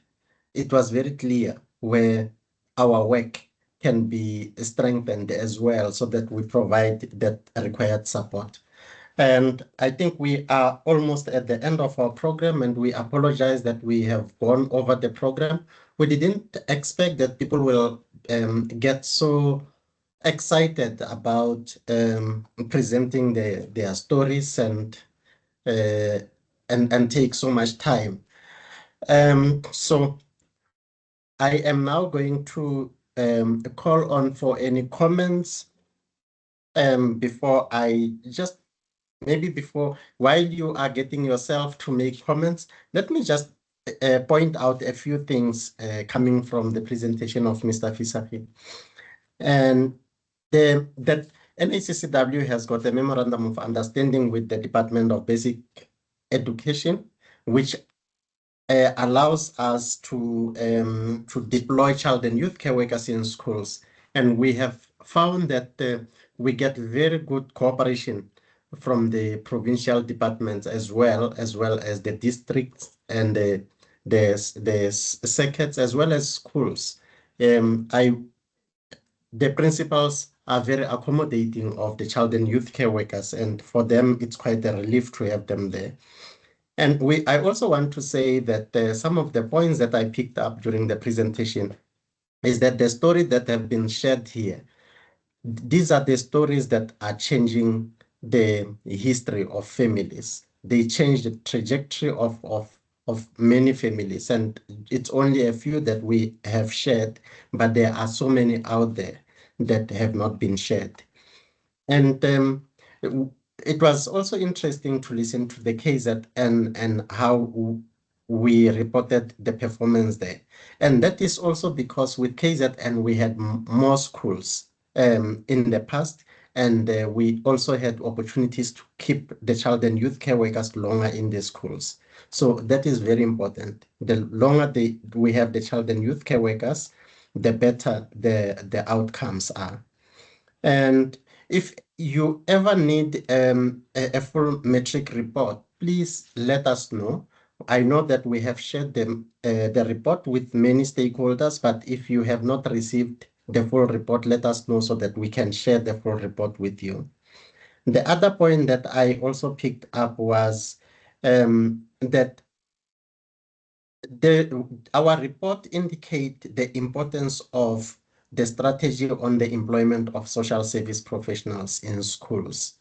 it was very clear where our work can be strengthened as well, so that we provide that required support. And I think we are almost at the end of our program, and we apologize that we have gone over the program. We didn't expect that people will get so excited about presenting their stories and take so much time. So I am now going to call on for any comments before I just while you are getting yourself to make comments, let me just point out a few things coming from the presentation of Mr. Fisahi. And that NACCW has got a memorandum of understanding with the Department of Basic Education, which allows us to deploy child and youth care workers in schools. And we have found that we get very good cooperation from the provincial departments as well as the districts and the circuits as well as schools. The principals are very accommodating of the child and youth care workers, and for them it's quite a relief to have them there. And I also want to say that some of the points that I picked up during the presentation is that the stories that have been shared here, these are the stories that are changing the history of families. They change the trajectory of many families, and it's only a few that we have shared, but there are so many out there that have not been shared. And it was also interesting to listen to the KZN and how we reported the performance there. And that is also because with KZN we had more schools in the past, and we also had opportunities to keep the child and youth care workers longer in the schools. So that is very important. The longer we have the child and youth care workers, the better the outcomes are. And if you ever need a full metric report, please let us know. I know that we have shared the report with many stakeholders, but if you have not received the full report, let us know so that we can share the full report with you. The other point that I also picked up was that our report indicate the importance of the strategy on the employment of social service professionals in schools,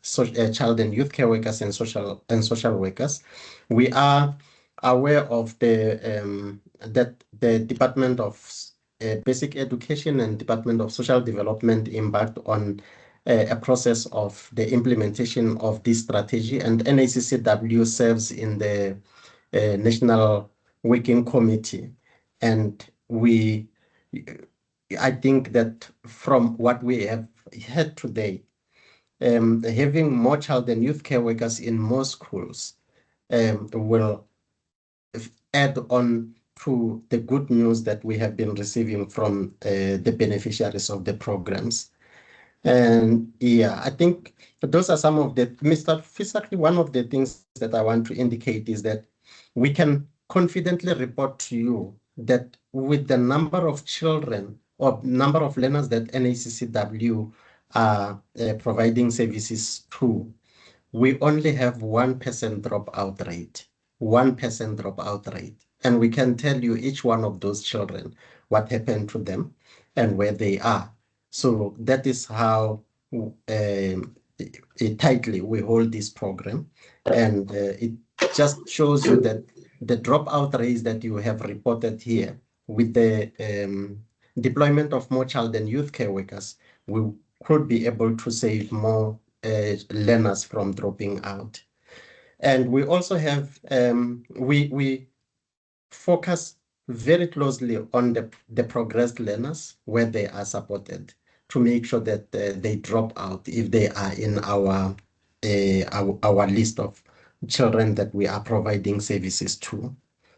child and youth care workers and social workers. We are aware of that the Department of Basic Education and Department of Social Development embarked on a process of the implementation of this strategy, and NACCW serves in the National Working Committee, and we I think that from what we have heard today, having more child and youth care workers in more schools will add on to the good news that we have been receiving from the beneficiaries of the programs. And yeah, I think those are some of the, Mr. Fisaki, one of the things that I want to indicate is that we can confidently report to you that with the number of children or number of learners that NACCW are providing services to, we only have 1% dropout rate, 1% dropout rate. And we can tell you each one of those children, what happened to them and where they are. So that is how tightly we hold this program. And it just shows you that the dropout rates that you have reported here with the deployment of more child and youth care workers, we could be able to save more learners from dropping out. And we also have, we focus very closely on the progressed learners where they are supported to make sure that they drop out if they are in our list of children that we are providing services to.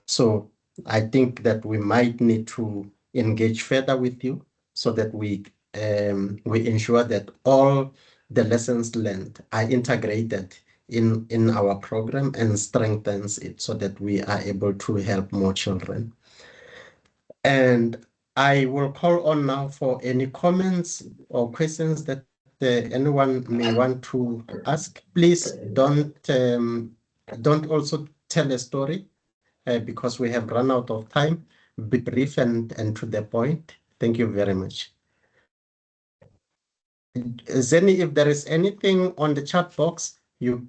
So I think that we might need to engage further with you so that we ensure that all the lessons learned are integrated in our program and strengthens it so that we are able to help more children. And I will call on now for any comments or questions that anyone may want to ask. Please don't also tell a story because we have run out of time. Be brief and to the point. Thank you very much. Zeni, if there is anything on the chat box, you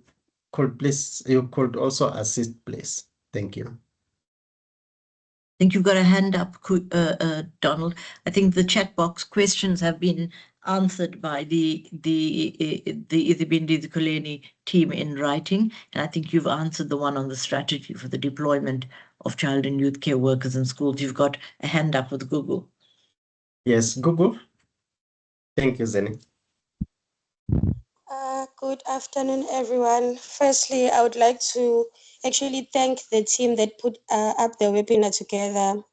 could also assist, please. Thank you. I think you've got a hand up, Donald. I think the chat box questions have been answered by the Izibindi Zikoleni team in writing, and I think you've answered the one on the strategy for the deployment of child and youth care workers in schools. You've got a hand up with Google. Yes, Google. Thank you, Zeni. Good afternoon, everyone. Firstly, I would like to actually thank the team that put up the webinar together.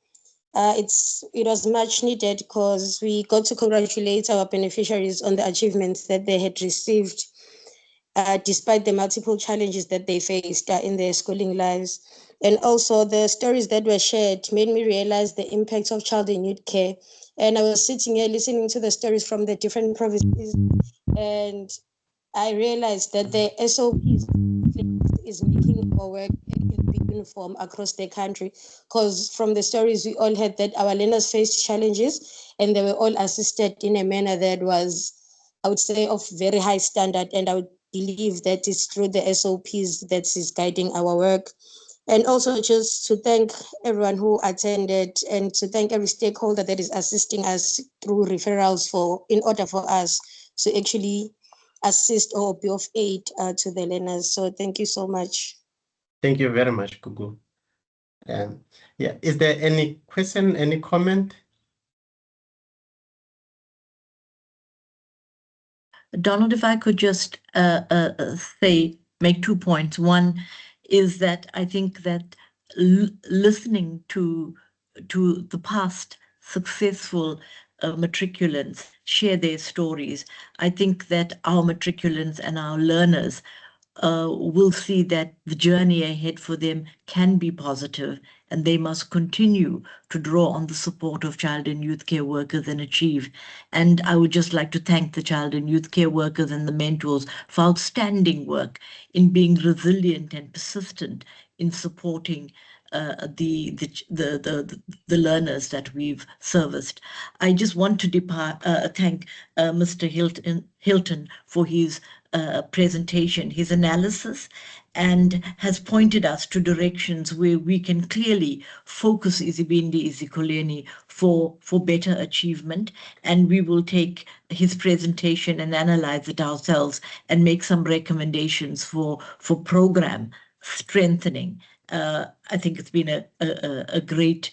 It was much needed because we got to congratulate our beneficiaries on the achievements that they had received, despite the multiple challenges that they faced in their schooling lives. And also the stories that were shared made me realize the impact of child and youth care. And I was sitting here listening to the stories from the different provinces, and I realized that the SOPs is making our work uniform across the country, because from the stories we all heard that our learners faced challenges and they were all assisted in a manner that was, I would say, of very high standard. And I would believe that it's through the SOPs that is guiding our work. And also just to thank everyone who attended and to thank every stakeholder that is assisting us through referrals in order for us to actually assist or be of aid to the learners. So thank you so much. Thank you very much, Gugu. Yeah, is there any question, any comment? Donald, if I could just make 2 points. One is that I think that listening to the past successful matriculants share their stories, I think that our matriculants and our learners will see that the journey ahead for them can be positive, and they must continue to draw on the support of child and youth care workers and achieve. And I would just like to thank the child and youth care workers and the mentors for outstanding work in being resilient and persistent in supporting the learners that we've serviced. I just want to thank Mr. Hilton for his presentation, his analysis, and has pointed us to directions where we can clearly focus Izibindi Zikoleni for better achievement. And we will take his presentation and analyze it ourselves and make some recommendations for program strengthening. I think it's been a great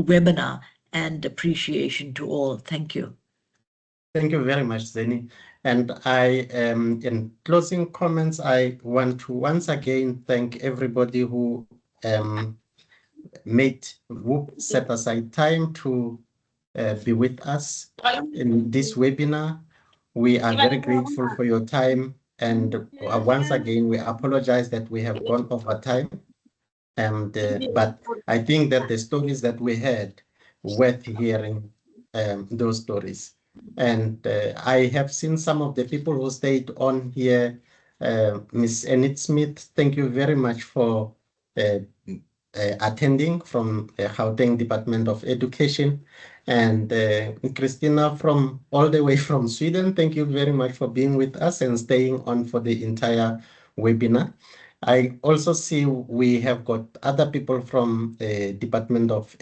webinar, and appreciation to all. Thank you. Thank you very much, Zeni. And in closing comments, I want to once again thank everybody who set aside time to be with us in this webinar. We are very grateful for your time. And once again, we apologize that we have gone over time. But I think that the stories that we had worth hearing those stories. And I have seen some of the people who stayed on here. Miss Enid Smith, thank you very much for attending from Gauteng Department of Education. And Christina from all the way from Sweden, thank you very much for being with us and staying on for the entire webinar. I also see we have got other people from the Department of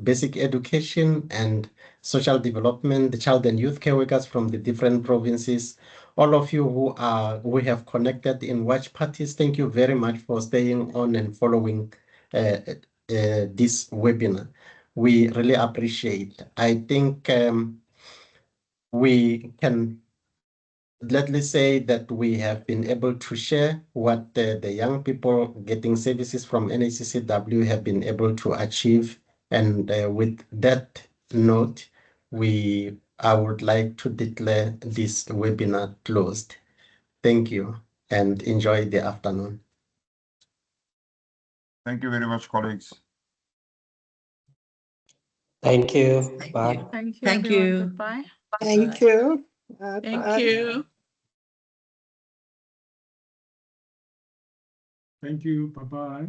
Basic Education and Social Development, the child and youth care workers from the different provinces. All of you we have connected in watch parties, thank you very much for staying on and following this webinar. We really appreciate. I think we can let's say that we have been able to share what the young people getting services from NACCW have been able to achieve. And with that note, I would like to declare this webinar closed. Thank you and enjoy the afternoon. Thank you very much, colleagues. Thank you. Bye. Thank you. Thank Everyone. you. Goodbye. Thank you. Thank you. Thank you. Bye-bye.